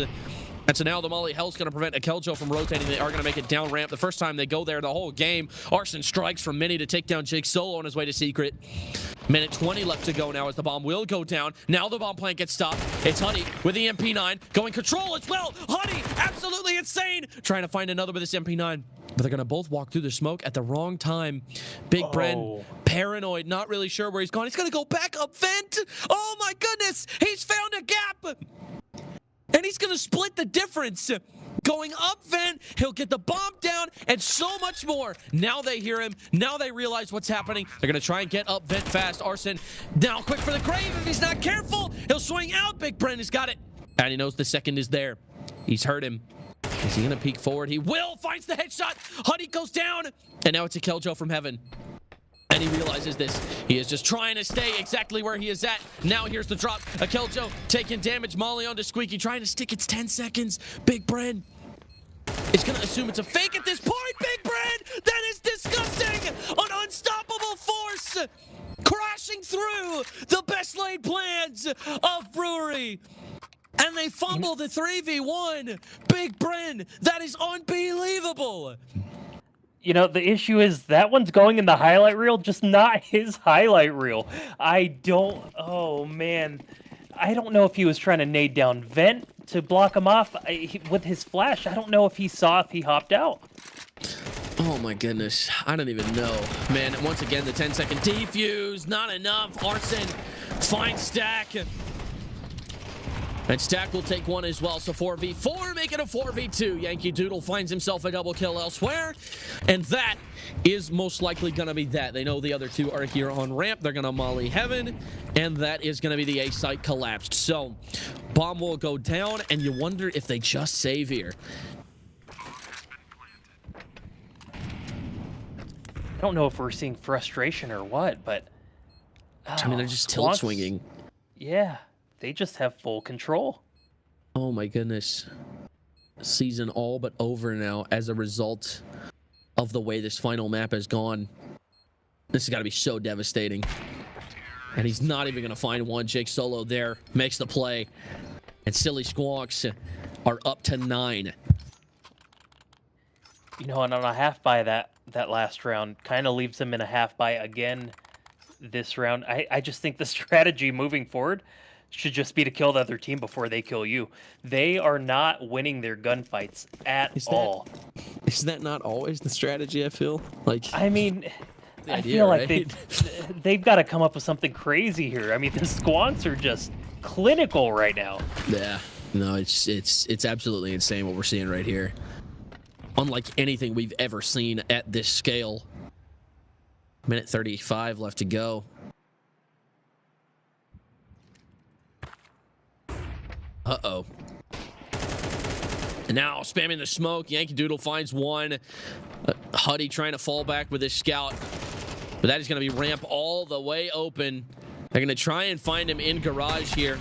And so now the Molly Hell's going to prevent Akeljo from rotating. They are going to make it down ramp. The first time they go there the whole game. Arson strikes from Mini to take down Jake Solo on his way to Secret. Minute 20 left to go now as the bomb will go down. Now the bomb plant gets stopped. It's Huddy with the MP9 going control as well. Huddy, absolutely insane. Trying to find another with this MP9. But they're going to both walk through the smoke at the wrong time. Big Bren, paranoid, not really sure where he's gone. He's going to go back up vent. Oh my goodness, he's found a gap. And he's going to split the difference. Going up vent, he'll get the bomb down, and so much more. Now they hear him. Now they realize what's happening. They're going to try and get up vent fast. Arson now quick for the grave. If he's not careful, he'll swing out. Big Bren has got it. And he knows the second is there. He's heard him. Is he going to peek forward? He will. Finds the headshot. Huddy goes down. And now it's a Keljo from heaven. And he realizes this. He is just trying to stay exactly where he is at. Now here's the drop. Akeljo taking damage. Molly onto Squeaky, trying to stick. It's 10 seconds. Big Bren is going to assume it's a fake at this point. Big Bren, that is disgusting. An unstoppable force crashing through the best laid plans of Brewery. And they fumble the 3v1. Big Bren, that is unbelievable. You know, the issue is that one's going in the highlight reel, just not his highlight reel. Oh man. I don't know if he was trying to nade down Vent to block him off with his flash. I don't know if he saw if he hopped out. Oh my goodness. I don't even know. Man, once again, the 10-second defuse, not enough. Arson finds Stack. And Stack will take one as well, so 4v4, make it a 4v2. Yankee Doodle finds himself a double kill elsewhere, and that is most likely going to be that. They know the other two are here on ramp. They're going to molly heaven, and that is going to be the A site collapsed. So, bomb will go down, and you wonder if they just save here. I don't know if we're seeing frustration or what, but... I mean, they're just tilt swinging. Yeah. They just have full control. Oh my goodness. Season all but over now as a result of the way this final map has gone. This has got to be so devastating. And he's not even going to find one. Jake Solo there makes the play. And Silly Squawks are up to 9. You know, and on a half buy that last round kind of leaves them in a half buy again this round. I just think the strategy moving forward should just be to kill the other team before they kill you. They are not winning their gunfights at all. Is that not always the strategy, I feel? Like, I mean, the idea, I feel like right? they've got to come up with something crazy here. I mean, the Squonks are just clinical right now. Yeah. No, it's absolutely insane what we're seeing right here. Unlike anything we've ever seen at this scale. Minute 35 left to go. Uh-oh. And now spamming the smoke. Yankee Doodle finds one. Huddy trying to fall back with his scout. But that is going to be ramp all the way open. They're going to try and find him in garage here.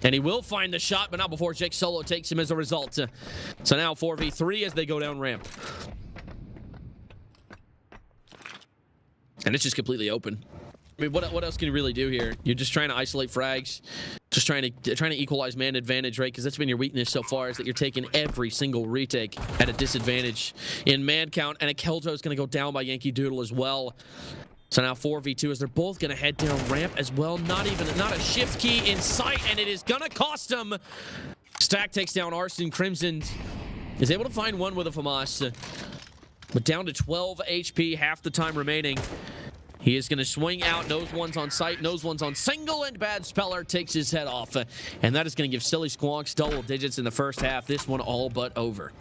And he will find the shot, but not before Jake Solo takes him as a result. So now 4v3 as they go down ramp. And it's just completely open. I mean, what else can you really do here? You're just trying to isolate frags, just trying to equalize man advantage, right? Because that's been your weakness so far, is that you're taking every single retake at a disadvantage in man count. And Akeljo is going to go down by Yankee Doodle as well. So now 4v2 as they're both going to head down ramp as well. Not a shift key in sight, and it is going to cost them. Stack takes down Arson. Crimson is able to find one with a FAMAS, but down to 12 HP, half the time remaining. He is going to swing out, knows one's on sight, knows one's on single, and Bad Speller takes his head off. And that is going to give Silly Squonks double digits in the first half. This one all but over.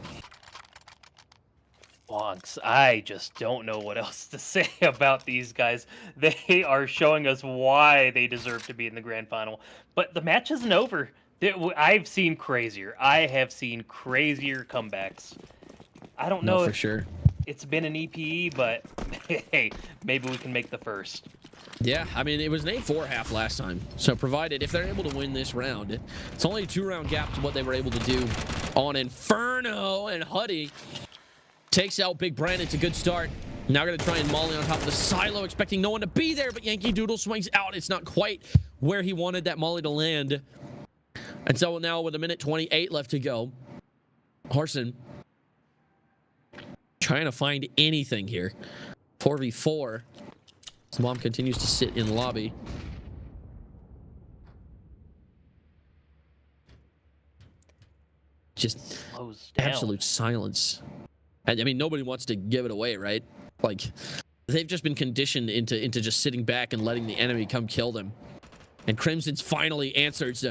Squonks, I just don't know what else to say about these guys. They are showing us why they deserve to be in the grand final. But the match isn't over. I've seen crazier. I have seen crazier comebacks. I don't know for if sure. It's been an EPE, but hey, maybe we can make the first. Yeah, I mean, it was an 8-4 half last time. So provided, if they're able to win this round, it's only a 2-round gap to what they were able to do on Inferno. And Huddy takes out Big Brand. It's a good start. Now going to try and molly on top of the silo, expecting no one to be there, but Yankee Doodle swings out. It's not quite where he wanted that molly to land. And so now with a minute 28 left to go, Harson trying to find anything here. 4v4. His mom continues to sit in lobby. Just absolute silence. I mean, nobody wants to give it away, right? Like, they've just been conditioned into just sitting back and letting the enemy come kill them. And Crimson's finally answers,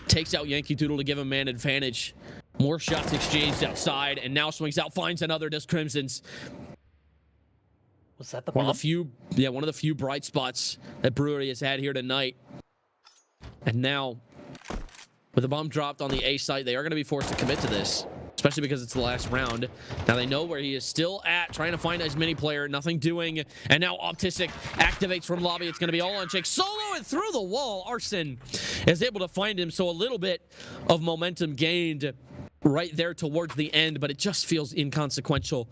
takes out Yankee Doodle to give him man advantage. More shots exchanged outside, and now swings out, finds another, does Crimson's. Was that the bomb? One of the few bright spots that Brewery has had here tonight. And now, with the bomb dropped on the A site, they are going to be forced to commit to this. especially because it's the last round. Now they know where he is still at, trying to find his mini player, nothing doing. And now Optistic activates from lobby. It's going to be all on Jake Solo, and through the wall, Arson is able to find him. So a little bit of momentum gained right there towards the end, but it just feels inconsequential.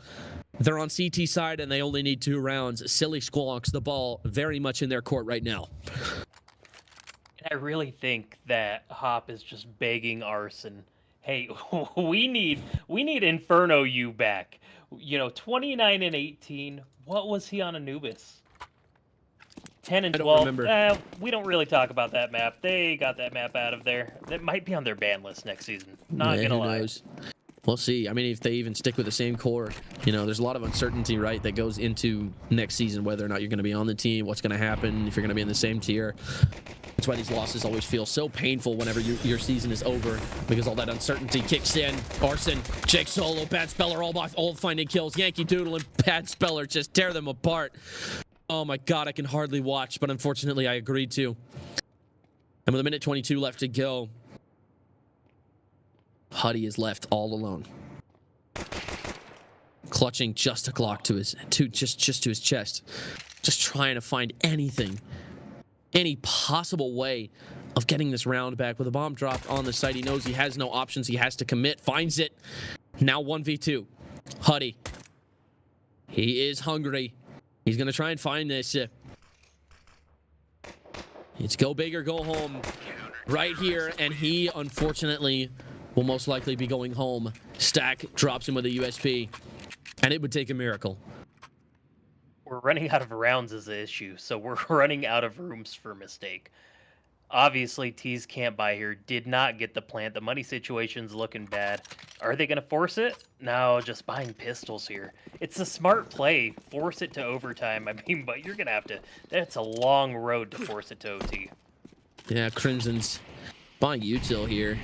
They're on CT side, and they only need 2 rounds. Silly Squonks, the ball very much in their court right now. I really think that Hop is just begging Arson, hey, we need Inferno you back. 29 and 18. What was he on Anubis? 10 and 12. I don't remember. We don't really talk about that map. They got that map out of there. That might be on their ban list next season. Not gonna lie. Knows? We'll see. I mean, if they even stick with the same core, there's a lot of uncertainty, right, that goes into next season, whether or not you're going to be on the team, what's going to happen, if you're going to be in the same tier. That's why these losses always feel so painful whenever your season is over, because all that uncertainty kicks in. Arson, Jake Solo, Bad Speller, all finding kills. Yankee Doodle and Bad Speller just tear them apart. Oh my god, I can hardly watch, but unfortunately I agreed to. And with a minute 22 left to go, Huddy is left all alone, clutching just a Glock to his just to his chest, just trying to find anything, any possible way of getting this round back. With a bomb dropped on the site, he knows he has no options. He has to commit. Finds it. Now 1v2. Huddy. He is hungry. He's gonna try and find this. It's go big or go home right here, and he unfortunately will most likely be going home. Stack drops him with a USP, and it would take a miracle. We're running out of rounds as an issue, so we're running out of rooms for mistake. Obviously, Tease can't buy here. Did not get the plant. The money situation's looking bad. Are they going to force it? No, just buying pistols here. It's a smart play. Force it to overtime. I mean, but you're going to have to... That's a long road to force it to OT. Yeah, Crimson's buying util here.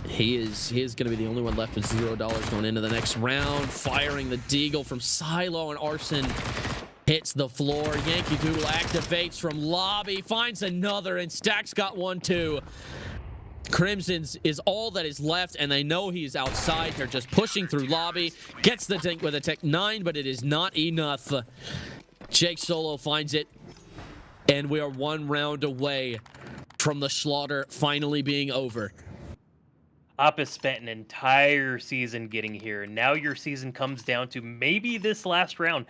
He is going to be the only one left with $0 going into the next round. Firing the deagle from Silo, and Arson hits the floor. Yankee Doodle activates from lobby, finds another, and Stack's got one too. Crimson's is all that is left, and they know he's outside. They're just pushing through lobby. Gets the dink with a Tech 9, but it is not enough. Jake Solo finds it, and we are 1 round away from the slaughter finally being over. Hop has spent an entire season getting here, and now your season comes down to maybe this last round.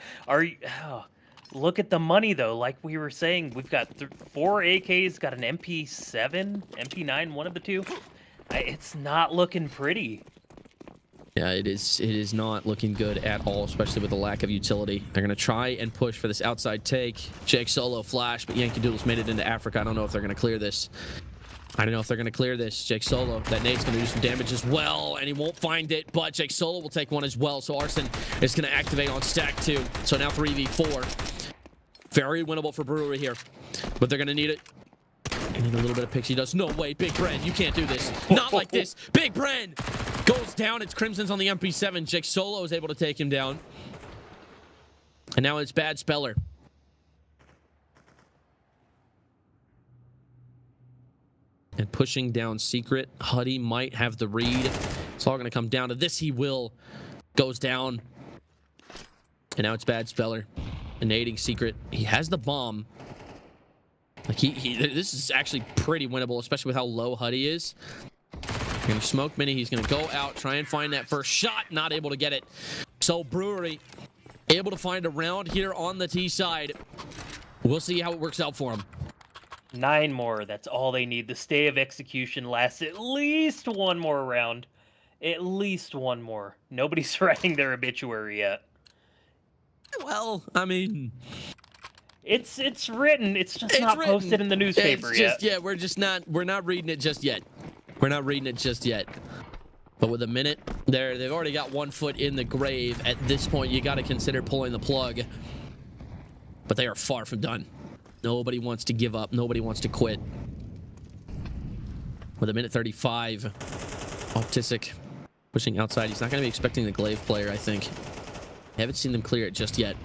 Look at the money, though. Like we were saying, we've got 4 AKs, got an MP7, MP9, one of the two. It's not looking pretty. Yeah, it is not looking good at all, especially with the lack of utility. They're going to try and push for this outside take. Jake Solo flash, but Yankee Doodle's made it into Africa. I don't know if they're going to clear this. Jake Solo, that nade's going to do some damage as well, and he won't find it, but Jake Solo will take one as well, so Arson is going to activate on Stack 2. So now 3v4. Very winnable for Brewery here, but they're going to need it. They need a little bit of pixie dust. No way, Big Bren, you can't do this. Not like this. Big Bren goes down. It's Crimson's on the MP7. Jake Solo is able to take him down. And now it's Bad Speller. And pushing down Secret. Huddy might have the read. It's all going to come down to this. He will. Goes down. And now it's Bad Speller. Nading Secret. He has the bomb. Like this is actually pretty winnable, especially with how low Huddy is. Gonna smoke Mini. He's going to go out, try and find that first shot. Not able to get it. So Brewery able to find a round here on the T side. We'll see how it works out for him. 9 more. That's all they need. The stay of execution lasts at least 1 more round. At least 1 more. Nobody's writing their obituary yet. Well, I mean, it's written. It's just not posted in the newspaper yet. Yeah, we're not reading it just yet. We're not reading it just yet. But with a minute there, they've already got 1 foot in the grave. At this point, you got to consider pulling the plug. But they are far from done. Nobody wants to give up. Nobody wants to quit. With a minute 35, Optistic pushing outside. He's not going to be expecting the glaive player, I think. I haven't seen them clear it just yet.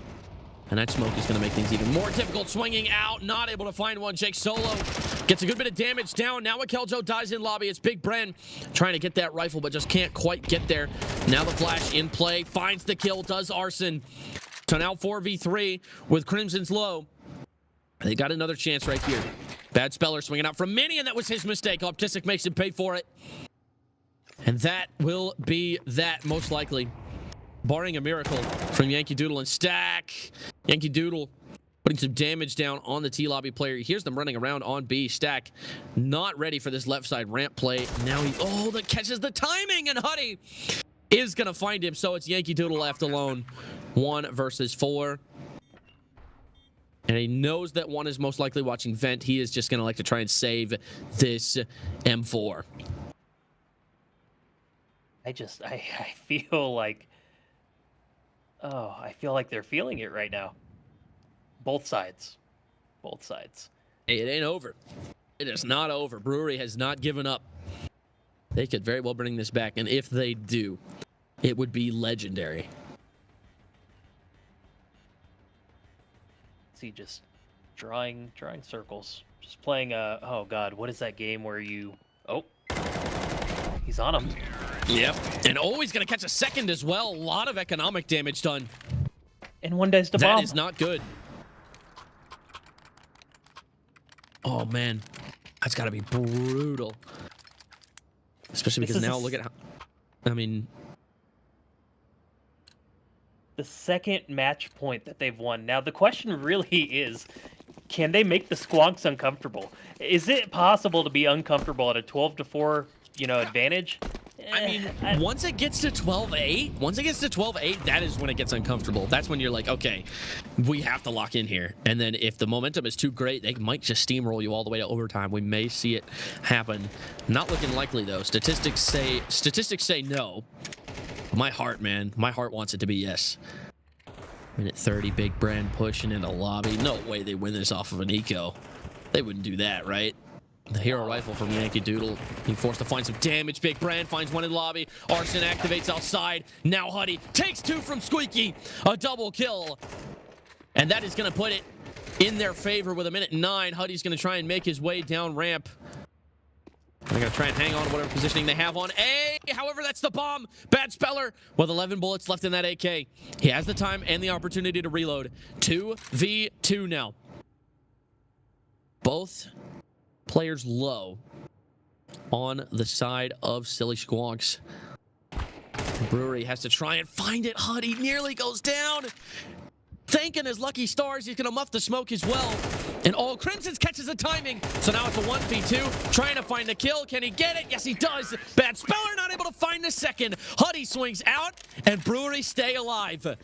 And that smoke is going to make things even more difficult. Swinging out, not able to find one. Jake Solo gets a good bit of damage down. Now Akeljo dies in lobby. It's Big Bren trying to get that rifle, but just can't quite get there. Now the flash in play. Finds the kill, does Arson. So now 4v3 with Crimson's low. They got another chance right here. Bad Speller swinging out from Mini, and that was his mistake. Optistic makes him pay for it. And that will be that, most likely. Barring a miracle from Yankee Doodle and Stack. Yankee Doodle putting some damage down on the T-Lobby player. He hears them running around on B. Stack not ready for this left side ramp play. Now that catches the timing, and Huddy is going to find him. So it's Yankee Doodle left alone. 1 versus 4. And he knows that 1 is most likely watching Vent. He is just going to like to try and save this M4. I feel like... Oh, I feel like they're feeling it right now. Both sides. Both sides. Hey, it ain't over. It is not over. Brewery has not given up. They could very well bring this back, and if they do, it would be legendary. See, just drawing circles. Just playing oh god, what is that game where you... Oh, he's on him. Yep, and he's gonna catch a second as well. A lot of economic damage done. And 1 dies to bomb. That is not good. Oh man, that's gotta be brutal. Especially because now look at how, I mean, the second match point that they've won. Now the question really is, can they make the Squonks uncomfortable? Is it possible to be uncomfortable at a 12-4, advantage? I mean, once it gets to 12-8, that is when it gets uncomfortable. That's when you're like, okay, we have to lock in here. And then if the momentum is too great, they might just steamroll you all the way to overtime. We may see it happen. Not looking likely though. Statistics say no. My heart wants it to be yes. Minute 30, Big Brand pushing into lobby. No way they win this off of an eco. They wouldn't do that, right? The hero rifle from Yankee Doodle. Being forced to find some damage. Big Brand finds 1 in lobby. Arson activates outside. Now Huddy takes 2 from Squeaky. A double kill. And that is going to put it in their favor with a minute 9. Huddy's going to try and make his way down ramp. They're going to try and hang on to whatever positioning they have on A. However, that's the bomb. Bad Speller with 11 bullets left in that AK. He has the time and the opportunity to reload. 2v2 now. Both players low on the side of Silly Squonks. Brewery has to try and find it. Huddy nearly goes down. Thanking his lucky stars, he's going to muff the smoke as well. And Crimson catches the timing. So now it's a 1v2. Trying to find the kill. Can he get it? Yes, he does. Bad Speller not able to find the second. Huddy swings out, and Brewery stay alive.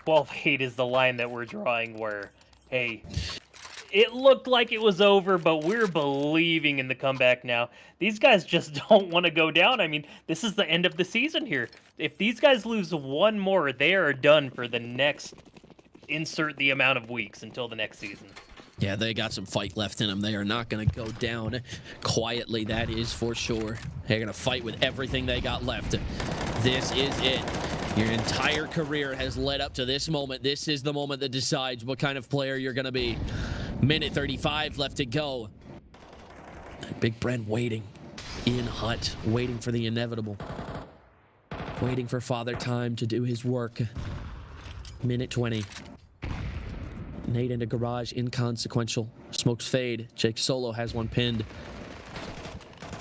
12-8 is the line that we're drawing where, hey, it looked like it was over, but we're believing in the comeback now. These guys just don't want to go down. I mean, this is the end of the season here. If these guys lose 1 more, they are done for the next, insert the amount of weeks until the next season. Yeah, they got some fight left in them. They are not going to go down quietly, that is for sure. They're going to fight with everything they got left. This is it. Your entire career has led up to this moment. This is the moment that decides what kind of player you're going to be. Minute 35 left to go. Big Brent waiting in hut, waiting for the inevitable. Waiting for Father Time to do his work. Minute 20. Nade into garage, inconsequential. Smokes fade. Jake Solo has 1 pinned.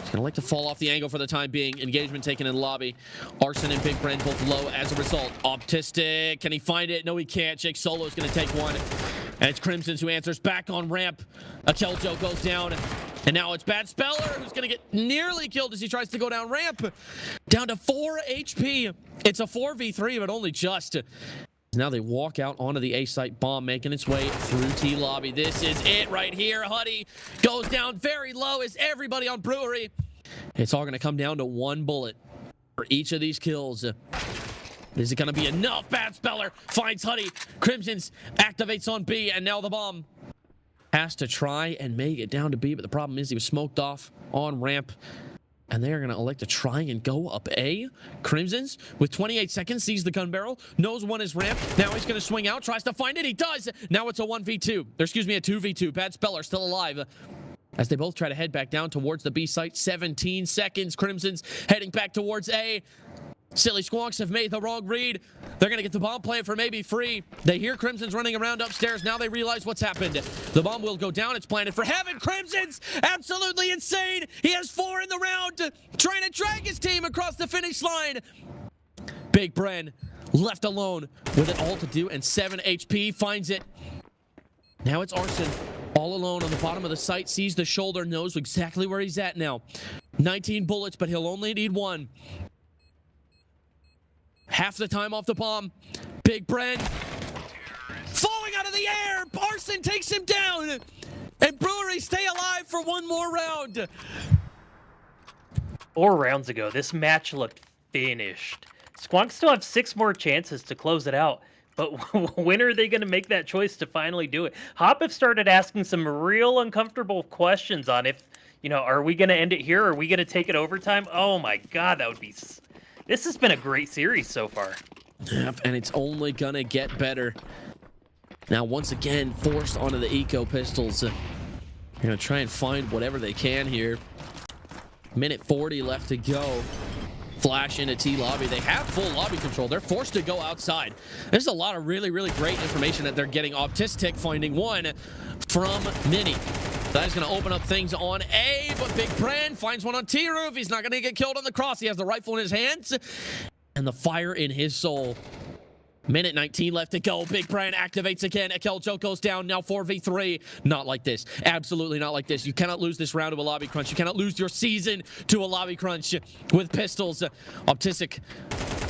He's gonna like to fall off the angle for the time being. Engagement taken in the lobby. Arson and Big Brand both low as a result. Optistic, can he find it? No, he can't. Jake Solo's gonna take 1. And it's Crimson's who answers back on ramp. Akeljo goes down. And now it's Bad Speller who's going to get nearly killed as he tries to go down ramp. Down to 4 HP. It's a 4v3, but only just. Now they walk out onto the A-site bomb, making its way through T-Lobby. This is it right here. Huddy goes down very low as everybody on Brewery. It's all going to come down to 1 bullet for each of these kills. Is it going to be enough? Bad Speller finds Huddy. Crimson's activates on B, and now the bomb has to try and make it down to B, but the problem is he was smoked off on ramp. And they are going to elect to try and go up A. Crimson's, with 28 seconds, sees the gun barrel, knows one is ramp. Now he's going to swing out, tries to find it. He does. Now it's a 1v2. Or excuse me, a 2v2. Bad Speller still alive. As they both try to head back down towards the B site. 17 seconds. Crimson's heading back towards A. Silly Squonks have made the wrong read. They're going to get the bomb plant for maybe free. They hear Crimson's running around upstairs. Now they realize what's happened. The bomb will go down. It's planted for heaven. Crimson's absolutely insane. He has 4 in the round, trying to drag his team across the finish line. Big Bren left alone with it all to do, and 7 HP finds it. Now it's Arson all alone on the bottom of the site, sees the shoulder, knows exactly where he's at now. 19 bullets, but he'll only need 1. Half the time off the bomb. Big Bren falling out of the air. Arson takes him down. And Brewery stay alive for 1 more round. 4 rounds ago, this match looked finished. Squonks still have 6 more chances to close it out. But when are they going to make that choice to finally do it? Hop have started asking some real uncomfortable questions on if, are we going to end it here? Are we going to take it overtime? Oh my God, that would be... This has been a great series so far. Yep, and it's only gonna get better. Now, once again, forced onto the Eco Pistols. They're gonna try and find whatever they can here. Minute 40 left to go. Flash into T lobby. They have full lobby control. They're forced to go outside. There's a lot of really, really great information that they're getting. Optistic finding 1 from Mini. That is going to open up things on A, but Big Bren finds 1 on T roof. He's not going to get killed on the cross. He has the rifle in his hands and the fire in his soul. Minute 19 left to go. Big Bren activates again. Akel Joe goes down. Now 4v3. Not like this. Absolutely not like this. You cannot lose this round to a lobby crunch. You cannot lose your season to a lobby crunch with pistols. Optistic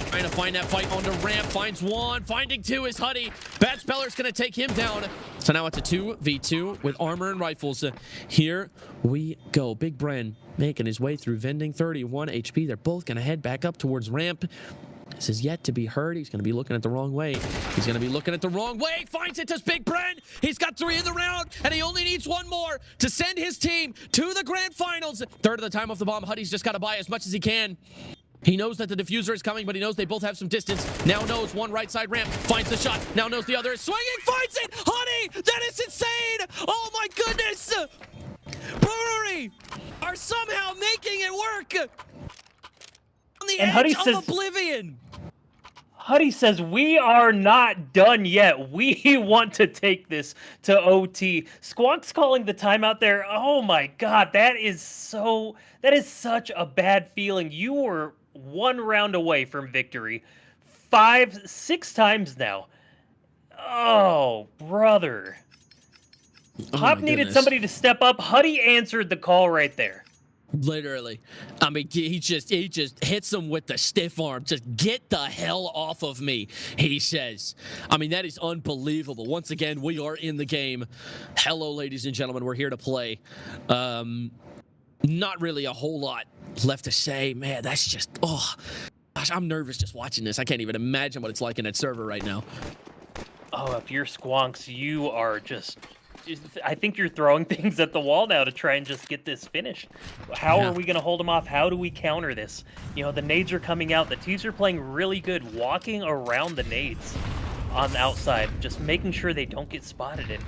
trying to find that fight on the ramp. Finds 1. Finding 2 is Huddy. Bad Speller's going to take him down. So now it's a 2v2 with armor and rifles. Here we go. Big Bren making his way through vending. 31 HP. They're both going to head back up towards ramp. This is yet to be heard. He's going to be looking at the wrong way. He's going to be looking at the wrong way. Finds it to Big Bren. He's got 3 in the round, and he only needs 1 more to send his team to the grand finals. Third of the time off the bomb. Huddy's just got to buy as much as he can. He knows that the diffuser is coming, but he knows they both have some distance. Now knows 1 right side ramp. Finds the shot. Now knows the other is swinging. Finds it. Huddy, that is insane. Oh, my goodness. Brewery are somehow making it work. On the edge of oblivion. Huddy says, we are not done yet. We want to take this to OT. Squonk's calling the timeout there. Oh my God, that is such a bad feeling. You were 1 round away from victory 5-6 times now. Oh, brother. Hop needed somebody to step up. Huddy answered the call right there. Literally. I mean, he just hits him with the stiff arm. Just get the hell off of me, he says. I mean, that is unbelievable. Once again, we are in the game. Hello, ladies and gentlemen. We're here to play. Not really a whole lot left to say. Man, that's just, oh, gosh, I'm nervous just watching this. I can't even imagine what it's like in that server right now. Oh, if you're Squonks, you are just... I think you're throwing things at the wall now to try and just get this finished. How are we going to hold them off? How do we counter this? The nades are coming out. The T's are playing really good, walking around the nades on the outside, just making sure they don't get spotted. And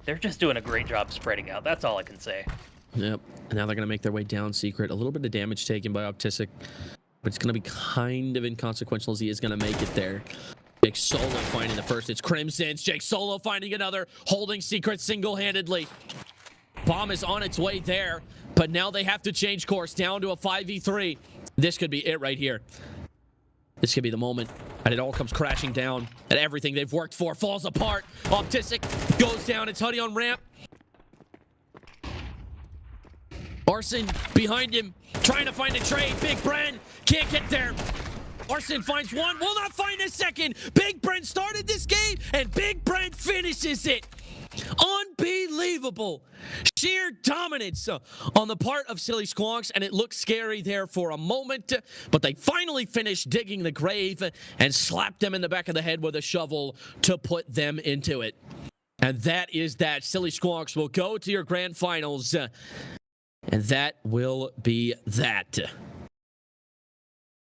they're just doing a great job spreading out. That's all I can say. Yep. And now they're going to make their way down secret. A little bit of damage taken by Optistic, but it's going to be kind of inconsequential as he is going to make it there. Jake Solo finding the first. It's Crimson's. Jake Solo finding another. Holding secret single-handedly. Bomb is on its way there, but now they have to change course down to a 5v3. This could be it right here. This could be the moment. And it all comes crashing down. And everything they've worked for falls apart. Optistic goes down. It's Huddy on ramp. Arson behind him. Trying to find a trade. Big Bren can't get there. Arson finds 1, will not find a second. Big Bren started this game, and Big Bren finishes it. Unbelievable. Sheer dominance on the part of Silly Squonks, and it looked scary there for a moment, but they finally finished digging the grave and slapped them in the back of the head with a shovel to put them into it. And that is that. Silly Squonks will go to your grand finals. And that will be that.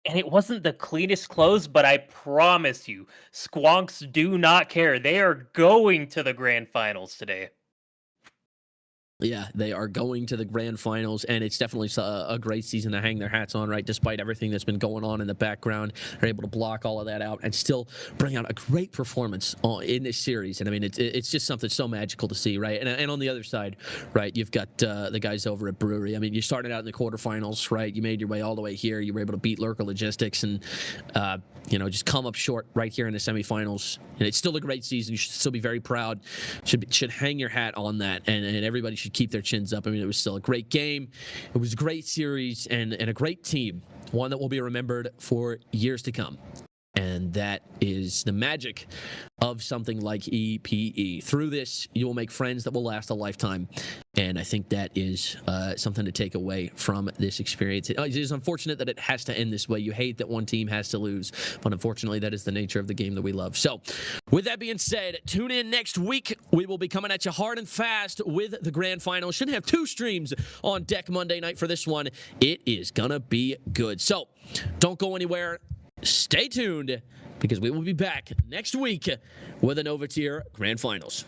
And it wasn't the cleanest close, but I promise you, Squonks do not care. They are going to the grand finals today. Yeah, they are going to the grand finals, and it's definitely a great season to hang their hats on, right? Despite everything that's been going on in the background, they're able to block all of that out and still bring out a great performance in this series. And I mean, it's just something so magical to see, right? And on the other side, right, you've got the guys over at Brewery. I mean, you started out in the quarterfinals, right? You made your way all the way here. You were able to beat Lurker Logistics and, just come up short right here in the semifinals. And it's still a great season. You should still be very proud. Should hang your hat on that, and everybody should keep their chins up. I mean, it was still a great game. It was a great series and a great team, one that will be remembered for years to come. And that is the magic of something like EPE. Through this, you will make friends that will last a lifetime. And I think that is something to take away from this experience. It is unfortunate that it has to end this way. You hate that one team has to lose. But unfortunately, that is the nature of the game that we love. So with that being said, tune in next week. We will be coming at you hard and fast with the grand final. Should have 2 streams on deck Monday night for this one. It is going to be good. So don't go anywhere. Stay tuned, because we will be back next week with the Nova Tier Grand Finals.